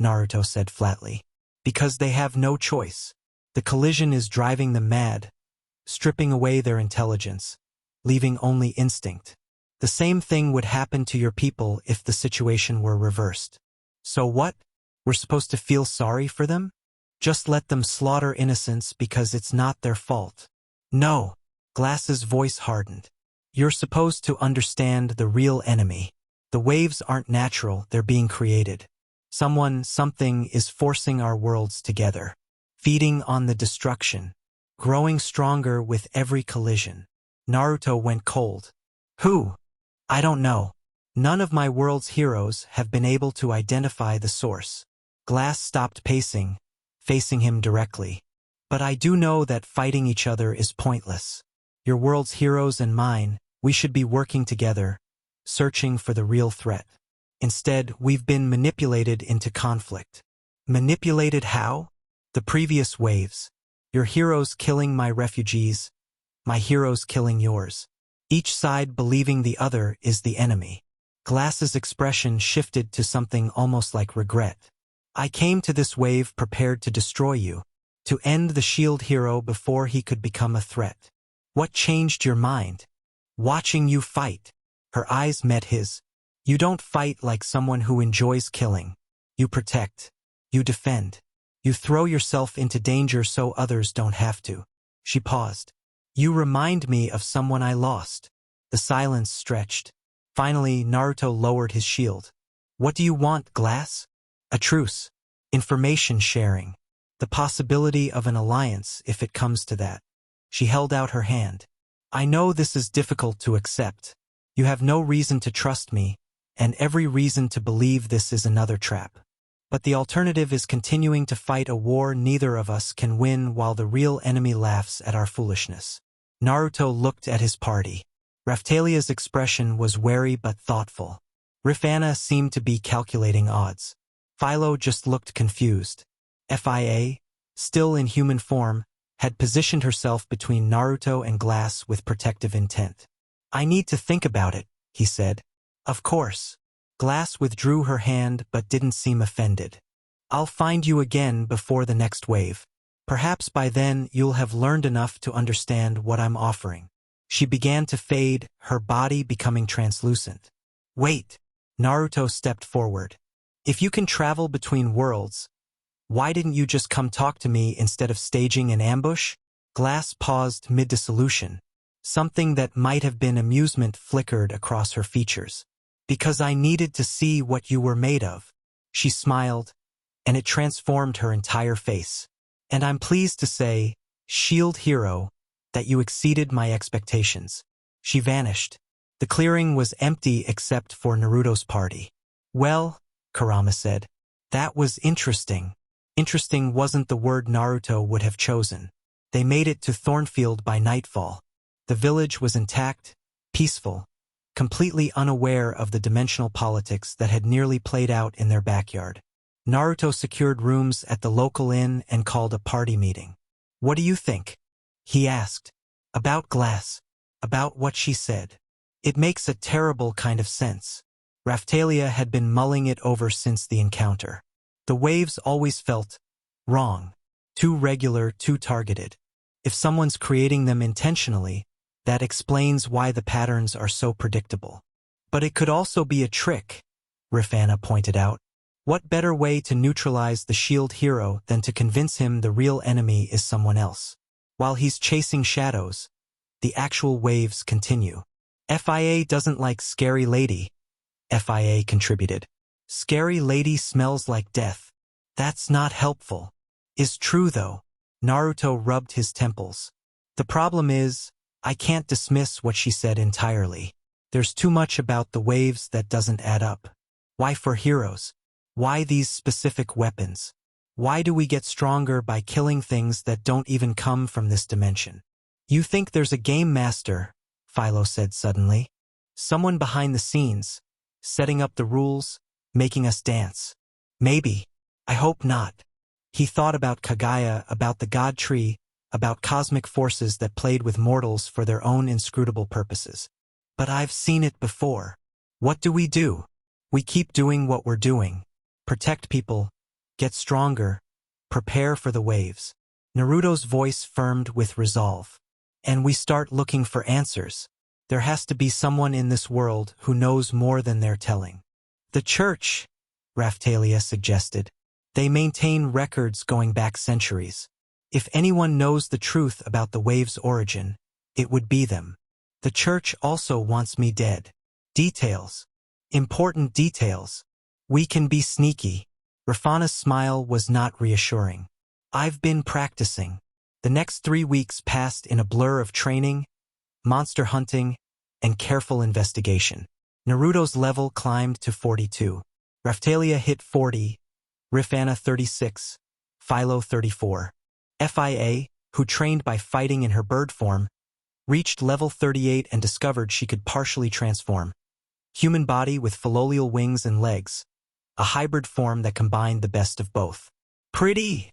Naruto said flatly. Because they have no choice. The collision is driving them mad, stripping away their intelligence, leaving only instinct. The same thing would happen to your people if the situation were reversed. So what? We're supposed to feel sorry for them? Just let them slaughter innocents because it's not their fault. No. Glass's voice hardened. You're supposed to understand the real enemy. The waves aren't natural, they're being created. Something is forcing our worlds together, feeding on the destruction, growing stronger with every collision. Naruto went cold. Who? I don't know. None of my world's heroes have been able to identify the source. Glass stopped pacing, facing him directly. But I do know that fighting each other is pointless. Your world's heroes and mine, we should be working together, searching for the real threat. Instead, we've been manipulated into conflict. Manipulated how? The previous waves. Your heroes killing my refugees, my heroes killing yours. Each side believing the other is the enemy. Glass's expression shifted to something almost like regret. I came to this wave prepared to destroy you, to end the shield hero before he could become a threat. What changed your mind? Watching you fight. Her eyes met his. You don't fight like someone who enjoys killing. You protect. You defend. You throw yourself into danger so others don't have to. She paused. You remind me of someone I lost. The silence stretched. Finally, Naruto lowered his shield. What do you want, Glass? A truce. Information sharing. The possibility of an alliance if it comes to that. She held out her hand. I know this is difficult to accept. You have no reason to trust me, and every reason to believe this is another trap. But the alternative is continuing to fight a war neither of us can win while the real enemy laughs at our foolishness. Naruto looked at his party. Raphtalia's expression was wary but thoughtful. Rifana seemed to be calculating odds. Philo just looked confused. Fia, still in human form, had positioned herself between Naruto and Glass with protective intent. I need to think about it, he said. Of course. Glass withdrew her hand but didn't seem offended. I'll find you again before the next wave. Perhaps by then you'll have learned enough to understand what I'm offering. She began to fade, her body becoming translucent. Wait. Naruto stepped forward. If you can travel between worlds, why didn't you just come talk to me instead of staging an ambush? Glass paused mid-dissolution. Something that might have been amusement flickered across her features. Because I needed to see what you were made of. She smiled, and it transformed her entire face. And I'm pleased to say, Shield Hero, that you exceeded my expectations. She vanished. The clearing was empty except for Naruto's party. Well, Kurama said, that was interesting. Interesting wasn't the word Naruto would have chosen. They made it to Thornfield by nightfall. The village was intact, peaceful, completely unaware of the dimensional politics that had nearly played out in their backyard. Naruto secured rooms at the local inn and called a party meeting. What do you think? He asked. About Glass. About what she said. It makes a terrible kind of sense. Raphtalia had been mulling it over since the encounter. The waves always felt wrong. Too regular, too targeted. If someone's creating them intentionally, that explains why the patterns are so predictable. But it could also be a trick, Rifana pointed out. What better way to neutralize the shield hero than to convince him the real enemy is someone else? While he's chasing shadows, the actual waves continue. Fia doesn't like Scary Lady, Fia contributed. Scary Lady smells like death. That's not helpful. Is true though. Naruto rubbed his temples. The problem is, I can't dismiss what she said entirely. There's too much about the waves that doesn't add up. Why for heroes? Why these specific weapons? Why do we get stronger by killing things that don't even come from this dimension? You think there's a game master, Philo said suddenly. Someone behind the scenes, setting up the rules, making us dance. Maybe. I hope not. He thought about Kagaya, about the God Tree, about cosmic forces that played with mortals for their own inscrutable purposes. But I've seen it before. What do? We keep doing what we're doing. Protect people, get stronger, prepare for the waves. Naruto's voice firmed with resolve. And we start looking for answers. There has to be someone in this world who knows more than they're telling. The church, Raphtalia suggested. They maintain records going back centuries. If anyone knows the truth about the wave's origin, it would be them. The church also wants me dead. Details. Important details. We can be sneaky. Rafana's smile was not reassuring. I've been practicing. The next 3 weeks passed in a blur of training, monster hunting, and careful investigation. Naruto's level climbed to 42. Raphtalia hit 40, Rifana 36, Philo 34. Fia, who trained by fighting in her bird form, reached level 38 and discovered she could partially transform. Human body with philolial wings and legs, a hybrid form that combined the best of both. Pretty,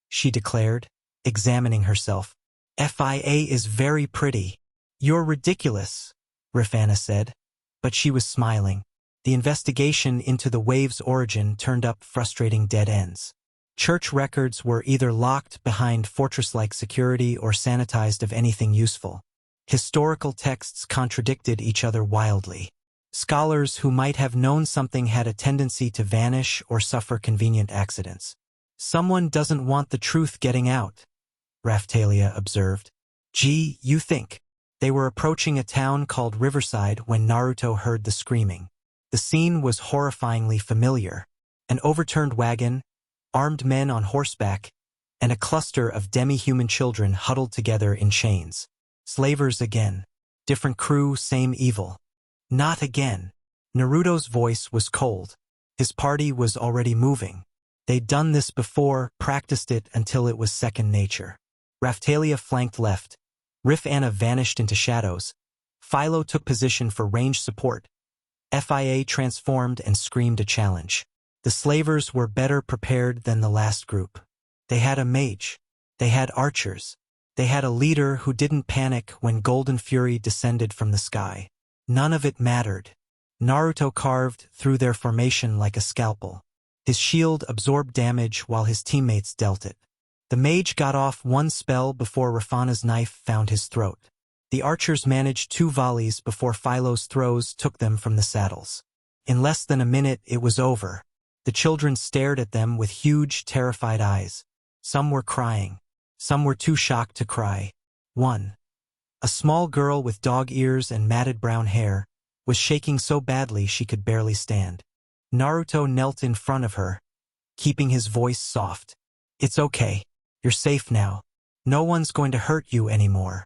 she declared, examining herself. Fia is very pretty. You're ridiculous, Rifana said, but she was smiling. The investigation into the wave's origin turned up frustrating dead ends. Church records were either locked behind fortress-like security or sanitized of anything useful. Historical texts contradicted each other wildly. Scholars who might have known something had a tendency to vanish or suffer convenient accidents. Someone doesn't want the truth getting out, Raphtalia observed. Gee, you think. They were approaching a town called Riverside when Naruto heard the screaming. The scene was horrifyingly familiar. An overturned wagon, armed men on horseback, and a cluster of demi-human children huddled together in chains. Slavers again. Different crew, same evil. Not again. Naruto's voice was cold. His party was already moving. They'd done this before, practiced it until it was second nature. Raphtalia flanked left. Rifana vanished into shadows. Philo took position for range support. Fia transformed and screamed a challenge. The slavers were better prepared than the last group. They had a mage. They had archers. They had a leader who didn't panic when golden fury descended from the sky. None of it mattered. Naruto carved through their formation like a scalpel. His shield absorbed damage while his teammates dealt it. The mage got off one spell before Rafana's knife found his throat. The archers managed 2 volleys before Philo's throws took them from the saddles. In less than a minute, it was over. The children stared at them with huge, terrified eyes. Some were crying. Some were too shocked to cry. One, a small girl with dog ears and matted brown hair, was shaking so badly she could barely stand. Naruto knelt in front of her, keeping his voice soft. It's okay. You're safe now. No one's going to hurt you anymore.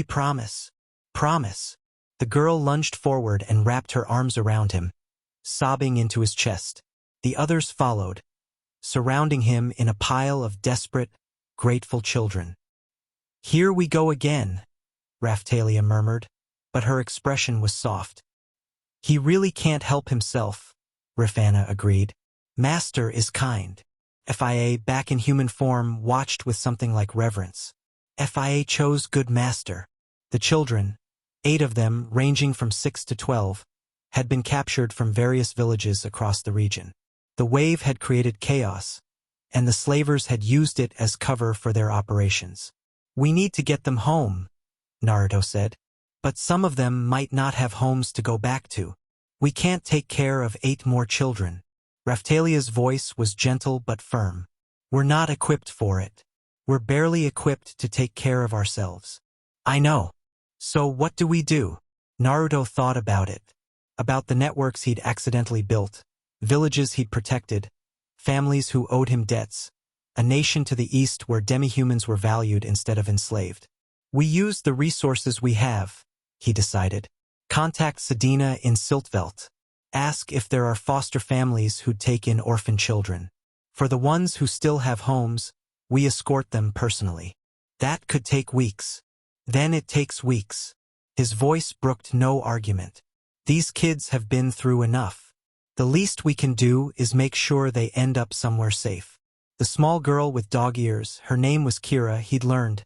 Promise. Promise. The girl lunged forward and wrapped her arms around him, sobbing into his chest. The others followed, surrounding him in a pile of desperate, grateful children. Here we go again, Raphtalia murmured, but her expression was soft. He really can't help himself, Rifana agreed. Master is kind. Fia, back in human form, watched with something like reverence. Fia chose good master. The children, 8 of them ranging from 6 to 12, had been captured from various villages across the region. The wave had created chaos, and the slavers had used it as cover for their operations. We need to get them home, Naruto said. But some of them might not have homes to go back to. We can't take care of 8 more children. Raphtalia's voice was gentle but firm. We're not equipped for it. We're barely equipped to take care of ourselves. I know. So what do we do? Naruto thought about it. About the networks he'd accidentally built, villages he'd protected, families who owed him debts, a nation to the east where demi-humans were valued instead of enslaved. We use the resources we have, he decided. Contact Sedina in Siltvelt. Ask if there are foster families who'd take in orphan children. For the ones who still have homes, we escort them personally. That could take weeks. Then it takes weeks. His voice brooked no argument. These kids have been through enough. The least we can do is make sure they end up somewhere safe. The small girl with dog ears, her name was Kira, he'd learned,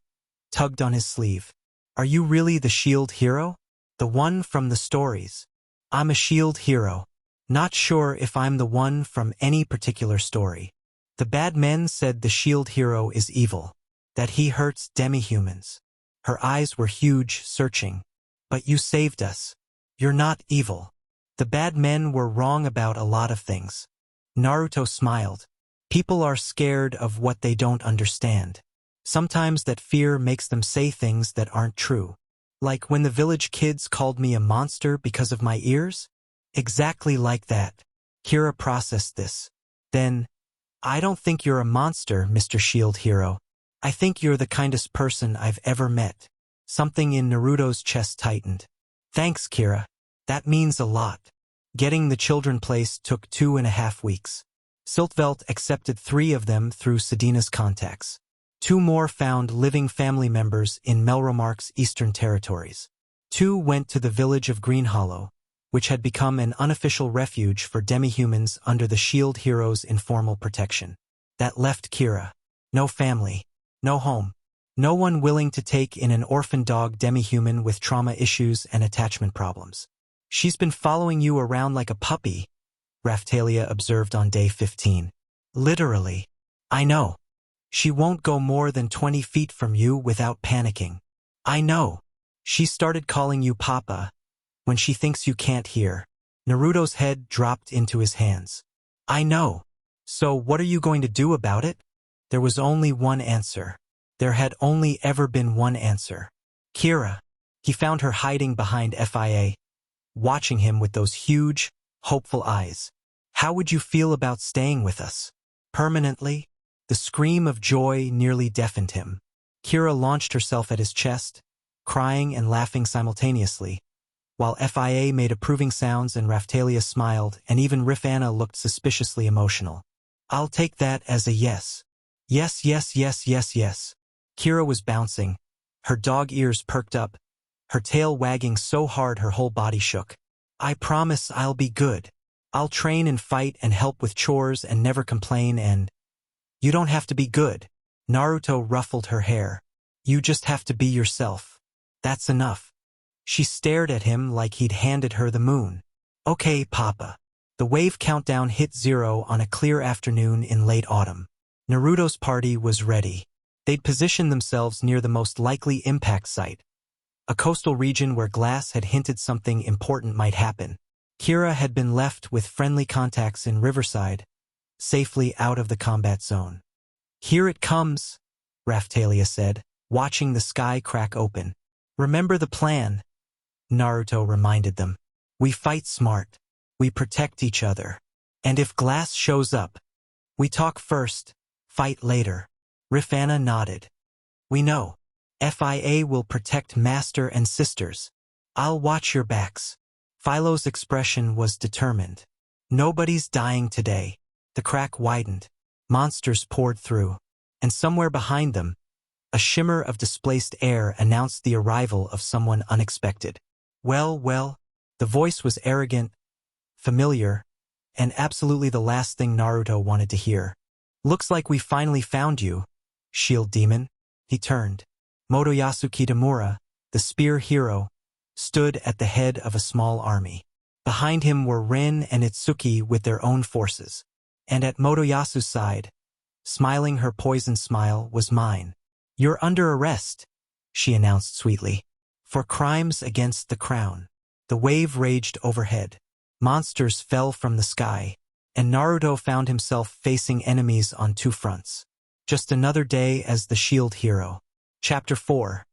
tugged on his sleeve. Are you really the shield hero? The one from the stories? I'm a shield hero. Not sure if I'm the one from any particular story. The bad men said the shield hero is evil, that he hurts demi-humans. Her eyes were huge, searching. But you saved us. You're not evil. The bad men were wrong about a lot of things. Naruto smiled. People are scared of what they don't understand. Sometimes that fear makes them say things that aren't true. Like when the village kids called me a monster because of my ears? Exactly like that. Kira processed this. Then, I don't think you're a monster, Mr. Shield Hero. I think you're the kindest person I've ever met. Something in Naruto's chest tightened. Thanks, Kira. That means a lot. Getting the children place took 2.5 weeks. Siltvelt accepted 3 of them through Sedina's contacts. 2 more found living family members in Melromark's eastern territories. 2 went to the village of Green Hollow, which had become an unofficial refuge for demi-humans under the Shield Hero's informal protection. That left Kira. No family. No home. No one willing to take in an orphan dog demi-human with trauma issues and attachment problems. She's been following you around like a puppy, Raphtalia observed on day 15. Literally. I know. She won't go more than 20 feet from you without panicking. I know. She started calling you Papa when she thinks you can't hear. Naruto's head dropped into his hands. I know. So what are you going to do about it? There was only one answer. There had only ever been one answer. Kira. He found her hiding behind FIA, watching him with those huge, hopeful eyes. How would you feel about staying with us? Permanently? The scream of joy nearly deafened him. Kira launched herself at his chest, crying and laughing simultaneously, while FIA made approving sounds and Raphtalia smiled, and even Rifana looked suspiciously emotional. I'll take that as a yes. Yes, yes, yes, yes, yes. Kira was bouncing, her dog ears perked up, her tail wagging so hard her whole body shook. I promise I'll be good. I'll train and fight and help with chores and never complain and… You don't have to be good. Naruto ruffled her hair. You just have to be yourself. That's enough. She stared at him like he'd handed her the moon. Okay, Papa. The wave countdown hit 0 on a clear afternoon in late autumn. Naruto's party was ready. They'd positioned themselves near the most likely impact site, a coastal region where Glass had hinted something important might happen. Kira had been left with friendly contacts in Riverside, safely out of the combat zone. Here it comes, Raphtalia said, watching the sky crack open. Remember the plan, Naruto reminded them. We fight smart. We protect each other. And if Glass shows up, we talk first, fight later. Rifana nodded. We know. FIA will protect Master and Sisters. I'll watch your backs. Philo's expression was determined. Nobody's dying today. The crack widened. Monsters poured through. And somewhere behind them, a shimmer of displaced air announced the arrival of someone unexpected. Well, well, the voice was arrogant, familiar, and absolutely the last thing Naruto wanted to hear. Looks like we finally found you, Shield Demon. He turned. Motoyasu Kitamura, the spear hero, stood at the head of a small army. Behind him were Rin and Itsuki with their own forces. And at Motoyasu's side, smiling her poison smile, was mine. You're under arrest, she announced sweetly, for crimes against the crown. The wave raged overhead. Monsters fell from the sky, and Naruto found himself facing enemies on 2 fronts. Just another day as the Shield Hero. Chapter 4.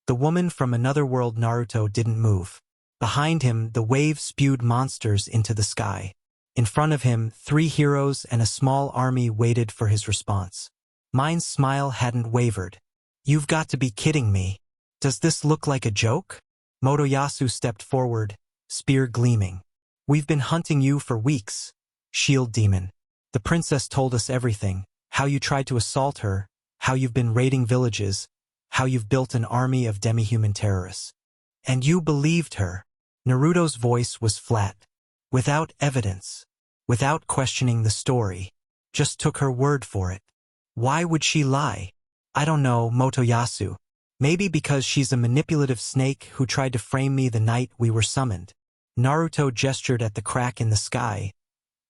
The woman from another world. Naruto didn't move. Behind him, the wave spewed monsters into the sky. In front of him, 3 heroes and a small army waited for his response. Mine's smile hadn't wavered. You've got to be kidding me. Does this look like a joke? Motoyasu stepped forward, spear gleaming. We've been hunting you for weeks, shield demon. The princess told us everything, how you tried to assault her, how you've been raiding villages, how you've built an army of demi-human terrorists. And you believed her. Naruto's voice was flat. Without evidence. Without questioning the story. Just took her word for it. Why would she lie? I don't know, Motoyasu. Maybe because she's a manipulative snake who tried to frame me the night we were summoned. Naruto gestured at the crack in the sky,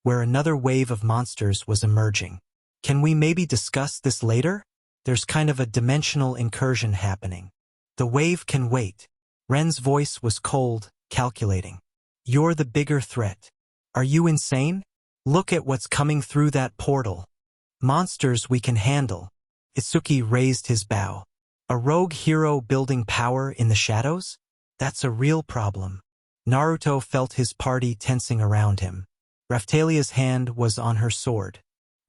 where another wave of monsters was emerging. Can we maybe discuss this later? There's kind of a dimensional incursion happening. The wave can wait. Ren's voice was cold, calculating. You're the bigger threat. Are you insane? Look at what's coming through that portal. Monsters we can handle. Itsuki raised his bow. A rogue hero building power in the shadows? That's a real problem. Naruto felt his party tensing around him. Raphtalia's hand was on her sword.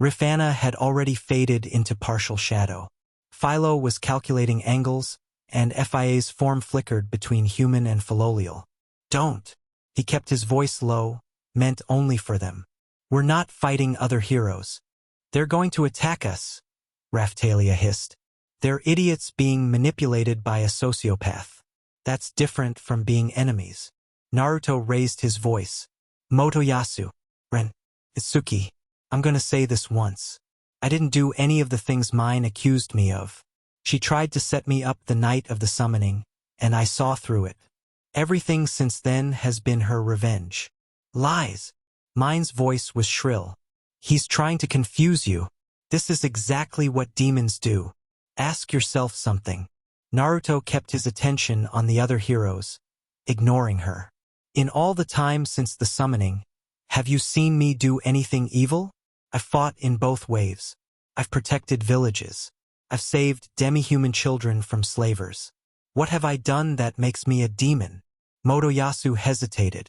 Rifana had already faded into partial shadow. Philo was calculating angles, and FIA's form flickered between human and philolial. Don't. He kept his voice low, meant only for them. We're not fighting other heroes. They're going to attack us, Raphtalia hissed. They're idiots being manipulated by a sociopath. That's different from being enemies. Naruto raised his voice. Motoyasu, Ren, Itsuki, I'm gonna say this once. I didn't do any of the things mine accused me of. She tried to set me up the night of the summoning, and I saw through it. Everything since then has been her revenge. Lies. Mine's voice was shrill. He's trying to confuse you. This is exactly what demons do. Ask yourself something. Naruto kept his attention on the other heroes, ignoring her. In all the time since the summoning, have you seen me do anything evil? I've fought in both waves. I've protected villages. I've saved demi-human children from slavers. What have I done that makes me a demon? Motoyasu hesitated.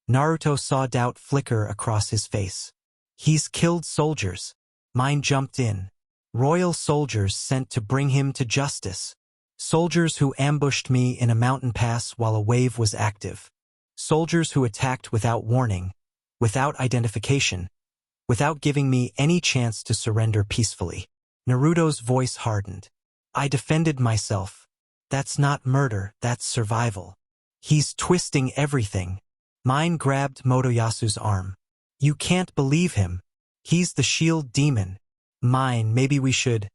Naruto saw doubt flicker across his face. He's killed soldiers. Mine jumped in. Royal soldiers sent to bring him to justice. Soldiers who ambushed me in a mountain pass while a wave was active. Soldiers who attacked without warning, without identification, without giving me any chance to surrender peacefully. Naruto's voice hardened. I defended myself. That's not murder, that's survival. He's twisting everything. Mine grabbed Motoyasu's arm. You can't believe him. He's the shield demon. Mine, maybe we should.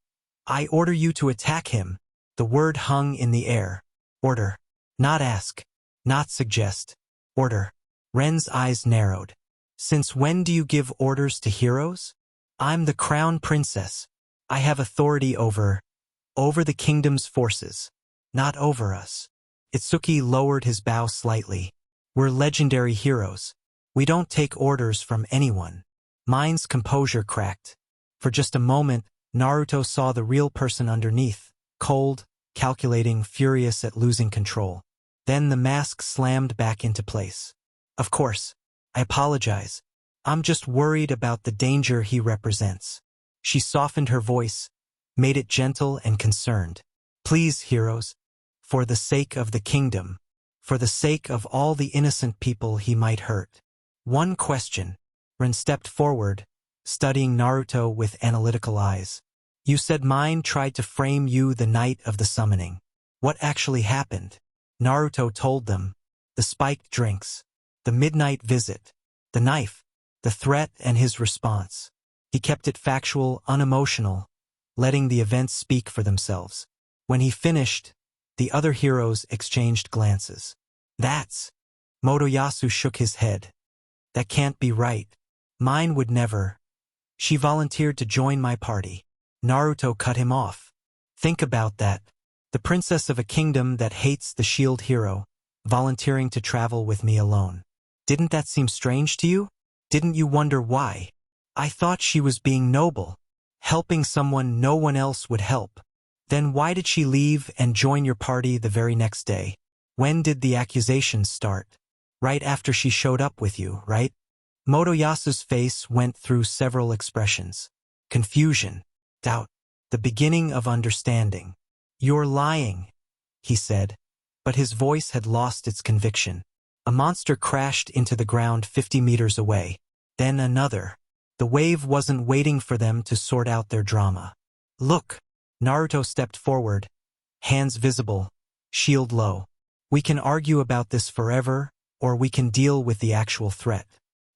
I order you to attack him. The word hung in the air. Order. Not ask. Not suggest. Order. Ren's eyes narrowed. Since when do you give orders to heroes? I'm the crown princess. I have authority over the kingdom's forces, not over us. Itsuki lowered his bow slightly. We're legendary heroes. We don't take orders from anyone. Mine's composure cracked. For just a moment, Naruto saw the real person underneath, cold, calculating, furious at losing control. Then the mask slammed back into place. Of course, I apologize. I'm just worried about the danger he represents. She softened her voice, made it gentle and concerned. Please, heroes, for the sake of the kingdom, for the sake of all the innocent people he might hurt. One question. Ren stepped forward, studying Naruto with analytical eyes. You said mine tried to frame you the night of the summoning. What actually happened? Naruto told them. The spiked drinks, the midnight visit, the knife, the threat and his response. He kept it factual, unemotional, letting the events speak for themselves. When he finished, the other heroes exchanged glances. That's... Motoyasu shook his head. That can't be right. Mine would never. She volunteered to join my party. Naruto cut him off. Think about that. The princess of a kingdom that hates the shield hero, volunteering to travel with me alone. Didn't that seem strange to you? Didn't you wonder why? I thought she was being noble, helping someone no one else would help. Then why did she leave and join your party the very next day? When did the accusations start? Right after she showed up with you, right? Motoyasu's face went through several expressions. Confusion, doubt, the beginning of understanding. "You're lying," he said, but his voice had lost its conviction. A monster crashed into the ground 50 meters away. Then another. The wave wasn't waiting for them to sort out their drama. "Look!" Naruto stepped forward, hands visible, shield low. "We can argue about this forever, or we can deal with the actual threat.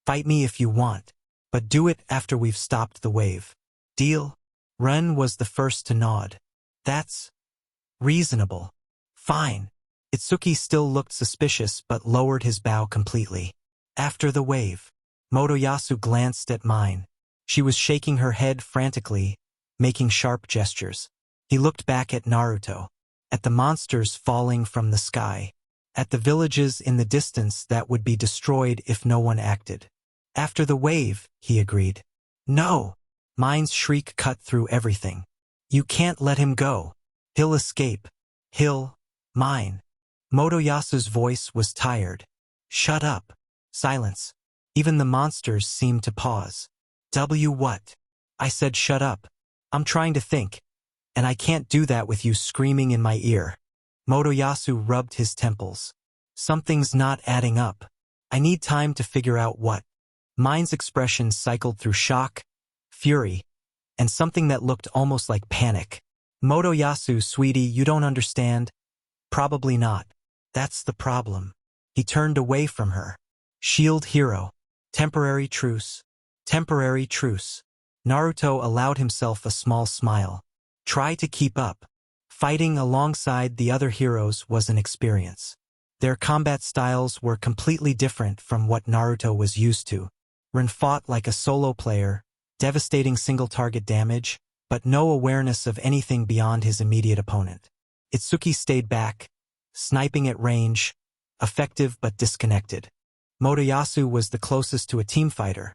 Fight me if you want, but do it after we've stopped the wave. Deal?" Ren was the first to nod. "That's reasonable." "Fine." Itsuki still looked suspicious but lowered his bow completely. "After the wave." Motoyasu glanced at mine. She was shaking her head frantically, making sharp gestures. He looked back at Naruto, at the monsters falling from the sky, at the villages in the distance that would be destroyed if no one acted. "After the wave," he agreed. "No!" Mine's shriek cut through everything. "You can't let him go. He'll escape. Mine." Motoyasu's voice was tired. "Shut up." Silence. Even the monsters seemed to pause. What? I said shut up. I'm trying to think. And I can't do that with you screaming in my ear. Motoyasu rubbed his temples. Something's not adding up. I need time to figure out what. Mine's expression cycled through shock, fury, and something that looked almost like panic. "Motoyasu, sweetie, you don't understand." "Probably not. That's the problem." He turned away from her. "Shield hero. Temporary truce. Temporary truce." Naruto allowed himself a small smile. Try to keep up. Fighting alongside the other heroes was an experience. Their combat styles were completely different from what Naruto was used to. Ren fought like a solo player, devastating single-target damage, but no awareness of anything beyond his immediate opponent. Itsuki stayed back, sniping at range, effective but disconnected. Motoyasu was the closest to a team fighter,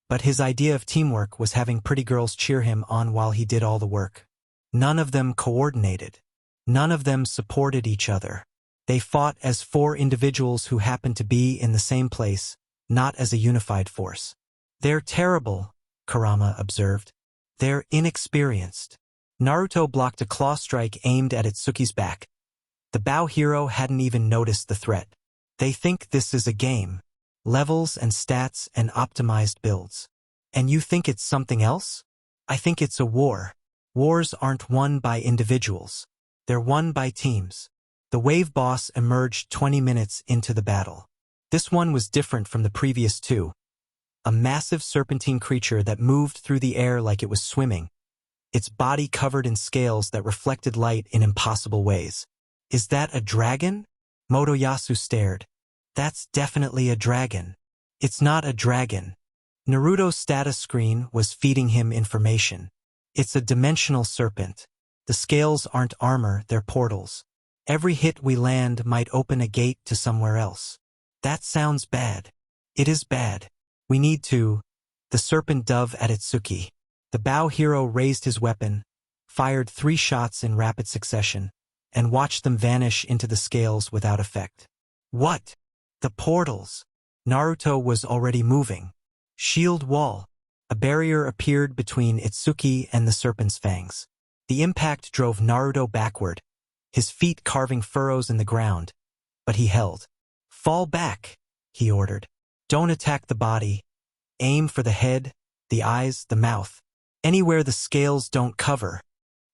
but his idea of teamwork was having pretty girls cheer him on while he did all the work. None of them coordinated. None of them supported each other. They fought as four individuals who happened to be in the same place, not as a unified force. "They're terrible," Kurama observed. "They're inexperienced." Naruto blocked a claw strike aimed at Itsuki's back. The bow hero hadn't even noticed the threat. "They think this is a game. Levels and stats and optimized builds. And you think it's something else? I think it's a war. Wars aren't won by individuals. They're won by teams." The wave boss emerged 20 minutes into the battle. This one was different from the previous two. A massive serpentine creature that moved through the air like it was swimming, its body covered in scales that reflected light in impossible ways. "Is that a dragon?" Motoyasu stared. "That's definitely a dragon." "It's not a dragon." Naruto's status screen was feeding him information. "It's a dimensional serpent. The scales aren't armor, they're portals. Every hit we land might open a gate to somewhere else." "That sounds bad." "It is bad. We need to." The serpent dove at Itsuki. The bow hero raised his weapon, fired 3 shots in rapid succession, and watched them vanish into the scales without effect. "What?" "The portals." Naruto was already moving. "Shield wall." A barrier appeared between Itsuki and the serpent's fangs. The impact drove Naruto backward, his feet carving furrows in the ground, but he held. "Fall back," he ordered. "Don't attack the body. Aim for the head, the eyes, the mouth. Anywhere the scales don't cover."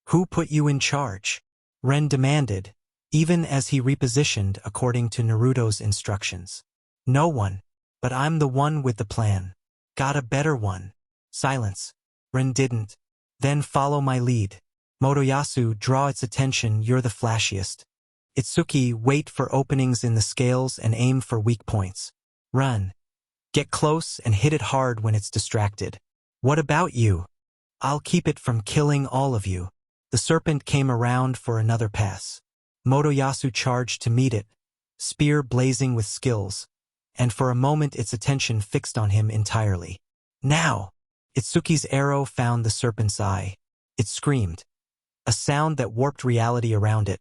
"Who put you in charge?" Ren demanded, even as he repositioned according to Naruto's instructions. "No one, but I'm the one with the plan." "Got a better one." Silence. Ren didn't. "Then follow my lead." Motoyasu, draw its attention, you're the flashiest. Itsuki, wait for openings in the scales and aim for weak points. Run. Get close and hit it hard when it's distracted. What about you? I'll keep it from killing all of you. The serpent came around for another pass. Motoyasu charged to meet it, spear blazing with skills, and for a moment its attention fixed on him entirely. Now! Itsuki's arrow found the serpent's eye. It screamed, a sound that warped reality around it.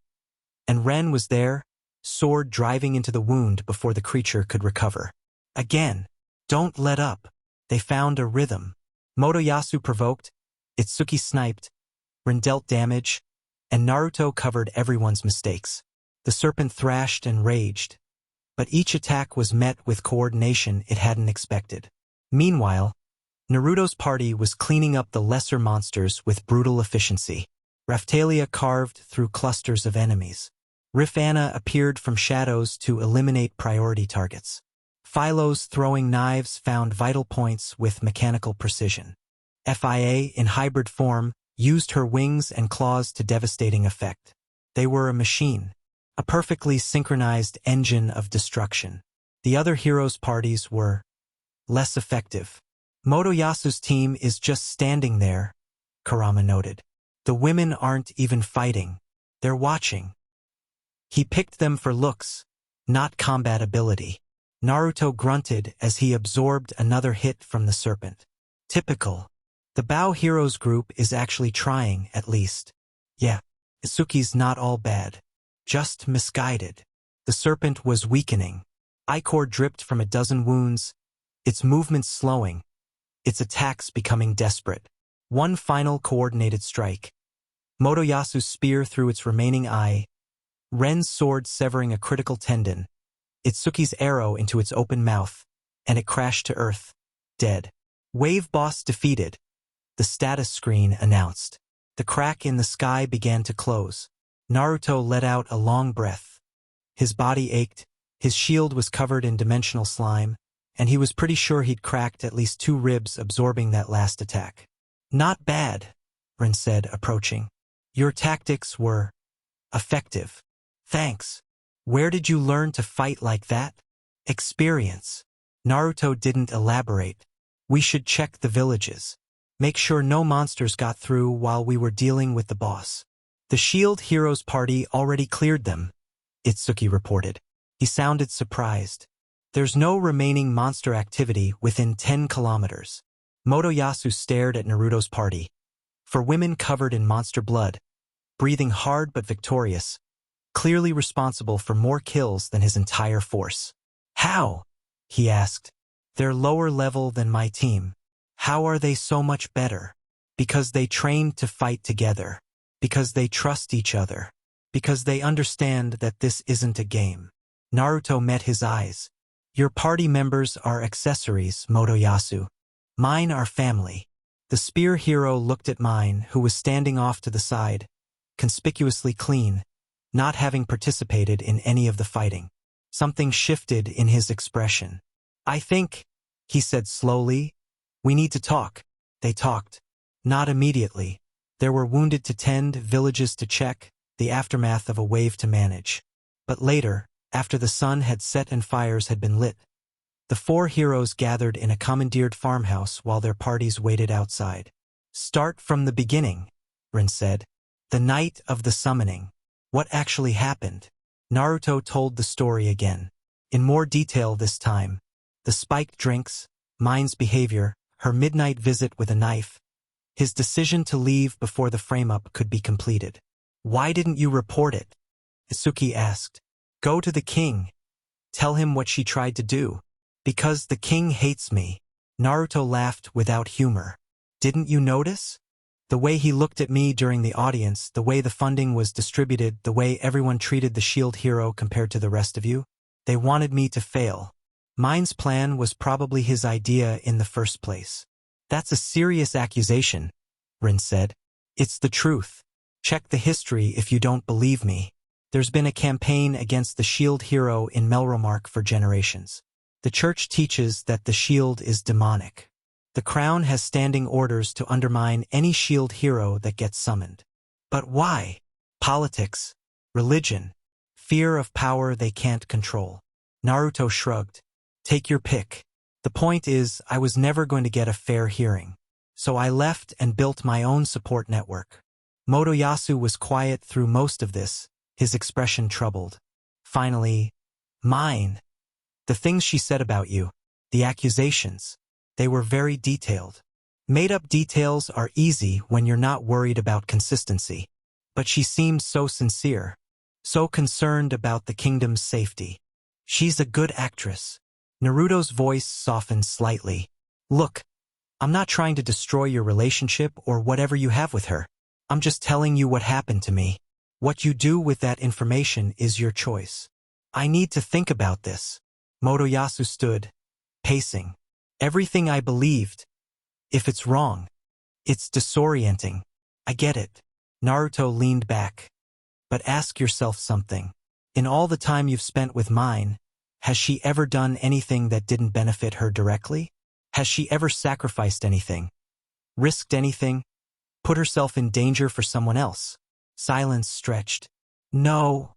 And Ren was there, sword driving into the wound before the creature could recover. Again. Don't let up. They found a rhythm. Motoyasu provoked, Itsuki sniped, Rin dealt damage, and Naruto covered everyone's mistakes. The serpent thrashed and raged, but each attack was met with coordination it hadn't expected. Meanwhile, Naruto's party was cleaning up the lesser monsters with brutal efficiency. Raphtalia carved through clusters of enemies. Rifana appeared from shadows to eliminate priority targets. Philo's throwing knives found vital points with mechanical precision. Fia, in hybrid form, used her wings and claws to devastating effect. They were a machine, a perfectly synchronized engine of destruction. The other heroes' parties were less effective. Motoyasu's team is just standing there, Kurama noted. The women aren't even fighting. They're watching. He picked them for looks, not combat ability. Naruto grunted as he absorbed another hit from the serpent. Typical. The Bao Heroes group is actually trying, at least. Yeah, Itsuki's not all bad. Just misguided. The serpent was weakening. Ichor dripped from a dozen wounds, its movements slowing, its attacks becoming desperate. One final coordinated strike. Motoyasu's spear through its remaining eye, Ren's sword severing a critical tendon, Itsuki's arrow into its open mouth, and it crashed to earth, dead. Wave boss defeated, the status screen announced. The crack in the sky began to close. Naruto let out a long breath. His body ached, his shield was covered in dimensional slime, and he was pretty sure he'd cracked at least 2 ribs absorbing that last attack. Not bad, Ren said, approaching. Your tactics were effective. Thanks. Where did you learn to fight like that? Experience. Naruto didn't elaborate. We should check the villages. Make sure no monsters got through while we were dealing with the boss. The Shield Heroes party already cleared them, Itsuki reported. He sounded surprised. There's no remaining monster activity within 10 kilometers. Motoyasu stared at Naruto's party. For women covered in monster blood, breathing hard but victorious, clearly responsible for more kills than his entire force. How? He asked. They're lower level than my team. How are they so much better? Because they trained to fight together. Because they trust each other. Because they understand that this isn't a game. Naruto met his eyes. Your party members are accessories, Motoyasu. Mine are family. The spear hero looked at mine, who was standing off to the side, conspicuously clean, not having participated in any of the fighting. Something shifted in his expression. I think, he said slowly, we need to talk. They talked. Not immediately. There were wounded to tend, villages to check, the aftermath of a wave to manage. But later, after the sun had set and fires had been lit, the 4 heroes gathered in a commandeered farmhouse while their parties waited outside. Start from the beginning, Rin said. The night of the summoning. What actually happened? Naruto told the story again. In more detail this time. The spiked drinks, Mine's behavior, her midnight visit with a knife, his decision to leave before the frame-up could be completed. Why didn't you report it? Itsuki asked. Go to the king. Tell him what she tried to do. Because the king hates me. Naruto laughed without humor. Didn't you notice? The way he looked at me during the audience, the way the funding was distributed, the way everyone treated the shield hero compared to the rest of you. They wanted me to fail. Mine's plan was probably his idea in the first place. That's a serious accusation, Rin said. It's the truth. Check the history if you don't believe me. There's been a campaign against the shield hero in Melromark for generations. The church teaches that the shield is demonic. The crown has standing orders to undermine any shield hero that gets summoned. But why? Politics, religion, fear of power they can't control. Naruto shrugged. Take your pick. The point is, I was never going to get a fair hearing. So I left and built my own support network. Motoyasu was quiet through most of this, his expression troubled. Finally, mine. The things she said about you, the accusations, they were very detailed. Made-up details are easy when you're not worried about consistency. But she seemed so sincere, so concerned about the kingdom's safety. She's a good actress. Naruto's voice softened slightly. Look, I'm not trying to destroy your relationship or whatever you have with her. I'm just telling you what happened to me. What you do with that information is your choice. I need to think about this. Motoyasu stood, pacing. Everything I believed. If it's wrong, it's disorienting. I get it. Naruto leaned back. But ask yourself something. In all the time you've spent with mine, has she ever done anything that didn't benefit her directly? Has she ever sacrificed anything? Risked anything? Put herself in danger for someone else? Silence stretched. No,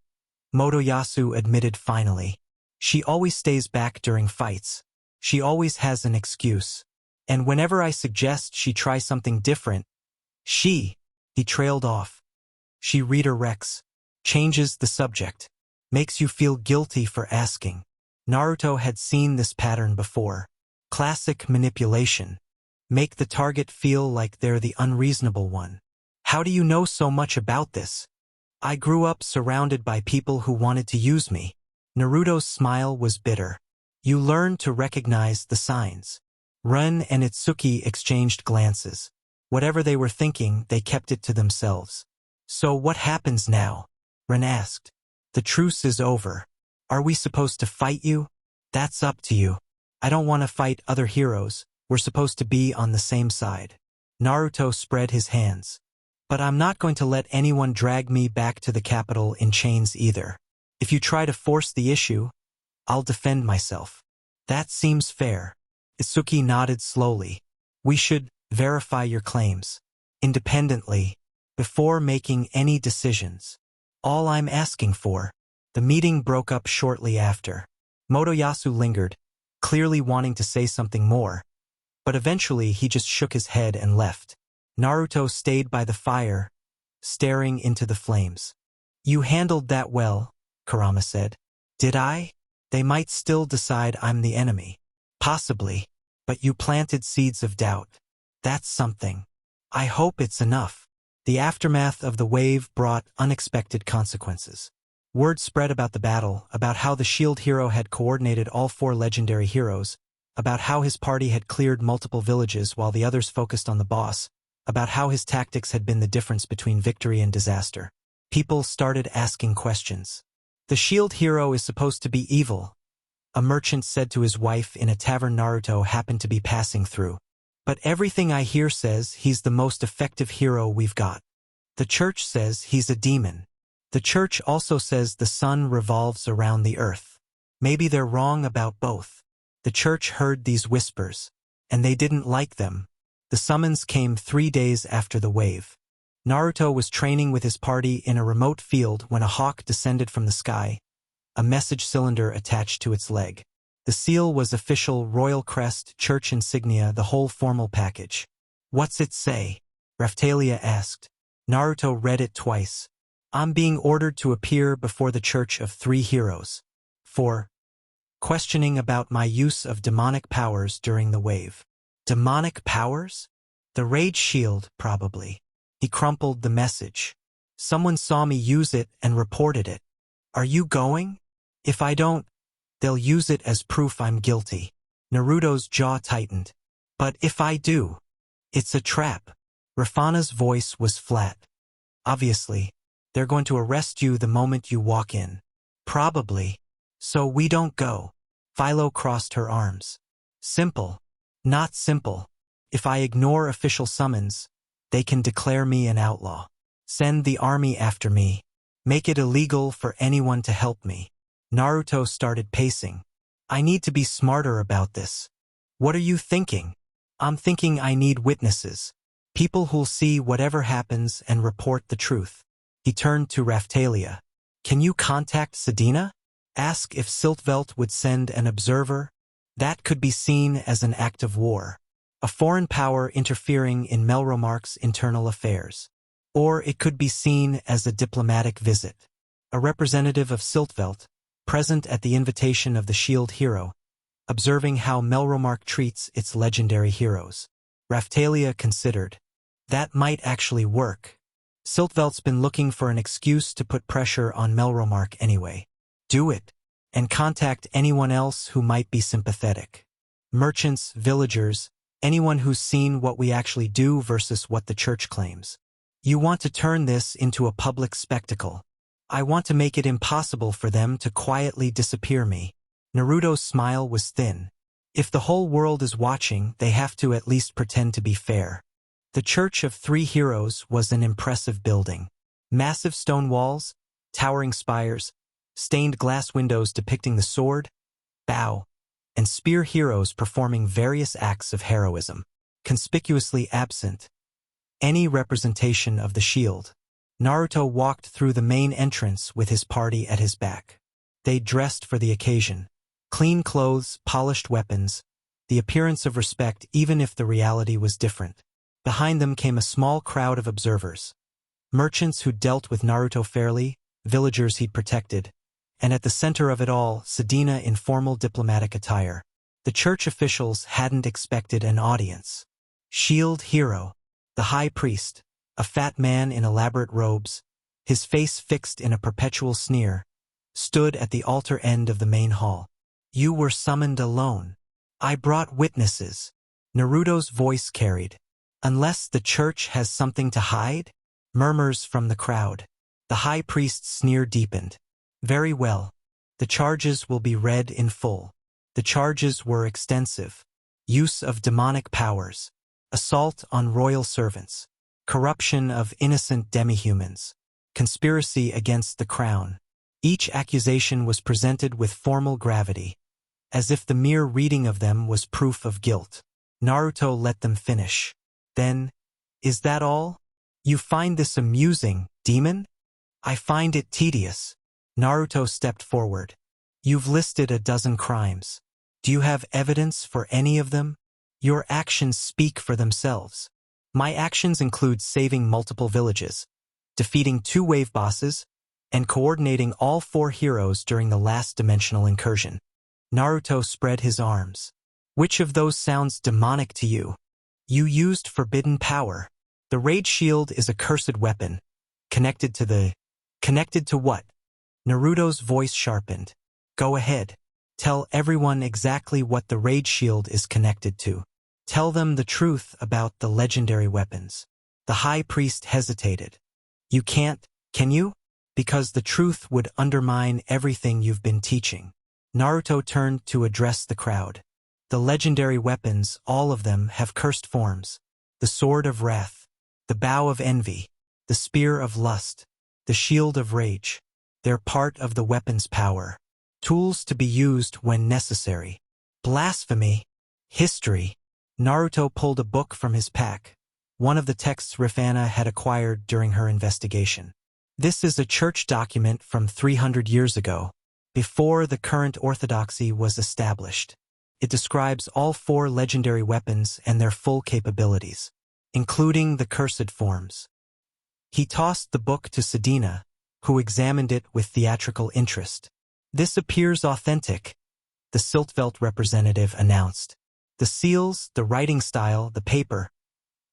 Motoyasu admitted finally. She always stays back during fights. She always has an excuse. And whenever I suggest she try something different, he trailed off. She redirects, changes the subject, makes you feel guilty for asking. Naruto had seen this pattern before. Classic manipulation. Make the target feel like they're the unreasonable one. How do you know so much about this? I grew up surrounded by people who wanted to use me. Naruto's smile was bitter. You learned to recognize the signs. Ren and Itsuki exchanged glances. Whatever they were thinking, they kept it to themselves. So what happens now? Ren asked. The truce is over. Are we supposed to fight you? That's up to you. I don't want to fight other heroes. We're supposed to be on the same side. Naruto spread his hands. But I'm not going to let anyone drag me back to the capital in chains either. If you try to force the issue, I'll defend myself. That seems fair. Itsuki nodded slowly. We should verify your claims independently before making any decisions. All I'm asking for. The meeting broke up shortly after. Motoyasu lingered, clearly wanting to say something more, but eventually he just shook his head and left. Naruto stayed by the fire, staring into the flames. You handled that well, Kurama said. Did I? They might still decide I'm the enemy. Possibly. But you planted seeds of doubt. That's something. I hope it's enough. The aftermath of the wave brought unexpected consequences. Word spread about the battle, about how the shield hero had coordinated all 4 legendary heroes, about how his party had cleared multiple villages while the others focused on the boss, about how his tactics had been the difference between victory and disaster. People started asking questions. The shield hero is supposed to be evil, a merchant said to his wife in a tavern Naruto happened to be passing through. But everything I hear says he's the most effective hero we've got. The church says he's a demon. The church also says the sun revolves around the earth. Maybe they're wrong about both. The church heard these whispers, and they didn't like them. The summons came 3 days after the wave. Naruto was training with his party in a remote field when a hawk descended from the sky, a message cylinder attached to its leg. The seal was official royal crest, church insignia, the whole formal package. What's it say? Raphtalia asked. Naruto read it twice. I'm being ordered to appear before the Church of 3 Heroes. For questioning about my use of demonic powers during the wave. Demonic powers? The rage shield, probably. He crumpled the message. Someone saw me use it and reported it. Are you going? If I don't, they'll use it as proof I'm guilty. Naruto's jaw tightened. But if I do, it's a trap. Rafana's voice was flat. Obviously, they're going to arrest you the moment you walk in. Probably. So we don't go. Philo crossed her arms. Simple. Not simple. If I ignore official summons, they can declare me an outlaw. Send the army after me. Make it illegal for anyone to help me. Naruto started pacing. I need to be smarter about this. What are you thinking? I'm thinking I need witnesses. People who'll see whatever happens and report the truth. He turned to Raphtalia. Can you contact Sedina? Ask if Siltvelt would send an observer. That could be seen as an act of war. A foreign power interfering in Melromark's internal affairs. Or it could be seen as a diplomatic visit. A representative of Siltvelt, present at the invitation of the shield hero, observing how Melromark treats its legendary heroes. Raphtalia considered. That might actually work. Siltvelt's been looking for an excuse to put pressure on Melromark anyway. Do it. and contact anyone else who might be sympathetic. Merchants, villagers, anyone who's seen what we actually do versus what the church claims. You want to turn this into a public spectacle. I want to make it impossible for them to quietly disappear me. Naruto's smile was thin. If the whole world is watching, they have to at least pretend to be fair. The Church of Three Heroes was an impressive building. Massive stone walls, towering spires, stained glass windows depicting the sword, bow, and spear heroes performing various acts of heroism. Conspicuously absent, any representation of the shield. Naruto walked through the main entrance with his party at his back. They dressed for the occasion. Clean clothes, polished weapons, the appearance of respect even if the reality was different. Behind them came a small crowd of observers. Merchants who dealt with Naruto fairly, villagers he'd protected, and at the center of it all, Sedina in formal diplomatic attire. The church officials hadn't expected an audience. Shield Hero, the high priest, a fat man in elaborate robes, his face fixed in a perpetual sneer, stood at the altar end of the main hall. You were summoned alone. I brought witnesses. Naruto's voice carried. Unless the church has something to hide? Murmurs from the crowd. The high priest's sneer deepened. Very well. The charges will be read in full. The charges were extensive. Use of demonic powers. Assault on royal servants. Corruption of innocent demihumans. Conspiracy against the crown. Each accusation was presented with formal gravity, as if the mere reading of them was proof of guilt. Naruto let them finish. Then, is that all? You find this amusing, demon? I find it tedious. Naruto stepped forward. You've listed a dozen crimes. Do you have evidence for any of them? Your actions speak for themselves. My actions include saving multiple villages, defeating 2 wave bosses, and coordinating all 4 heroes during the last dimensional incursion. Naruto spread his arms. Which of those sounds demonic to you? You used forbidden power. The Rage Shield is a cursed weapon. Connected to what? Naruto's voice sharpened. Go ahead. Tell everyone exactly what the Rage Shield is connected to. Tell them the truth about the legendary weapons. The high priest hesitated. You can't, can you? Because the truth would undermine everything you've been teaching. Naruto turned to address the crowd. The legendary weapons, all of them, have cursed forms. The sword of wrath, the bow of envy, the spear of lust, the shield of rage. They're part of the weapon's power. Tools to be used when necessary. Blasphemy. History. Naruto pulled a book from his pack, one of the texts Rifana had acquired during her investigation. This is a church document from 300 years ago, before the current orthodoxy was established. It describes all 4 legendary weapons and their full capabilities, including the cursed forms. He tossed the book to Sedina, who examined it with theatrical interest. This appears authentic, the Siltvelt representative announced. The seals, the writing style, the paper,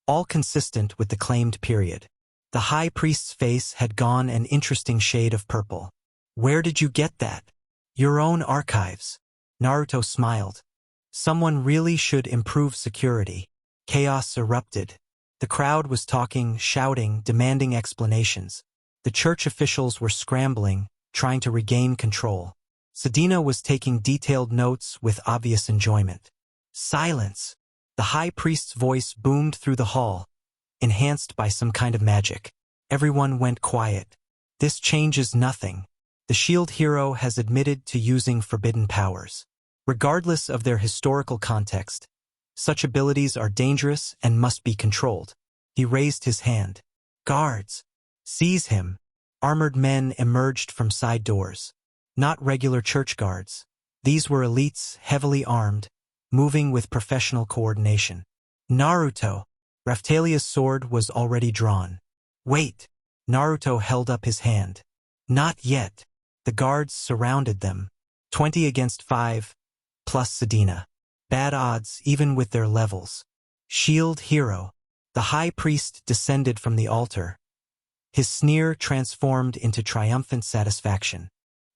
all consistent with the claimed period. The high priest's face had gone an interesting shade of purple. Where did you get that? Your own archives. Naruto smiled. Someone really should improve security. Chaos erupted. The crowd was talking, shouting, demanding explanations. The church officials were scrambling, trying to regain control. Sedina was taking detailed notes with obvious enjoyment. Silence. The high priest's voice boomed through the hall, enhanced by some kind of magic. Everyone went quiet. This changes nothing. The shield hero has admitted to using forbidden powers. Regardless of their historical context, such abilities are dangerous and must be controlled. He raised his hand. Guards! Seize him! Armored men emerged from side doors. Not regular church guards. These were elites, heavily armed, moving with professional coordination. Naruto! Raphtalia's sword was already drawn. Wait! Naruto held up his hand. Not yet. The guards surrounded them. 20 against 5, plus Sedina. Bad odds, even with their levels. Shield hero. The high priest descended from the altar. His sneer transformed into triumphant satisfaction.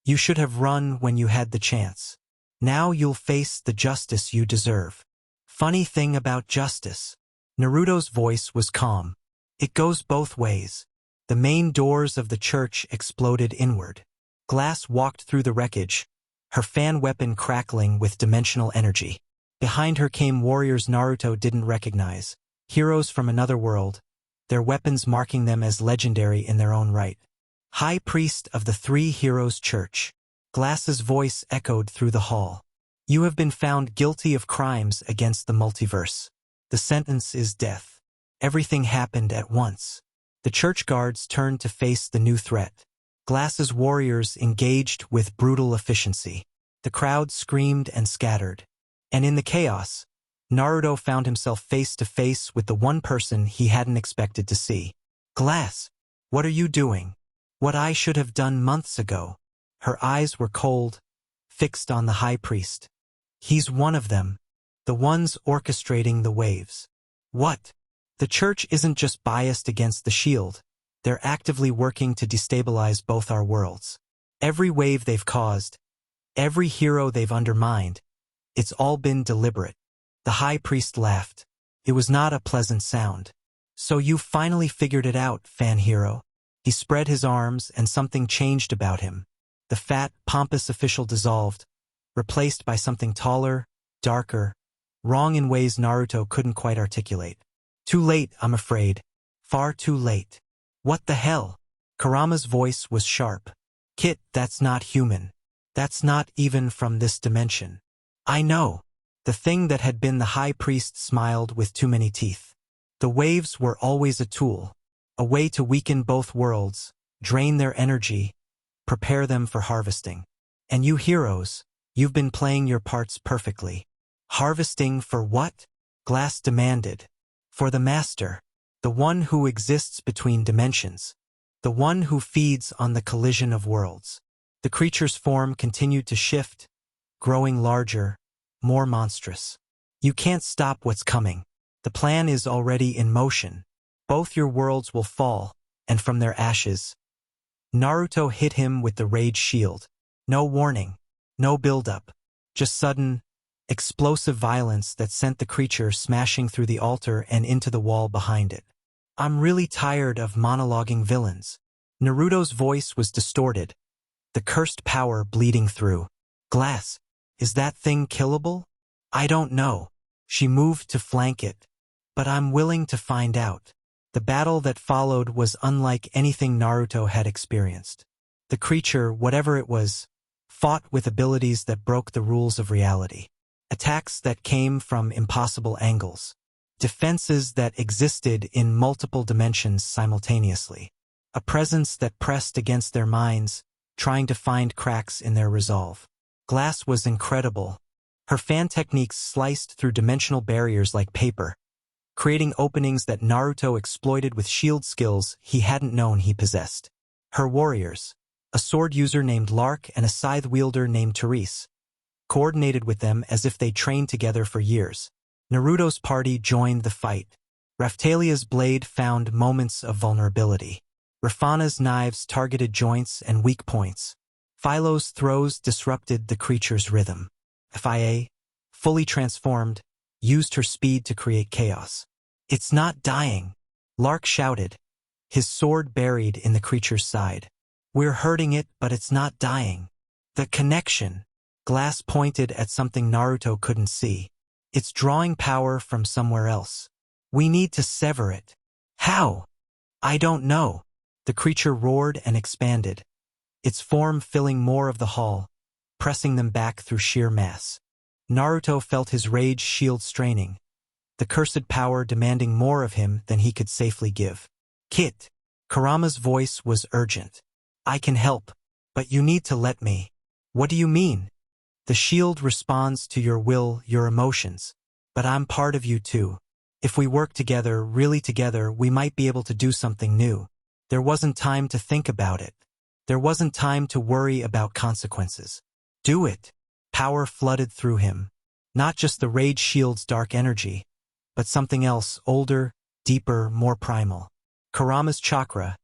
You should have run when you had the chance. Now you'll face the justice you deserve. Funny thing about justice. Naruto's voice was calm. It goes both ways. The main doors of the church exploded inward. Glass walked through the wreckage, her fan weapon crackling with dimensional energy. Behind her came warriors Naruto didn't recognize, heroes from another world, their weapons marking them as legendary in their own right. High Priest of the Three Heroes Church. Glass's voice echoed through the hall. You have been found guilty of crimes against the multiverse. The sentence is death. Everything happened at once. The church guards turned to face the new threat. Glass's warriors engaged with brutal efficiency. The crowd screamed and scattered. And in the chaos, Naruto found himself face to face with the one person he hadn't expected to see. Glass, what are you doing? What I should have done months ago. Her eyes were cold, fixed on the High Priest. He's one of them, the ones orchestrating the waves. What? The church isn't just biased against the shield. They're actively working to destabilize both our worlds. Every wave they've caused, every hero they've undermined, it's all been deliberate. The High Priest laughed. It was not a pleasant sound. So you finally figured it out, fan hero. He spread his arms and something changed about him. The fat, pompous official dissolved, replaced by something taller, darker, wrong in ways Naruto couldn't quite articulate. Too late, I'm afraid. Far too late. What the hell? Kurama's voice was sharp. Kit, that's not human. That's not even from this dimension. I know. The thing that had been the High Priest smiled with too many teeth. The waves were always a tool, a way to weaken both worlds, drain their energy, prepare them for harvesting. And you heroes, you've been playing your parts perfectly. Harvesting for what? Glass demanded. For the master, the one who exists between dimensions, the one who feeds on the collision of worlds. The creature's form continued to shift, growing larger, more monstrous. You can't stop what's coming. The plan is already in motion. Both your worlds will fall, and from their ashes. Naruto hit him with the rage shield. No warning, no build-up, just sudden, explosive violence that sent the creature smashing through the altar and into the wall behind it. I'm really tired of monologuing villains. Naruto's voice was distorted, the cursed power bleeding through. Glass, is that thing killable? I don't know. She moved to flank it. But I'm willing to find out. The battle that followed was unlike anything Naruto had experienced. The creature, whatever it was, fought with abilities that broke the rules of reality. Attacks that came from impossible angles. Defenses that existed in multiple dimensions simultaneously. A presence that pressed against their minds, trying to find cracks in their resolve. Glass was incredible. Her fan techniques sliced through dimensional barriers like paper, creating openings that Naruto exploited with shield skills he hadn't known he possessed. Her warriors, a sword user named Lark and a scythe wielder named Therese, coordinated with them as if they trained together for years. Naruto's party joined the fight. Raphtalia's blade found moments of vulnerability. Rafana's knives targeted joints and weak points. Philo's throws disrupted the creature's rhythm. Fia, fully transformed, used her speed to create chaos. It's not dying, Lark shouted, his sword buried in the creature's side. We're hurting it, but it's not dying. The connection. Glass pointed at something Naruto couldn't see. It's drawing power from somewhere else. We need to sever it. How? I don't know. The creature roared and expanded, its form filling more of the hall, pressing them back through sheer mass. Naruto felt his rage shield straining, the cursed power demanding more of him than he could safely give. Kit, Kurama's voice was urgent. I can help, but you need to let me. What do you mean? The shield responds to your will, your emotions, but I'm part of you too. If we work together, really together, we might be able to do something new. There wasn't time to think about it. There wasn't time to worry about consequences. Do it. Power flooded through him. Not just the rage shield's dark energy, but something else, older, deeper, more primal. Kurama's chakra,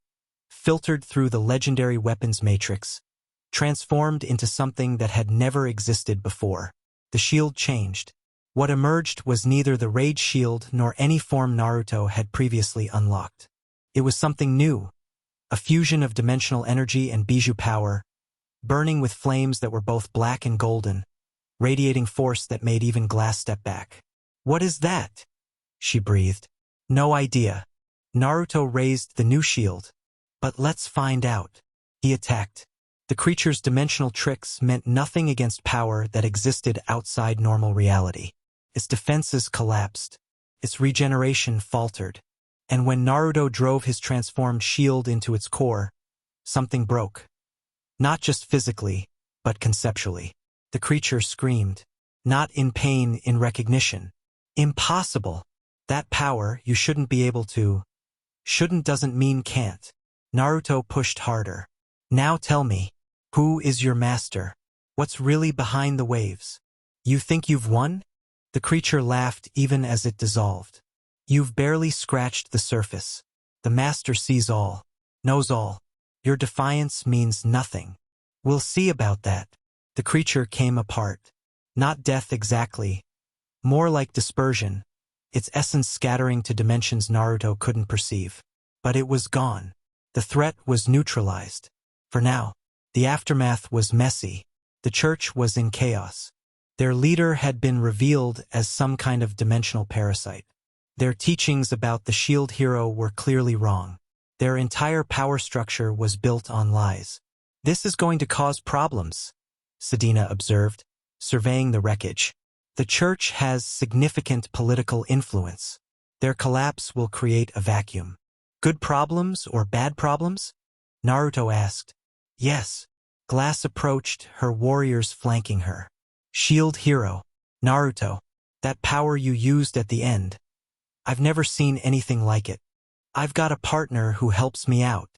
filtered through the legendary weapons matrix, transformed into something that had never existed before. The shield changed. What emerged was neither the Rage Shield nor any form Naruto had previously unlocked. It was something new, a fusion of dimensional energy and bijou power, burning with flames that were both black and golden, radiating force that made even glass step back. "What is that?" she breathed. "No idea." Naruto raised the new shield. "But let's find out." He attacked. The creature's dimensional tricks meant nothing against power that existed outside normal reality. Its defenses collapsed. Its regeneration faltered. And when Naruto drove his transformed shield into its core, something broke. Not just physically, but conceptually. The creature screamed. Not in pain, in recognition. "Impossible. That power, you shouldn't be able to." Shouldn't doesn't mean can't. Naruto pushed harder. "Now tell me, who is your master? What's really behind the waves? You think you've won?" The creature laughed even as it dissolved. "You've barely scratched the surface. The master sees all, knows all. Your defiance means nothing. We'll see about that." The creature came apart. Not death exactly. More like dispersion, its essence scattering to dimensions Naruto couldn't perceive. But it was gone. The threat was neutralized. For now. The aftermath was messy. The church was in chaos. Their leader had been revealed as some kind of dimensional parasite. Their teachings about the shield hero were clearly wrong. Their entire power structure was built on lies. "This is going to cause problems," Sedina observed, surveying the wreckage. "The church has significant political influence. Their collapse will create a vacuum." "Good problems or bad problems?" Naruto asked. "Yes." Glass approached, her warriors flanking her. "Shield hero. Naruto. That power you used at the end. I've never seen anything like it. I've got a partner who helps me out."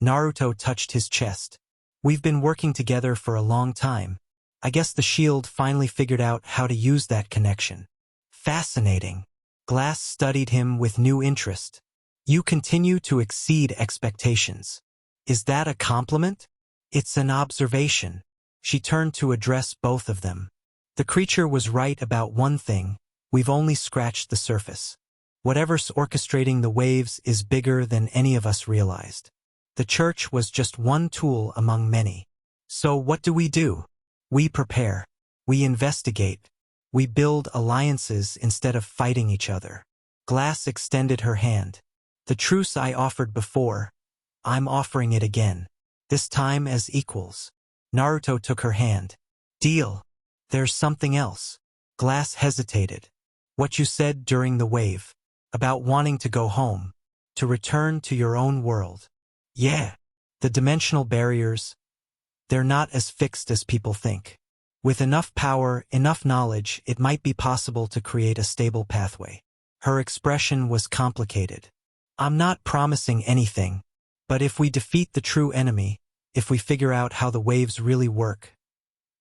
Naruto touched his chest. "We've been working together for a long time. I guess the shield finally figured out how to use that connection." "Fascinating." Glass studied him with new interest. "You continue to exceed expectations. Is that a compliment?" "It's an observation." She turned to address both of them. "The creature was right about one thing. We've only scratched the surface. Whatever's orchestrating the waves is bigger than any of us realized. The church was just one tool among many. So what do? We prepare. We investigate. We build alliances instead of fighting each other." Glass extended her hand. "The truce I offered before, I'm offering it again. This time as equals." Naruto took her hand. "Deal." "There's something else." Glass hesitated. "What you said during the wave. About wanting to go home. To return to your own world." "Yeah. The dimensional barriers. They're not as fixed as people think. With enough power, enough knowledge, it might be possible to create a stable pathway." Her expression was complicated. "I'm not promising anything. But if we defeat the true enemy, if we figure out how the waves really work,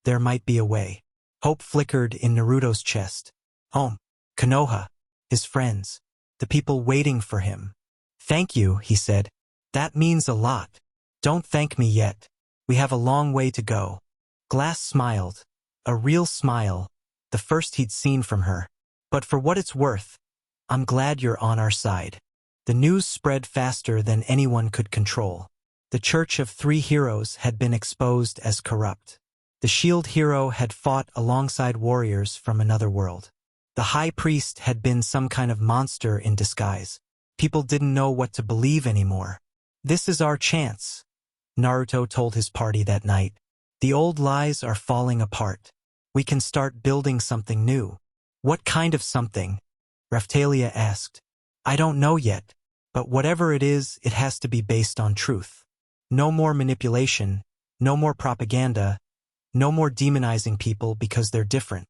there might be a way." Hope flickered in Naruto's chest. Home. Konoha. His friends. The people waiting for him. "Thank you," he said. "That means a lot." "Don't thank me yet. We have a long way to go." Glass smiled. A real smile, the first he'd seen from her. "But for what it's worth, I'm glad you're on our side." The news spread faster than anyone could control. The Church of Three Heroes had been exposed as corrupt. The shield hero had fought alongside warriors from another world. The high priest had been some kind of monster in disguise. People didn't know what to believe anymore. "This is our chance," Naruto told his party that night. "The old lies are falling apart. We can start building something new." "What kind of something?" Raphtalia asked. "I don't know yet, but whatever it is, it has to be based on truth. No more manipulation, no more propaganda, no more demonizing people because they're different."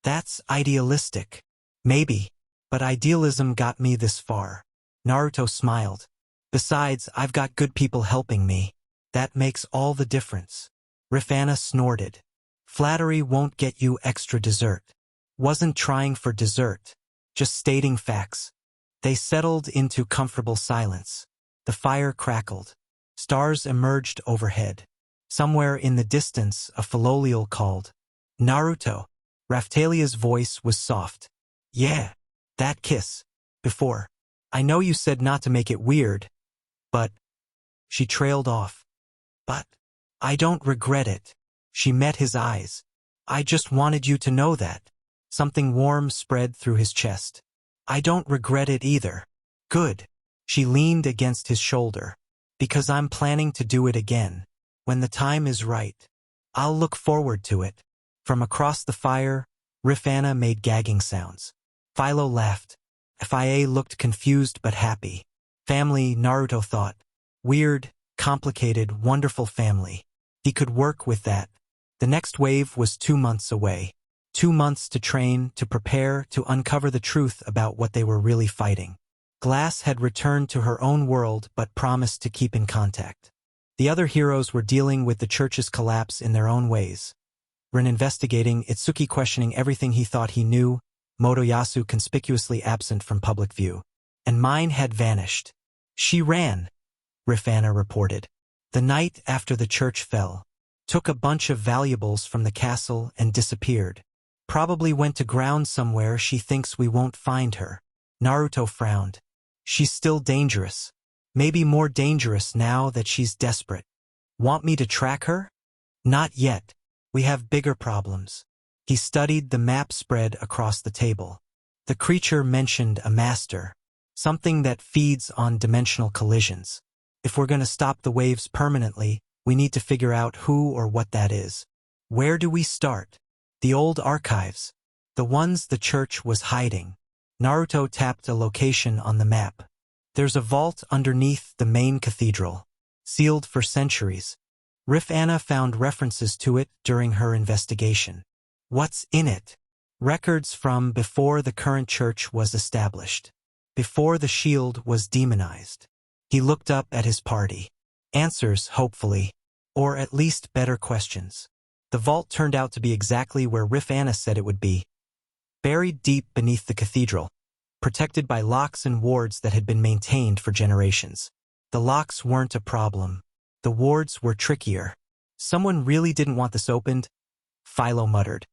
"That's idealistic." "Maybe, but idealism got me this far." Naruto smiled. "Besides, I've got good people helping me. That makes all the difference." Rifana snorted. "Flattery won't get you extra dessert." "Wasn't trying for dessert. Just stating facts." They settled into comfortable silence. The fire crackled. Stars emerged overhead. Somewhere in the distance, a Philolial called, "Naruto." Raphtalia's voice was soft. "Yeah, that kiss. Before. I know you said not to make it weird, but—" She trailed off. "But I don't regret it." She met his eyes. "I just wanted you to know that." Something warm spread through his chest. "I don't regret it either." "Good." She leaned against his shoulder. "Because I'm planning to do it again. When the time is right. I'll look forward to it." From across the fire, Rifana made gagging sounds. Philo laughed. Fia looked confused but happy. Family, Naruto thought. Weird, complicated, wonderful family. He could work with that. The next wave was 2 months away. 2 months to train, to prepare, to uncover the truth about what they were really fighting. Glass had returned to her own world but promised to keep in contact. The other heroes were dealing with the church's collapse in their own ways. Rin investigating, Itsuki questioning everything he thought he knew, Motoyasu conspicuously absent from public view. And mine had vanished. "She ran," Rifana reported. "The night after the church fell. Took a bunch of valuables from the castle and disappeared. Probably went to ground somewhere she thinks we won't find her." Naruto frowned. "She's still dangerous. Maybe more dangerous now that she's desperate. Want me to track her?" "Not yet. We have bigger problems." He studied the map spread across the table. The creature mentioned a master. Something that feeds on dimensional collisions. If we're going to stop the waves permanently, we need to figure out who or what that is. Where do we start? The old archives. The ones the church was hiding. Naruto tapped a location on the map. There's a vault underneath the main cathedral. Sealed for centuries. Rifana found references to it during her investigation. What's in it? Records from before the current church was established. Before the shield was demonized. He looked up at his party. Answers, hopefully. Or at least better questions. The vault turned out to be exactly where Rifana said it would be. Buried deep beneath the cathedral. Protected by locks and wards that had been maintained for generations. The locks weren't a problem. The wards were trickier. "Someone really didn't want this opened," Philo muttered.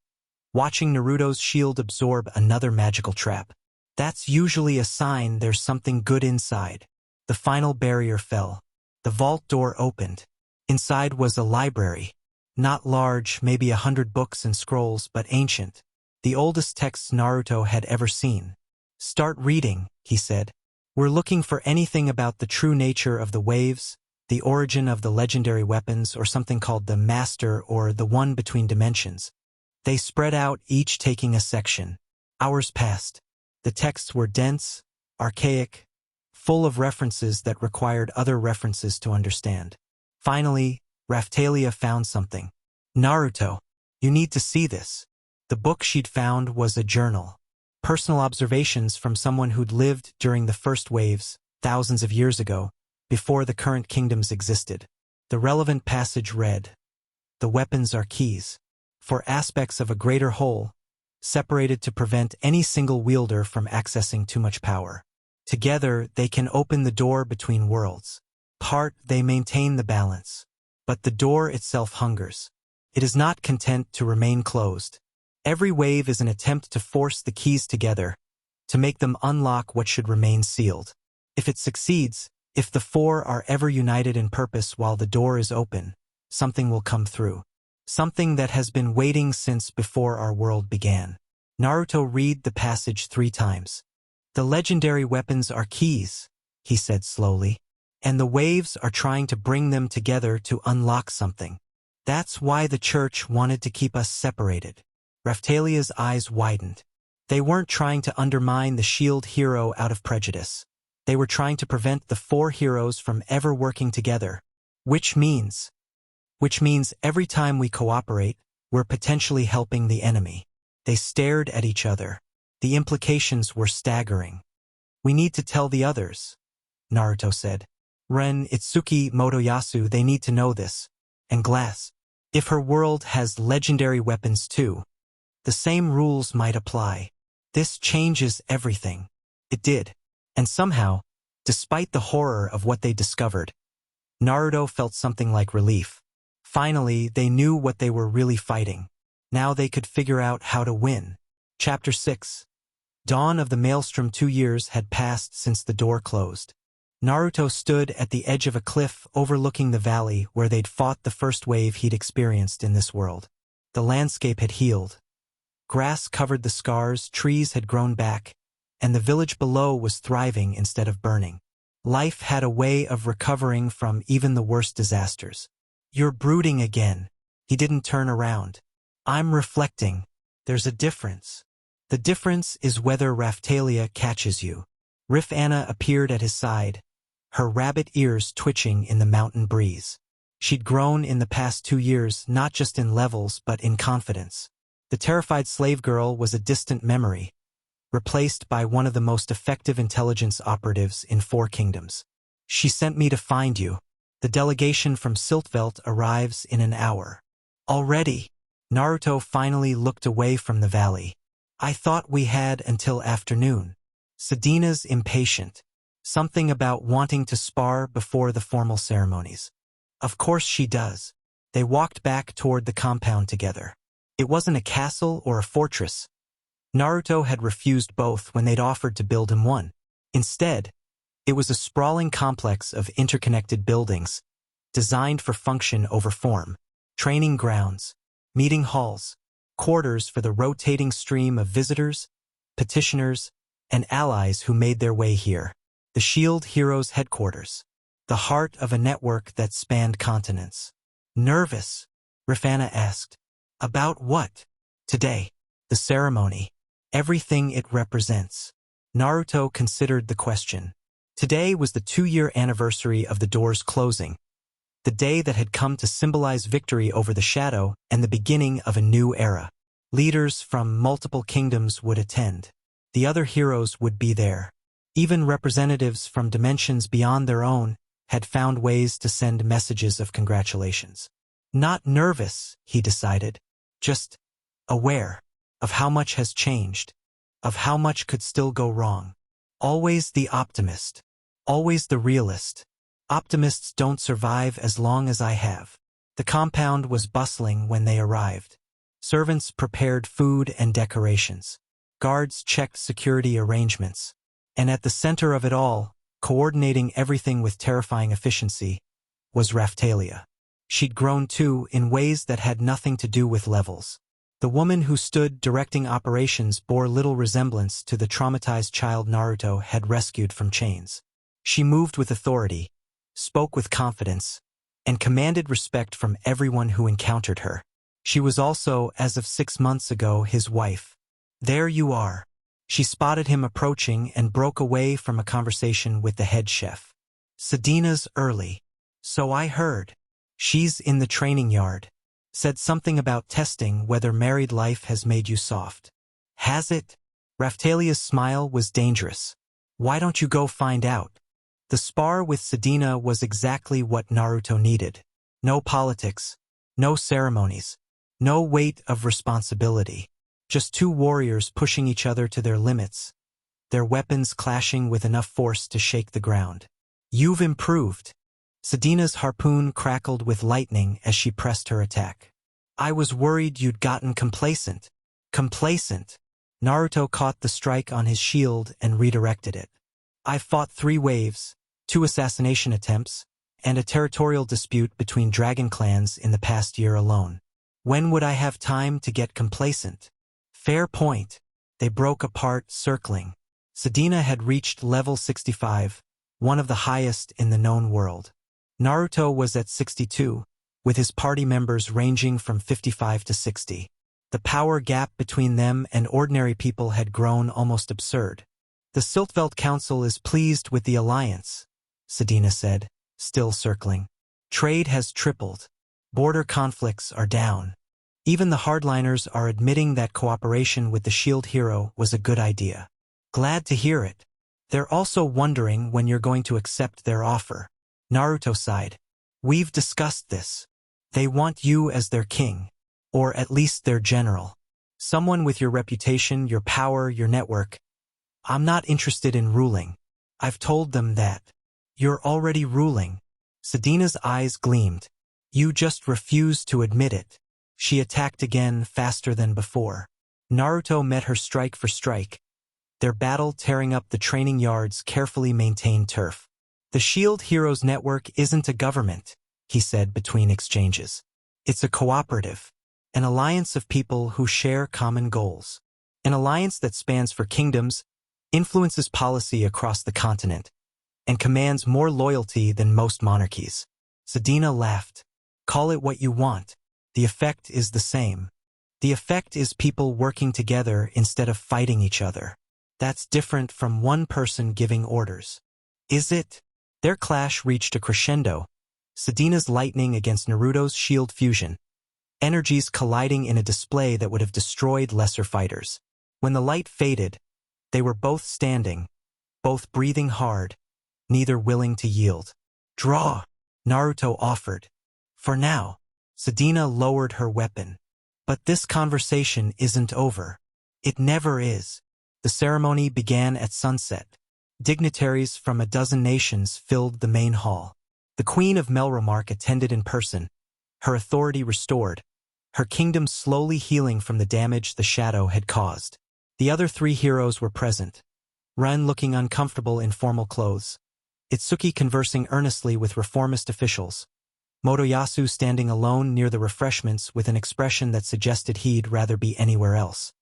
"Watching Naruto's shield absorb another magical trap. That's usually a sign there's something good inside." The final barrier fell. The vault door opened. Inside was a library. Not large, maybe 100 books and scrolls, but ancient. The oldest texts Naruto had ever seen. "Start reading," he said. "We're looking for anything about the true nature of the waves, the origin of the legendary weapons, or something called the Master or the One Between Dimensions." They spread out, each taking a section. Hours passed. The texts were dense, archaic, full of references that required other references to understand. Finally, Raphtalia found something. "Naruto, you need to see this." The book she'd found was a journal. Personal observations from someone who'd lived during the first waves, thousands of years ago, before the current kingdoms existed. The relevant passage read, "The weapons are keys for aspects of a greater whole, separated to prevent any single wielder from accessing too much power. Together, they can open the door between worlds. Apart, they maintain the balance. But the door itself hungers. It is not content to remain closed. Every wave is an attempt to force the keys together, to make them unlock what should remain sealed. If it succeeds, if the four are ever united in purpose while the door is open, something will come through. Something that has been waiting since before our world began." Naruto read the passage 3 times. "The legendary weapons are keys," he said slowly. "And the waves are trying to bring them together to unlock something. That's why the church wanted to keep us separated." Raphtalia's eyes widened. They weren't trying to undermine the shield hero out of prejudice. They were trying to prevent the 4 heroes from ever working together. Which means every time we cooperate, we're potentially helping the enemy. They stared at each other. The implications were staggering. "We need to tell the others," Naruto said. "Ren, Itsuki, Motoyasu, they need to know this. And Glass. If her world has legendary weapons too, the same rules might apply. This changes everything." It did. And somehow, despite the horror of what they discovered, Naruto felt something like relief. Finally, they knew what they were really fighting. Now they could figure out how to win. Chapter 6. Dawn of the Maelstrom. 2 years had passed since the door closed. Naruto stood at the edge of a cliff overlooking the valley where they'd fought the first wave he'd experienced in this world. The landscape had healed. Grass covered the scars, trees had grown back, and the village below was thriving instead of burning. Life had a way of recovering from even the worst disasters. "You're brooding again." He didn't turn around. "I'm reflecting. There's a difference. The difference is whether Raphtalia catches you." Anna appeared at his side, her rabbit ears twitching in the mountain breeze. She'd grown in the past 2 years, not just in levels but in confidence. The terrified slave girl was a distant memory, replaced by one of the most effective intelligence operatives in 4 kingdoms. "She sent me to find you. The delegation from Siltveld arrives in an hour." "Already?" Naruto finally looked away from the valley. "I thought we had until afternoon." Sedina's impatient. Something about wanting to spar before the formal ceremonies. "Of course she does." They walked back toward the compound together. It wasn't a castle or a fortress. Naruto had refused both when they'd offered to build him one. Instead, it was a sprawling complex of interconnected buildings, designed for function over form. Training grounds, meeting halls, quarters for the rotating stream of visitors, petitioners, and allies who made their way here. The Shield Heroes' headquarters, the heart of a network that spanned continents. "Nervous?" Anna asked. "About what?" "Today. The ceremony. Everything it represents." Naruto considered the question. Today was the 2-year anniversary of the door's closing, the day that had come to symbolize victory over the shadow and the beginning of a new era. Leaders from multiple kingdoms would attend. The other heroes would be there. Even representatives from dimensions beyond their own had found ways to send messages of congratulations. Not nervous, he decided, just aware of how much has changed, of how much could still go wrong. Always the optimist, always the realist. Optimists don't survive as long as I have. The compound was bustling when they arrived. Servants prepared food and decorations. Guards checked security arrangements. And at the center of it all, coordinating everything with terrifying efficiency, was Raphtalia. She'd grown too in ways that had nothing to do with levels. The woman who stood directing operations bore little resemblance to the traumatized child Naruto had rescued from chains. She moved with authority, spoke with confidence, and commanded respect from everyone who encountered her. She was also, as of 6 months ago, his wife. "There you are." She spotted him approaching and broke away from a conversation with the head chef. "Sedina's early." "So I heard." "She's in the training yard. Said something about testing whether married life has made you soft." "Has it?" Raphtalia's smile was dangerous. "Why don't you go find out?" The spar with Sedina was exactly what Naruto needed. No politics, no ceremonies, no weight of responsibility. Just 2 warriors pushing each other to their limits, their weapons clashing with enough force to shake the ground. "You've improved." Sedina's harpoon crackled with lightning as she pressed her attack. "I was worried you'd gotten complacent." "Complacent?" Naruto caught the strike on his shield and redirected it. "I've fought 3 waves, 2 assassination attempts, and a territorial dispute between dragon clans in the past year alone. When would I have time to get complacent?" "Fair point." They broke apart, circling. Sedina had reached level 65, one of the highest in the known world. Naruto was at 62, with his party members ranging from 55 to 60. The power gap between them and ordinary people had grown almost absurd. "The Siltveld Council is pleased with the alliance," Sedina said, still circling. "Trade has tripled. Border conflicts are down. Even the hardliners are admitting that cooperation with the Shield Hero was a good idea." "Glad to hear it. They're also wondering when you're going to accept their offer." Naruto sighed. "We've discussed this. They want you as their king, or at least their general. Someone with your reputation, your power, your network. I'm not interested in ruling. I've told them that." "You're already ruling." Sedina's eyes gleamed. You just refuse to admit it. She attacked again, faster than before. Naruto met her strike for strike, their battle tearing up the training yard's carefully maintained turf. The Shield Heroes Network isn't a government, he said between exchanges. It's a cooperative, an alliance of people who share common goals. An alliance that spans for kingdoms, influences policy across the continent, and commands more loyalty than most monarchies. Sadina laughed. Call it what you want. The effect is the same. The effect is people working together instead of fighting each other. That's different from one person giving orders. Is it? Their clash reached a crescendo. Sadina's lightning against Naruto's shield fusion. Energies colliding in a display that would have destroyed lesser fighters. When the light faded, they were both standing, both breathing hard, neither willing to yield. Draw, Naruto offered. For now. Sadina lowered her weapon. But this conversation isn't over. It never is. The ceremony began at sunset. Dignitaries from a dozen nations filled the main hall. The Queen of Melromark attended in person, her authority restored, her kingdom slowly healing from the damage the shadow had caused. The other three heroes were present. Ren looking uncomfortable in formal clothes. Itsuki conversing earnestly with reformist officials. Motoyasu standing alone near the refreshments with an expression that suggested he'd rather be anywhere else.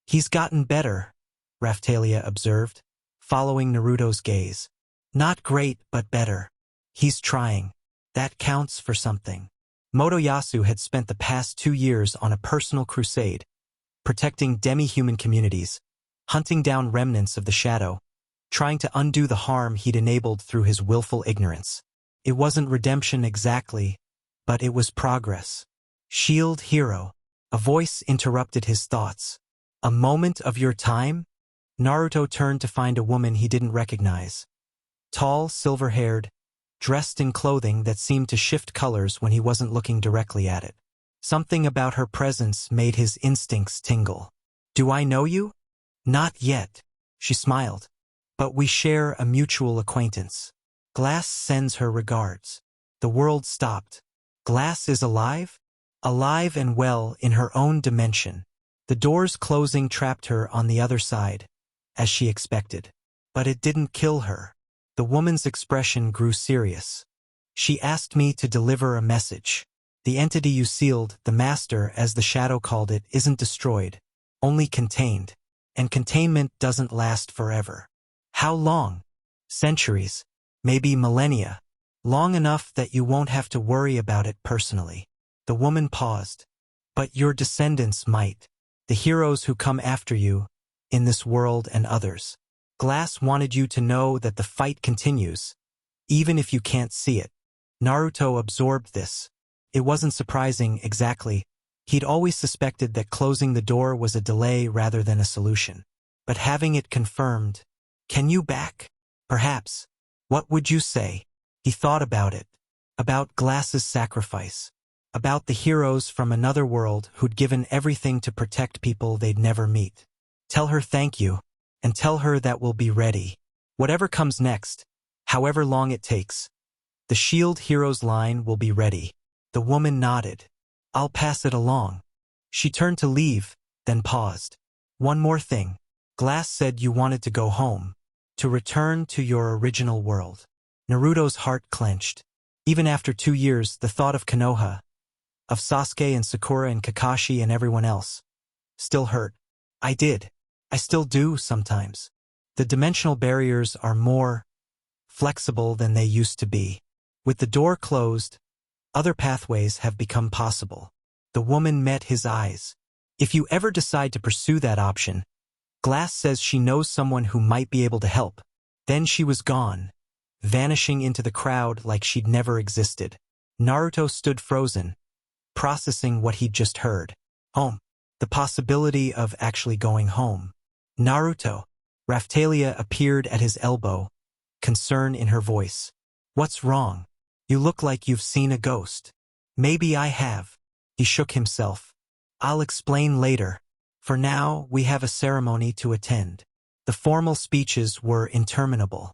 He's gotten better, Raphtalia observed, following Naruto's gaze. Not great, but better. He's trying. That counts for something. Motoyasu had spent the past 2 years on a personal crusade, protecting demi-human communities, hunting down remnants of the shadow, trying to undo the harm he'd enabled through his willful ignorance. It wasn't redemption exactly, but it was progress. Shield hero. A voice interrupted his thoughts. A moment of your time? Naruto turned to find a woman he didn't recognize. Tall, silver-haired, dressed in clothing that seemed to shift colors when he wasn't looking directly at it. Something about her presence made his instincts tingle. Do I know you? Not yet, she smiled. But we share a mutual acquaintance. Glass sends her regards. The world stopped. Glass is alive? Alive and well in her own dimension. The doors closing trapped her on the other side, as she expected. But it didn't kill her. The woman's expression grew serious. She asked me to deliver a message. The entity you sealed, the master as the shadow called it, isn't destroyed, only contained. And containment doesn't last forever. How long? Centuries. Maybe millennia. Long enough that you won't have to worry about it personally. The woman paused. But your descendants might. The heroes who come after you, in this world and others. Glass wanted you to know that the fight continues, even if you can't see it. Naruto absorbed this. It wasn't surprising exactly. He'd always suspected that closing the door was a delay rather than a solution. But having it confirmed, can you back? Perhaps. What would you say? He thought about it. About Glass's sacrifice. About the heroes from another world who'd given everything to protect people they'd never meet. Tell her thank you, and tell her that we'll be ready. Whatever comes next, however long it takes, the Shield Heroes line will be ready. The woman nodded. I'll pass it along. She turned to leave, then paused. One more thing. Glass said you wanted to go home. To return to your original world. Naruto's heart clenched. Even after 2 years, the thought of Konoha, of Sasuke and Sakura and Kakashi and everyone else, still hurt. I did. I still do sometimes. The dimensional barriers are more flexible than they used to be. With the door closed, other pathways have become possible. The woman met his eyes. If you ever decide to pursue that option, Glass says she knows someone who might be able to help. Then she was gone, vanishing into the crowd like she'd never existed. Naruto stood frozen, processing what he'd just heard. Home. The possibility of actually going home. Naruto. Raphtalia appeared at his elbow, concern in her voice. What's wrong? You look like you've seen a ghost. Maybe I have. He shook himself. I'll explain later. For now, we have a ceremony to attend. The formal speeches were interminable.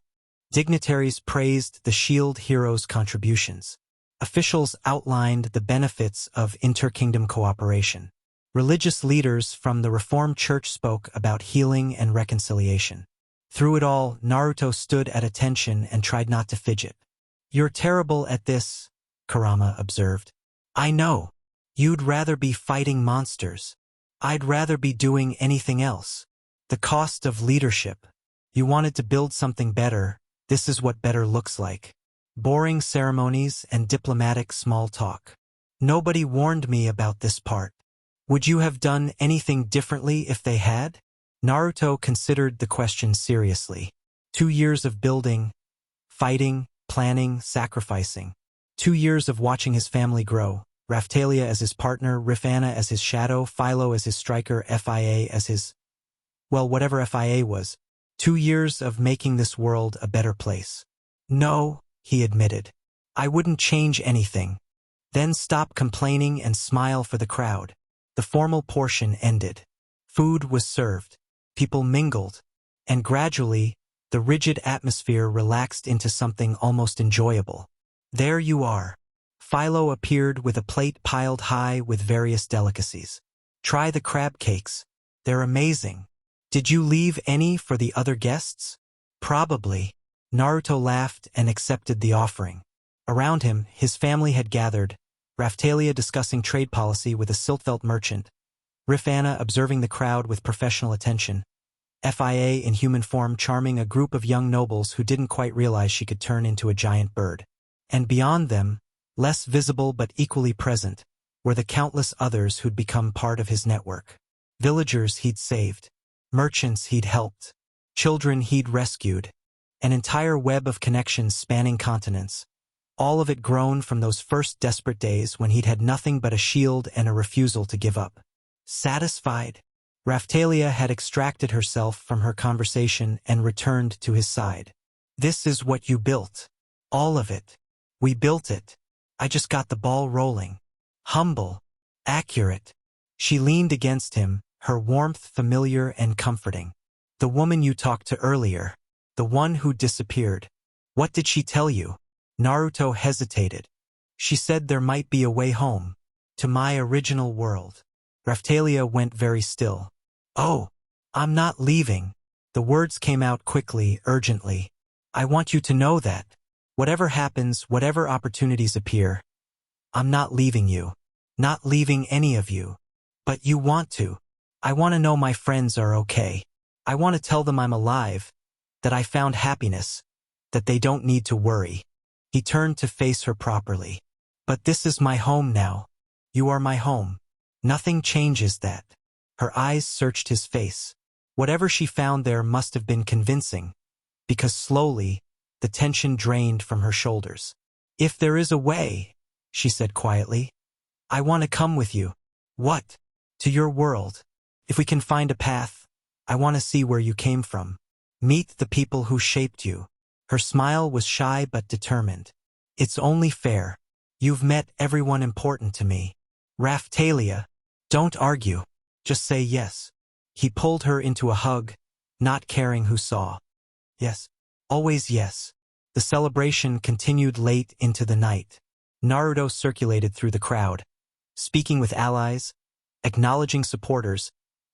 Dignitaries praised the Shield Heroes' contributions. Officials outlined the benefits of inter-kingdom cooperation. Religious leaders from the Reformed Church spoke about healing and reconciliation. Through it all, Naruto stood at attention and tried not to fidget. "You're terrible at this," Kurama observed. "I know. You'd rather be fighting monsters. I'd rather be doing anything else. The cost of leadership. You wanted to build something better. This is what better looks like. Boring ceremonies and diplomatic small talk. Nobody warned me about this part. Would you have done anything differently if they had?" Naruto considered the question seriously. 2 years of building, fighting, planning, sacrificing. 2 years of watching his family grow. Raphtalia as his partner, Rifana as his shadow, Philo as his striker, FIA as his... well, whatever FIA was. 2 years of making this world a better place. "No," he admitted. "I wouldn't change anything." Then stop complaining and smile for the crowd. The formal portion ended. Food was served. People mingled. And gradually, the rigid atmosphere relaxed into something almost enjoyable. "There you are." Philo appeared with a plate piled high with various delicacies. "Try the crab cakes. They're amazing. Did you leave any for the other guests?" "Probably." Naruto laughed and accepted the offering. Around him, his family had gathered, Raphtalia discussing trade policy with a siltfelt merchant, Rifana observing the crowd with professional attention, FIA in human form charming a group of young nobles who didn't quite realize she could turn into a giant bird. And beyond them, less visible but equally present, were the countless others who'd become part of his network. Villagers he'd saved, merchants he'd helped, children he'd rescued, an entire web of connections spanning continents, all of it grown from those first desperate days when he'd had nothing but a shield and a refusal to give up. Satisfied, Raphtalia had extracted herself from her conversation and returned to his side. "This is what you built. All of it. We built it. I just got the ball rolling. Humble. Accurate." She leaned against him, her warmth familiar and comforting. "The woman you talked to earlier. The one who disappeared. What did she tell you?" Naruto hesitated. "She said there might be a way home. To my original world." Raphtalia went very still. "Oh, I'm not leaving." The words came out quickly, urgently. "I want you to know that. Whatever happens, whatever opportunities appear, I'm not leaving you. Not leaving any of you. But you want to. I want to know my friends are okay. I want to tell them I'm alive, that I found happiness, that they don't need to worry." He turned to face her properly. "But this is my home now. You are my home. Nothing changes that." Her eyes searched his face. Whatever she found there must have been convincing, because slowly, the tension drained from her shoulders. "If there is a way," she said quietly, "I want to come with you." "What?" "To your world. If we can find a path, I want to see where you came from. Meet the people who shaped you." Her smile was shy but determined. "It's only fair. You've met everyone important to me." "Raphtalia, don't argue. Just say yes." He pulled her into a hug, not caring who saw. "Yes. Always yes." The celebration continued late into the night. Naruto circulated through the crowd, speaking with allies, acknowledging supporters,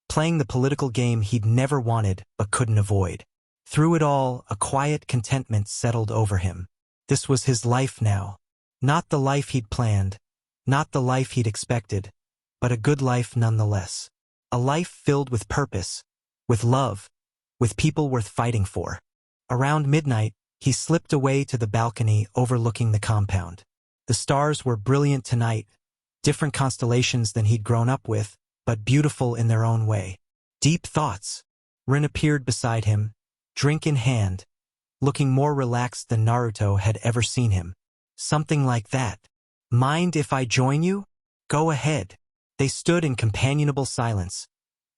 playing the political game he'd never wanted but couldn't avoid. Through it all, a quiet contentment settled over him. This was his life now. Not the life he'd planned, not the life he'd expected, but a good life nonetheless. A life filled with purpose, with love, with people worth fighting for. Around midnight, he slipped away to the balcony overlooking the compound. The stars were brilliant tonight, different constellations than he'd grown up with, but beautiful in their own way. Deep thoughts. Rin appeared beside him, drink in hand, looking more relaxed than Naruto had ever seen him. "Something like that. Mind if I join you?" "Go ahead." They stood in companionable silence,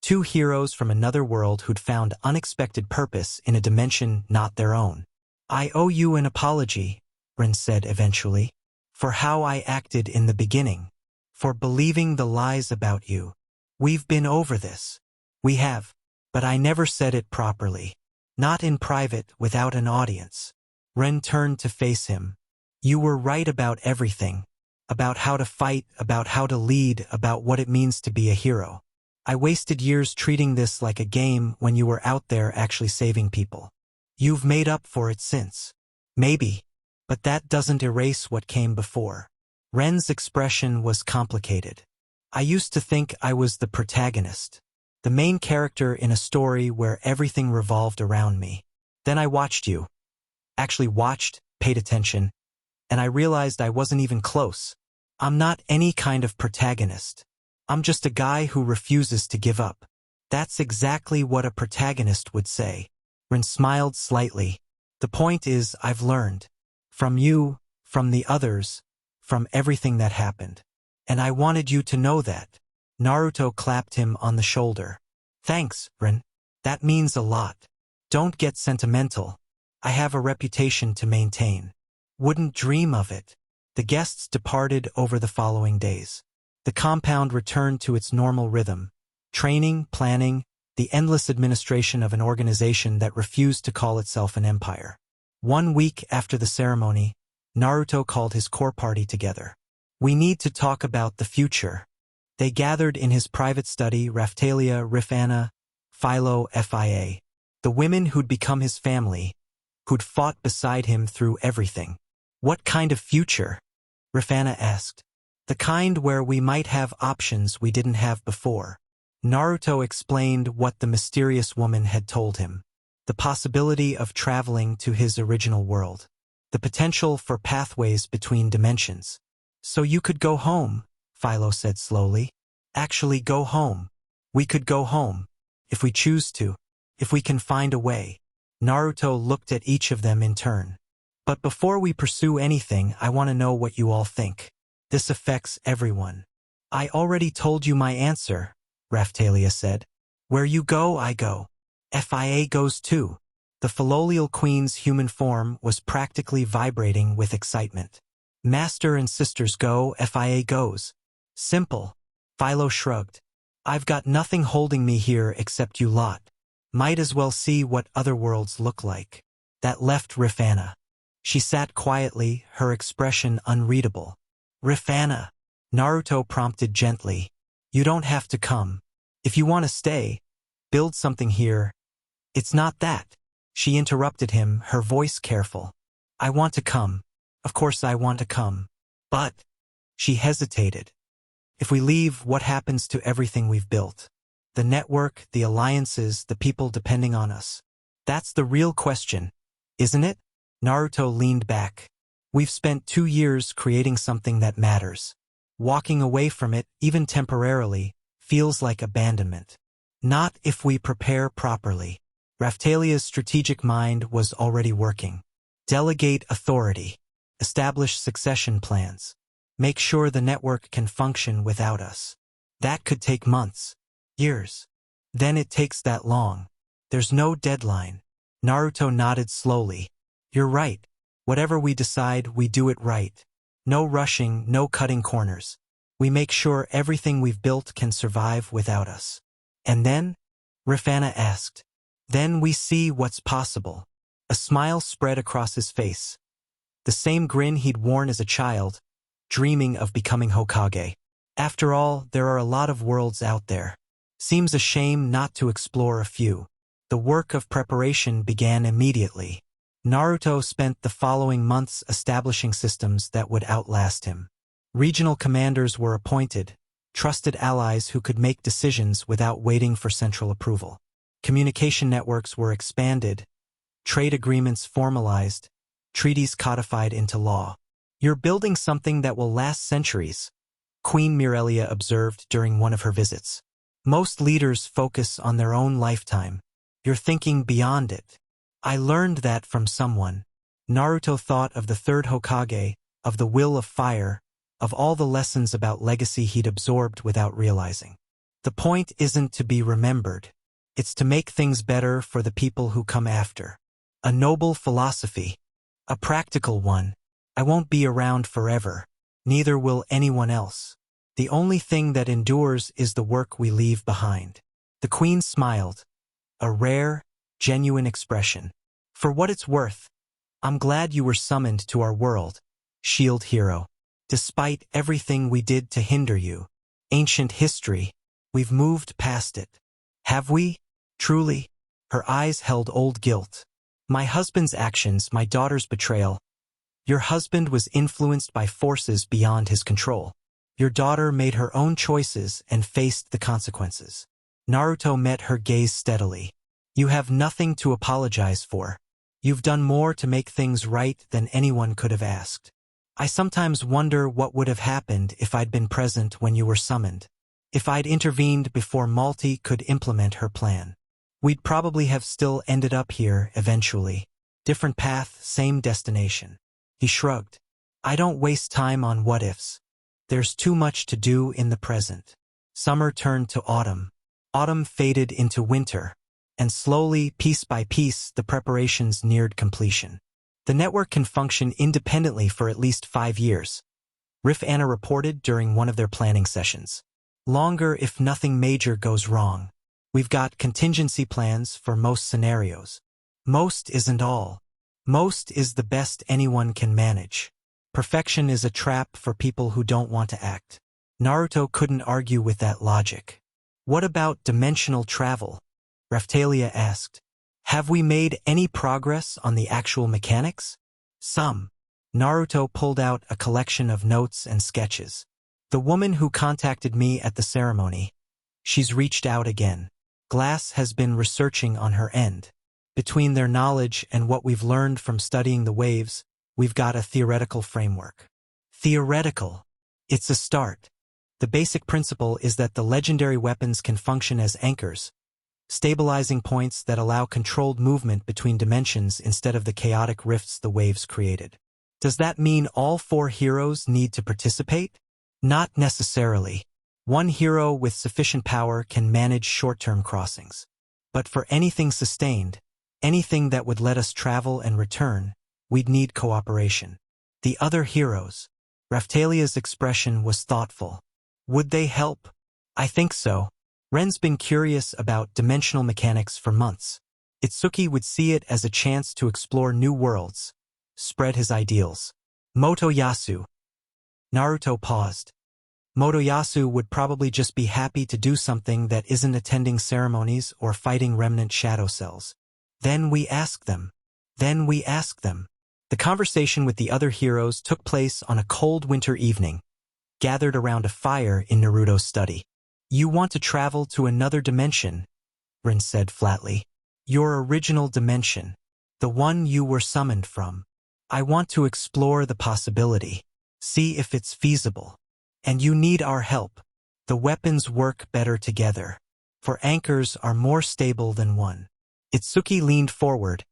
two heroes from another world who'd found unexpected purpose in a dimension not their own. "I owe you an apology," Rin said eventually, "for how I acted in the beginning, for believing the lies about you. We've been over this." "We have, but I never said it properly. Not in private, without an audience." Ren turned to face him, You were right about everything. About how to fight, about how to lead, about what it means to be a hero. I wasted years treating this like a game when you were out there actually saving people. You've made up for it since. Maybe. But that doesn't erase what came before. Ren's expression was complicated. I used to think I was the protagonist. The main character in a story where everything revolved around me. Then I watched you. Actually watched, paid attention, and I realized I wasn't even close. I'm not any kind of protagonist. I'm just a guy who refuses to give up. That's exactly what a protagonist would say. Ren smiled slightly. The point is, I've learned. From you, from the others, from everything that happened. And I wanted you to know that. Naruto clapped him on the shoulder. Thanks, Ren. That means a lot. Don't get sentimental. I have a reputation to maintain. Wouldn't dream of it. The guests departed over the following days. The compound returned to its normal rhythm. Training, planning, the endless administration of an organization that refused to call itself an empire. 1 week after the ceremony, Naruto called his core party together. We need to talk about the future. They gathered in his private study, Raphtalia, Rifana, Philo, Fia. The women who'd become his family, who'd fought beside him through everything. What kind of future? Rifana asked. The kind where we might have options we didn't have before. Naruto explained what the mysterious woman had told him. The possibility of traveling to his original world. The potential for pathways between dimensions. So you could go home, Philo said slowly. Actually go home. We could go home. If we choose to. If we can find a way. Naruto looked at each of them in turn. But before we pursue anything, I want to know what you all think. This affects everyone. I already told you my answer, Raphtalia said. Where you go, I go. Fia goes too. The Philolial Queen's human form was practically vibrating with excitement. Master and sisters go, Fia goes. Simple. Philo shrugged. I've got nothing holding me here except you lot. Might as well see what other worlds look like. That left Rifana. She sat quietly, her expression unreadable. Rifana, Naruto prompted gently. You don't have to come. If you want to stay, build something here. It's not that. She interrupted him, her voice careful. I want to come. Of course I want to come. But, she hesitated. If we leave, what happens to everything we've built? The network, the alliances, the people depending on us. That's the real question, isn't it? Naruto leaned back. We've spent 2 years creating something that matters. Walking away from it, even temporarily, feels like abandonment. Not if we prepare properly. Raphtalia's strategic mind was already working. Delegate authority. Establish succession plans. Make sure the network can function without us. That could take months. Years. Then it takes that long. There's no deadline. Naruto nodded slowly. You're right. Whatever we decide, we do it right. No rushing, no cutting corners. We make sure everything we've built can survive without us. And then? Rifana asked. Then we see what's possible. A smile spread across his face. The same grin he'd worn as a child, dreaming of becoming Hokage. After all, there are a lot of worlds out there. Seems a shame not to explore a few. The work of preparation began immediately. Naruto spent the following months establishing systems that would outlast him. Regional commanders were appointed, trusted allies who could make decisions without waiting for central approval. Communication networks were expanded, trade agreements formalized, treaties codified into law. You're building something that will last centuries, Queen Mirelia observed during one of her visits. Most leaders focus on their own lifetime. You're thinking beyond it. I learned that from someone. Naruto thought of the third Hokage, of the will of fire, of all the lessons about legacy he'd absorbed without realizing. The point isn't to be remembered. It's to make things better for the people who come after. A noble philosophy. A practical one. I won't be around forever. Neither will anyone else. The only thing that endures is the work we leave behind. The queen smiled. A rare, genuine expression. For what it's worth, I'm glad you were summoned to our world. Shield hero. Despite everything we did to hinder you, ancient history, we've moved past it. Have we? Truly? Her eyes held old guilt. My husband's actions, my daughter's betrayal. Your husband was influenced by forces beyond his control. Your daughter made her own choices and faced the consequences. Naruto met her gaze steadily. You have nothing to apologize for. You've done more to make things right than anyone could have asked. I sometimes wonder what would have happened if I'd been present when you were summoned. If I'd intervened before Malti could implement her plan. We'd probably have still ended up here eventually. Different path, same destination. He shrugged. I don't waste time on what-ifs. There's too much to do in the present. Summer turned to autumn. Autumn faded into winter. And slowly, piece by piece, the preparations neared completion. The network can function independently for at least 5 years. Rif Anna reported during one of their planning sessions. Longer if nothing major goes wrong. We've got contingency plans for most scenarios. Most isn't all. Most is the best anyone can manage. Perfection is a trap for people who don't want to act. Naruto couldn't argue with that logic. What about dimensional travel? Raphtalia asked. Have we made any progress on the actual mechanics? Some. Naruto pulled out a collection of notes and sketches. The woman who contacted me at the ceremony. She's reached out again. Glass has been researching on her end. Between their knowledge and what we've learned from studying the waves, we've got a theoretical framework. Theoretical. It's a start. The basic principle is that the legendary weapons can function as anchors, stabilizing points that allow controlled movement between dimensions instead of the chaotic rifts the waves created. Does that mean all 4 heroes need to participate? Not necessarily. One hero with sufficient power can manage short-term crossings. But for anything sustained, anything that would let us travel and return, we'd need cooperation. The other heroes. Raphtalia's expression was thoughtful. Would they help? I think so. Ren's been curious about dimensional mechanics for months. Itsuki would see it as a chance to explore new worlds, spread his ideals. Motoyasu. Naruto paused. Motoyasu would probably just be happy to do something that isn't attending ceremonies or fighting remnant shadow cells. Then we ask them. The conversation with the other heroes took place on a cold winter evening, gathered around a fire in Naruto's study. You want to travel to another dimension, Rin said flatly. Your original dimension. The one you were summoned from. I want to explore the possibility. See if it's feasible. And you need our help. The weapons work better together. For anchors are more stable than one. Itsuki leaned forward,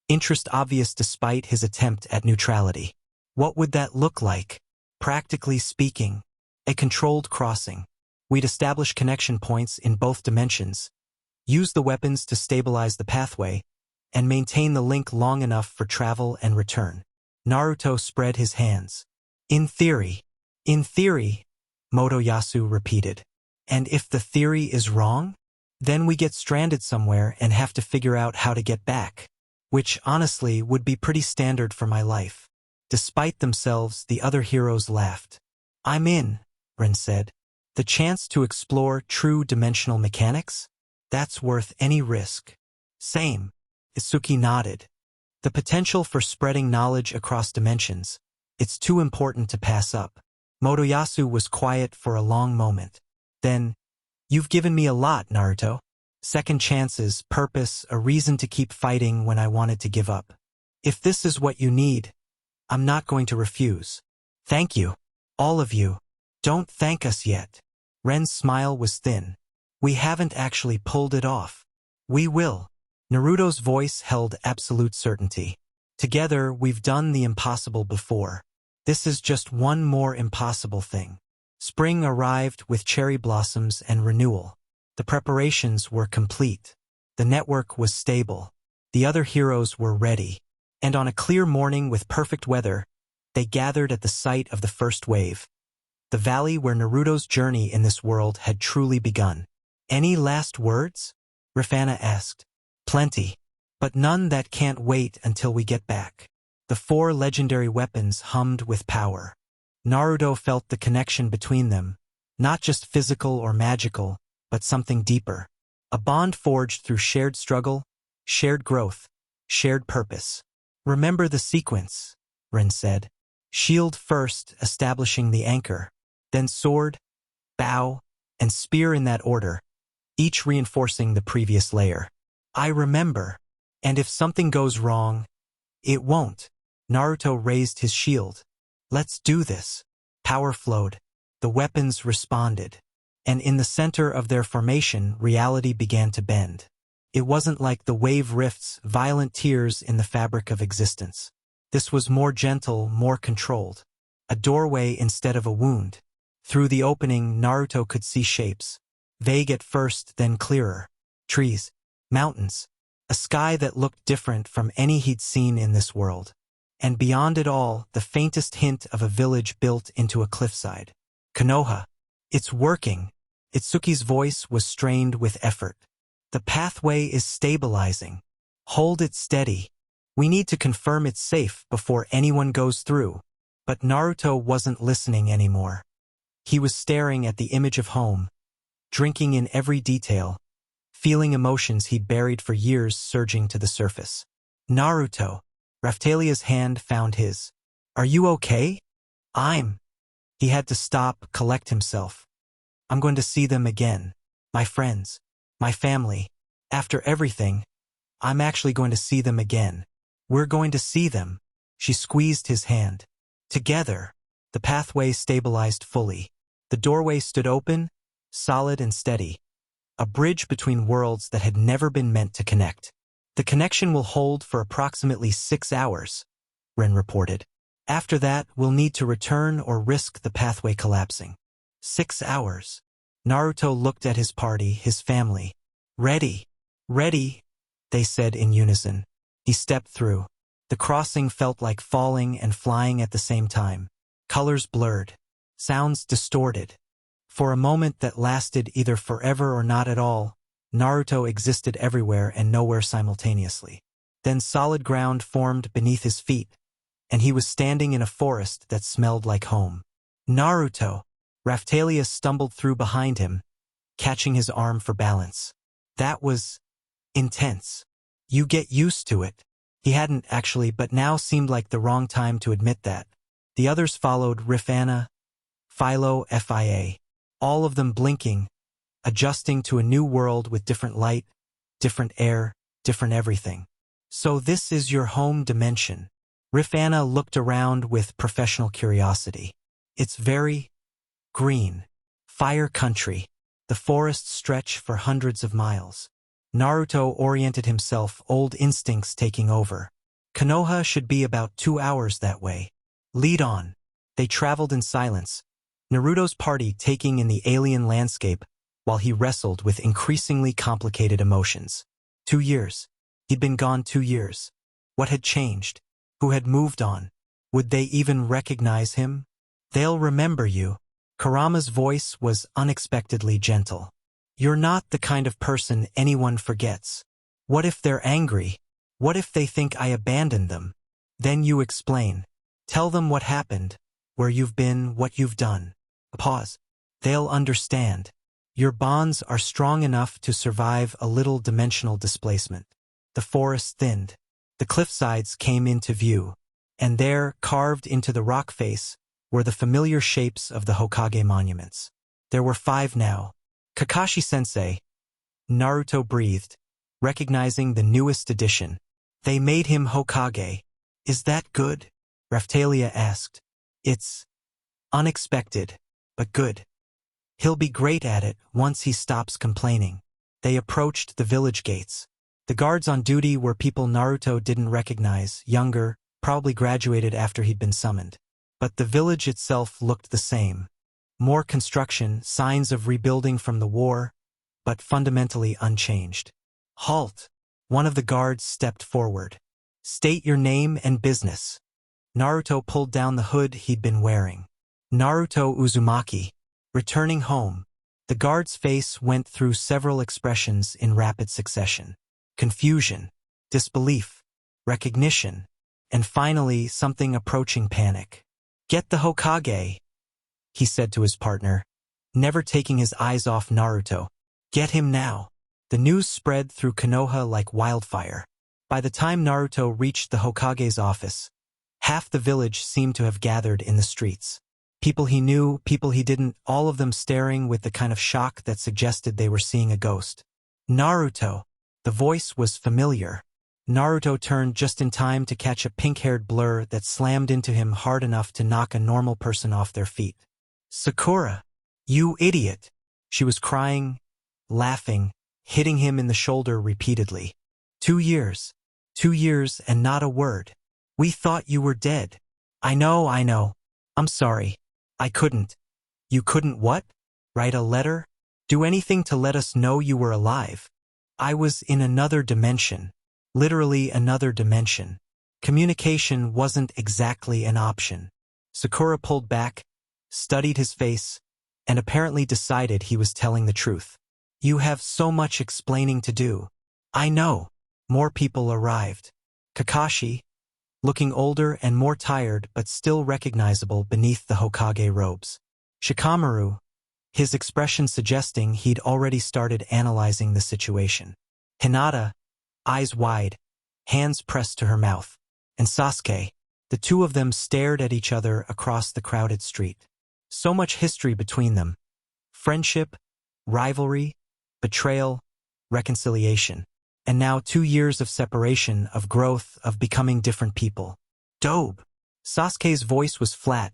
interest obvious despite his attempt at neutrality. What would that look like? Practically speaking, a controlled crossing. We'd establish connection points in both dimensions, use the weapons to stabilize the pathway, and maintain the link long enough for travel and return. Naruto spread his hands. In theory, Motoyasu repeated. And if the theory is wrong? Then we get stranded somewhere and have to figure out how to get back. Which, honestly, would be pretty standard for my life. Despite themselves, the other heroes laughed. I'm in, Rin said. The chance to explore true dimensional mechanics? That's worth any risk. Same. Itsuki nodded. The potential for spreading knowledge across dimensions. It's too important to pass up. Motoyasu was quiet for a long moment. Then, you've given me a lot, Naruto. Second chances, purpose, a reason to keep fighting when I wanted to give up. If this is what you need, I'm not going to refuse. Thank you. All of you. Don't thank us yet. Ren's smile was thin. We haven't actually pulled it off. We will. Naruto's voice held absolute certainty. Together, we've done the impossible before. This is just one more impossible thing. Spring arrived with cherry blossoms and renewal. The preparations were complete. The network was stable. The other heroes were ready. And on a clear morning with perfect weather, they gathered at the site of the first wave. The valley where Naruto's journey in this world had truly begun. Any last words? Rifana asked. Plenty. But none that can't wait until we get back. The 4 legendary weapons hummed with power. Naruto felt the connection between them, not just physical or magical, but something deeper. A bond forged through shared struggle, shared growth, shared purpose. Remember the sequence, Rin said. Shield first, establishing the anchor, then sword, bow, and spear in that order, each reinforcing the previous layer. I remember. And if something goes wrong, it won't. Naruto raised his shield. Let's do this. Power flowed. The weapons responded. And in the center of their formation, reality began to bend. It wasn't like the wave rifts, violent tears in the fabric of existence. This was more gentle, more controlled. A doorway instead of a wound. Through the opening, Naruto could see shapes. Vague at first, then clearer. Trees, mountains, a sky that looked different from any he'd seen in this world. And beyond it all, the faintest hint of a village built into a cliffside. Konoha. It's working. Itsuki's voice was strained with effort. The pathway is stabilizing. Hold it steady. We need to confirm it's safe before anyone goes through. But Naruto wasn't listening anymore. He was staring at the image of home, drinking in every detail, feeling emotions he'd buried for years surging to the surface. Naruto. Raphtalia's hand found his. Are you okay? He had to stop, collect himself. I'm going to see them again. My friends. My family. After everything, I'm actually going to see them again. We're going to see them. She squeezed his hand. Together. The pathway stabilized fully. The doorway stood open, solid and steady. A bridge between worlds that had never been meant to connect. The connection will hold for approximately 6 hours, Ren reported. After that, we'll need to return or risk the pathway collapsing. 6 hours. Naruto looked at his party, his family. Ready. Ready, they said in unison. He stepped through. The crossing felt like falling and flying at the same time. Colors blurred. Sounds distorted. For a moment that lasted either forever or not at all, Naruto existed everywhere and nowhere simultaneously. Then solid ground formed beneath his feet, and he was standing in a forest that smelled like home. Naruto! Raphtalia stumbled through behind him, catching his arm for balance. That was intense. You get used to it. He hadn't actually, but now seemed like the wrong time to admit that. The others followed, Rifana, Philo, Fia. All of them blinking, adjusting to a new world with different light, different air, different everything. So this is your home dimension. Rifana looked around with professional curiosity. It's very green. Fire country. The forests stretch for hundreds of miles. Naruto oriented himself, old instincts taking over. Konoha should be about 2 hours that way. Lead on. They traveled in silence, Naruto's party taking in the alien landscape while he wrestled with increasingly complicated emotions. 2 years. He'd been gone 2 years. What had changed? Who had moved on? Would they even recognize him? They'll remember you. Kurama's voice was unexpectedly gentle. You're not the kind of person anyone forgets. What if they're angry? What if they think I abandoned them? Then you explain. Tell them what happened, where you've been, what you've done. A pause. They'll understand. Your bonds are strong enough to survive a little dimensional displacement. The forest thinned. The cliffsides came into view. And there, carved into the rock face, were the familiar shapes of the Hokage monuments. There were 5 now. Kakashi-sensei. Naruto breathed, recognizing the newest addition. They made him Hokage. Is that good? Raphtalia asked. It's unexpected, but good. He'll be great at it once he stops complaining. They approached the village gates. The guards on duty were people Naruto didn't recognize, younger, probably graduated after he'd been summoned. But the village itself looked the same. More construction, signs of rebuilding from the war, but fundamentally unchanged. Halt! One of the guards stepped forward. State your name and business. Naruto pulled down the hood he'd been wearing. Naruto Uzumaki. Returning home. The guard's face went through several expressions in rapid succession. Confusion, disbelief, recognition, and finally something approaching panic. "Get the Hokage," he said to his partner, never taking his eyes off Naruto. "Get him now." The news spread through Konoha like wildfire. By the time Naruto reached the Hokage's office, half the village seemed to have gathered in the streets. People he knew, people he didn't, all of them staring with the kind of shock that suggested they were seeing a ghost. "Naruto." The voice was familiar. Naruto turned just in time to catch a pink-haired blur that slammed into him hard enough to knock a normal person off their feet. "Sakura, you idiot!" She was crying, laughing, hitting him in the shoulder repeatedly. 2 years. 2 years and not a word. We thought you were dead." I know. I'm sorry. I couldn't." "You couldn't what? Write a letter? Do anything to let us know you were alive?" "I was in another dimension. Literally another dimension. Communication wasn't exactly an option." Sakura pulled back, studied his face, and apparently decided he was telling the truth. "You have so much explaining to do." "I know." More people arrived. Kakashi, looking older and more tired but still recognizable beneath the Hokage robes. Shikamaru, his expression suggesting he'd already started analyzing the situation. Hinata, eyes wide, hands pressed to her mouth. And Sasuke, the two of them stared at each other across the crowded street. So much history between them. Friendship, rivalry, betrayal, reconciliation. And now 2 years of separation, of growth, of becoming different people. "Dope." Sasuke's voice was flat,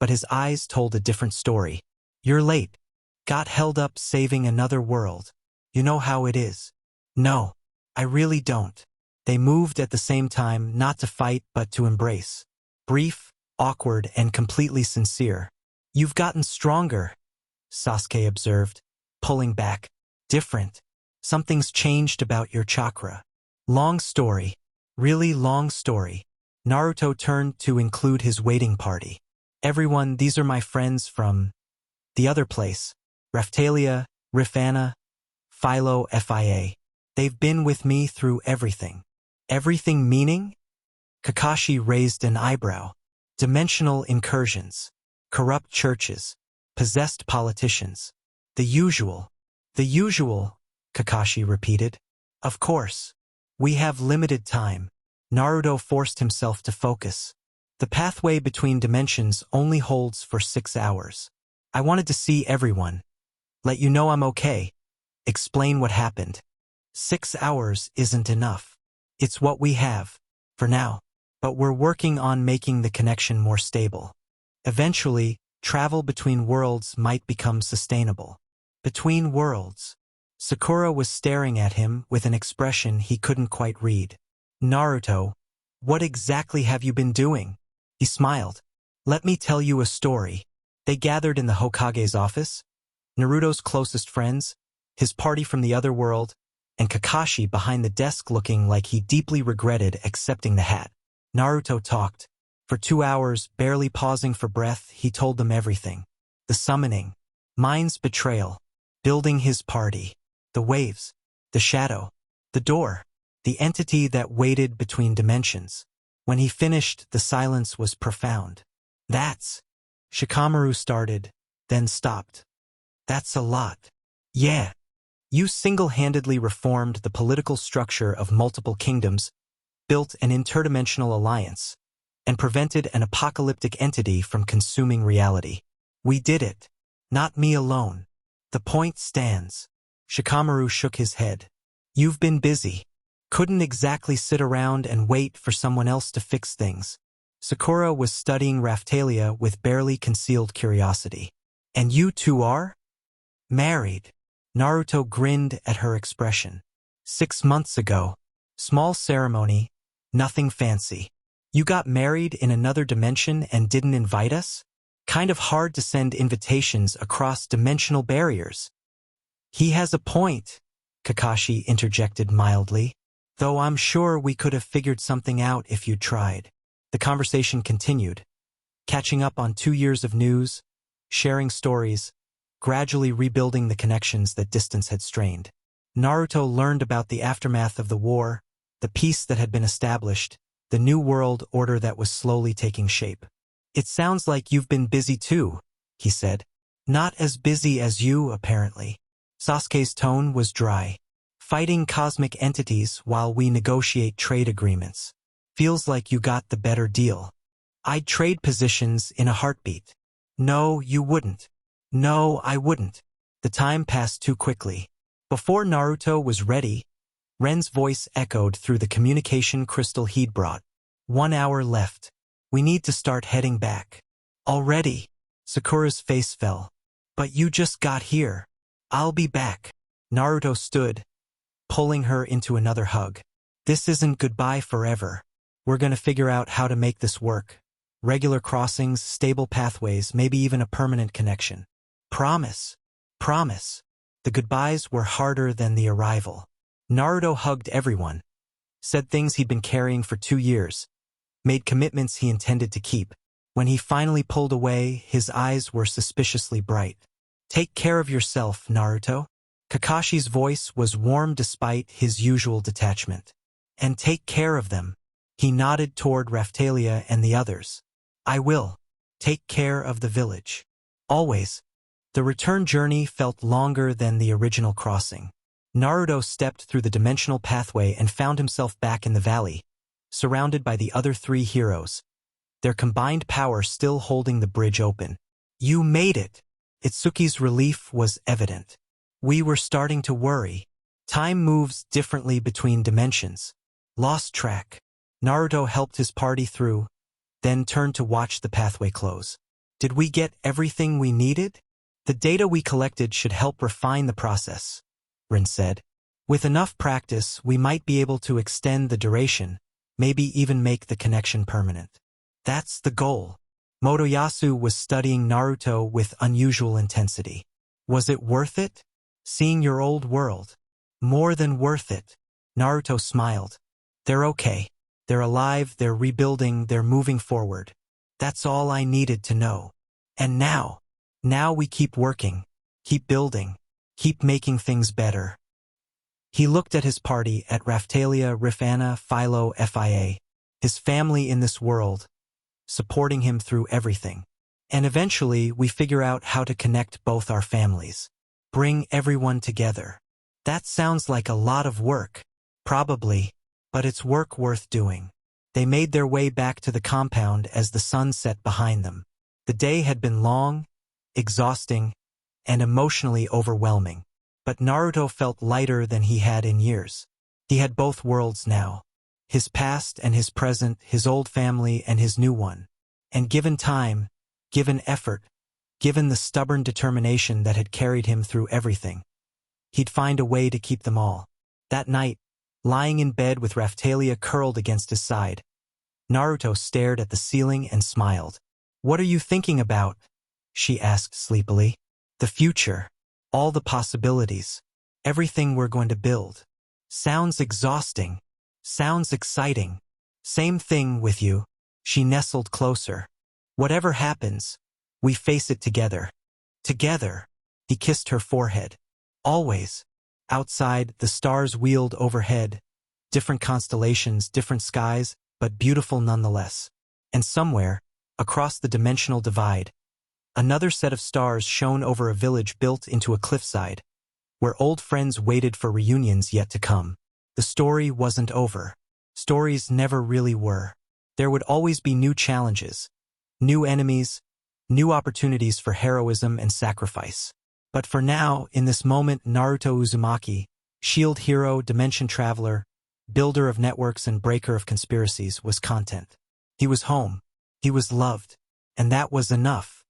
but his eyes told a different story. "You're late. Got held up saving another world. You know how it is." "No, I really don't." They moved at the same time, not to fight but to embrace. Brief, awkward, and completely sincere. "You've gotten stronger," Sasuke observed, pulling back. "Different. Something's changed about your chakra." "Long story. Really long story." Naruto turned to include his waiting party. "Everyone, these are my friends from the other place. Raphtalia, Rifana, Philo, FIA. They've been with me through everything." "Everything meaning?" Kakashi raised an eyebrow. "Dimensional incursions. Corrupt churches. Possessed politicians. The usual." "The usual," Kakashi repeated. "Of course. We have limited time." Naruto forced himself to focus. "The pathway between dimensions only holds for 6 hours. I wanted to see everyone. Let you know I'm okay. Explain what happened. 6 hours isn't enough. It's what we have, for now. But we're working on making the connection more stable. Eventually, travel between worlds might become sustainable." "Between worlds?" Sakura was staring at him with an expression he couldn't quite read. "Naruto, what exactly have you been doing?" He smiled. "Let me tell you a story." They gathered in the Hokage's office, Naruto's closest friends, his party from the other world, and Kakashi behind the desk looking like he deeply regretted accepting the hat. Naruto talked. For 2 hours, barely pausing for breath, he told them everything. The summoning, Mind's betrayal, building his party, the waves, the shadow, the door, the entity that waited between dimensions. When he finished, the silence was profound. "That's..." Shikamaru started, then stopped. "That's a lot." "Yeah. You single-handedly reformed the political structure of multiple kingdoms, built an interdimensional alliance, and prevented an apocalyptic entity from consuming reality. We did it. Not me alone. The point stands." Shikamaru shook his head. "You've been busy. Couldn't exactly sit around and wait for someone else to fix things." Sakura was studying Raphtalia with barely concealed curiosity. "And you two are?" "Married." Naruto grinned at her expression. 6 months ago. Small ceremony, nothing fancy." "You got married in another dimension and didn't invite us? Kind of hard to send invitations across dimensional barriers." "He has a point," Kakashi interjected mildly. "Though I'm sure we could have figured something out if you tried." The conversation continued, catching up on 2 years of news, sharing stories, gradually rebuilding the connections that distance had strained. Naruto learned about the aftermath of the war, the peace that had been established, the new world order that was slowly taking shape. "It sounds like you've been busy too," he said. "Not as busy as you, apparently." Sasuke's tone was dry. "Fighting cosmic entities while we negotiate trade agreements. Feels like you got the better deal." "I'd trade positions in a heartbeat." "No, you wouldn't." "No, I wouldn't." The time passed too quickly. Before Naruto was ready, Ren's voice echoed through the communication crystal he'd brought. "1 hour left. We need to start heading back." "Already?" Sakura's face fell. "But you just got here." "I'll be back." Naruto stood, pulling her into another hug. "This isn't goodbye forever. We're gonna figure out how to make this work. Regular crossings, stable pathways, maybe even a permanent connection. Promise. Promise." The goodbyes were harder than the arrival. Naruto hugged everyone, said things he'd been carrying for 2 years, made commitments he intended to keep. When he finally pulled away, his eyes were suspiciously bright. "Take care of yourself, Naruto." Kakashi's voice was warm despite his usual detachment. "And take care of them." He nodded toward Raphtalia and the others. "I will. Take care of the village. Always." The return journey felt longer than the original crossing. Naruto stepped through the dimensional pathway and found himself back in the valley, surrounded by the other 3 heroes, their combined power still holding the bridge open. "You made it!" Itsuki's relief was evident. "We were starting to worry. Time moves differently between dimensions." "Lost track." Naruto helped his party through, then turned to watch the pathway close. "Did we get everything we needed?" "The data we collected should help refine the process," Rin said. "With enough practice, we might be able to extend the duration, maybe even make the connection permanent." "That's the goal." Motoyasu was studying Naruto with unusual intensity. "Was it worth it? Seeing your old world?" "More than worth it." Naruto smiled. "They're okay. They're alive, they're rebuilding, they're moving forward. That's all I needed to know. And now we keep working, keep building, keep making things better." He looked at his party, at Raphtalia, Rifana, Philo, Fia, his family in this world, supporting him through everything. "And eventually we figure out how to connect both our families. Bring everyone together." "That sounds like a lot of work." "Probably, but it's work worth doing." They made their way back to the compound as the sun set behind them. The day had been long, exhausting, and emotionally overwhelming. But Naruto felt lighter than he had in years. He had both worlds now. His past and his present, his old family and his new one. And given time, given effort, given the stubborn determination that had carried him through everything, he'd find a way to keep them all. That night, lying in bed with Raphtalia curled against his side, Naruto stared at the ceiling and smiled. "What are you thinking about?" she asked sleepily. "The future. All the possibilities. Everything we're going to build. Sounds exhausting. Sounds exciting. Same thing with you." She nestled closer. "Whatever happens, we face it together." "Together." He kissed her forehead. "Always." Outside, the stars wheeled overhead. Different constellations, different skies, but beautiful nonetheless. And somewhere, across the dimensional divide, another set of stars shone over a village built into a cliffside, where old friends waited for reunions yet to come. The story wasn't over. Stories never really were. There would always be new challenges, new enemies, new opportunities for heroism and sacrifice. But for now, in this moment, Naruto Uzumaki, shield hero, dimension traveler, builder of networks and breaker of conspiracies, was content. He was home. He was loved. And that was enough.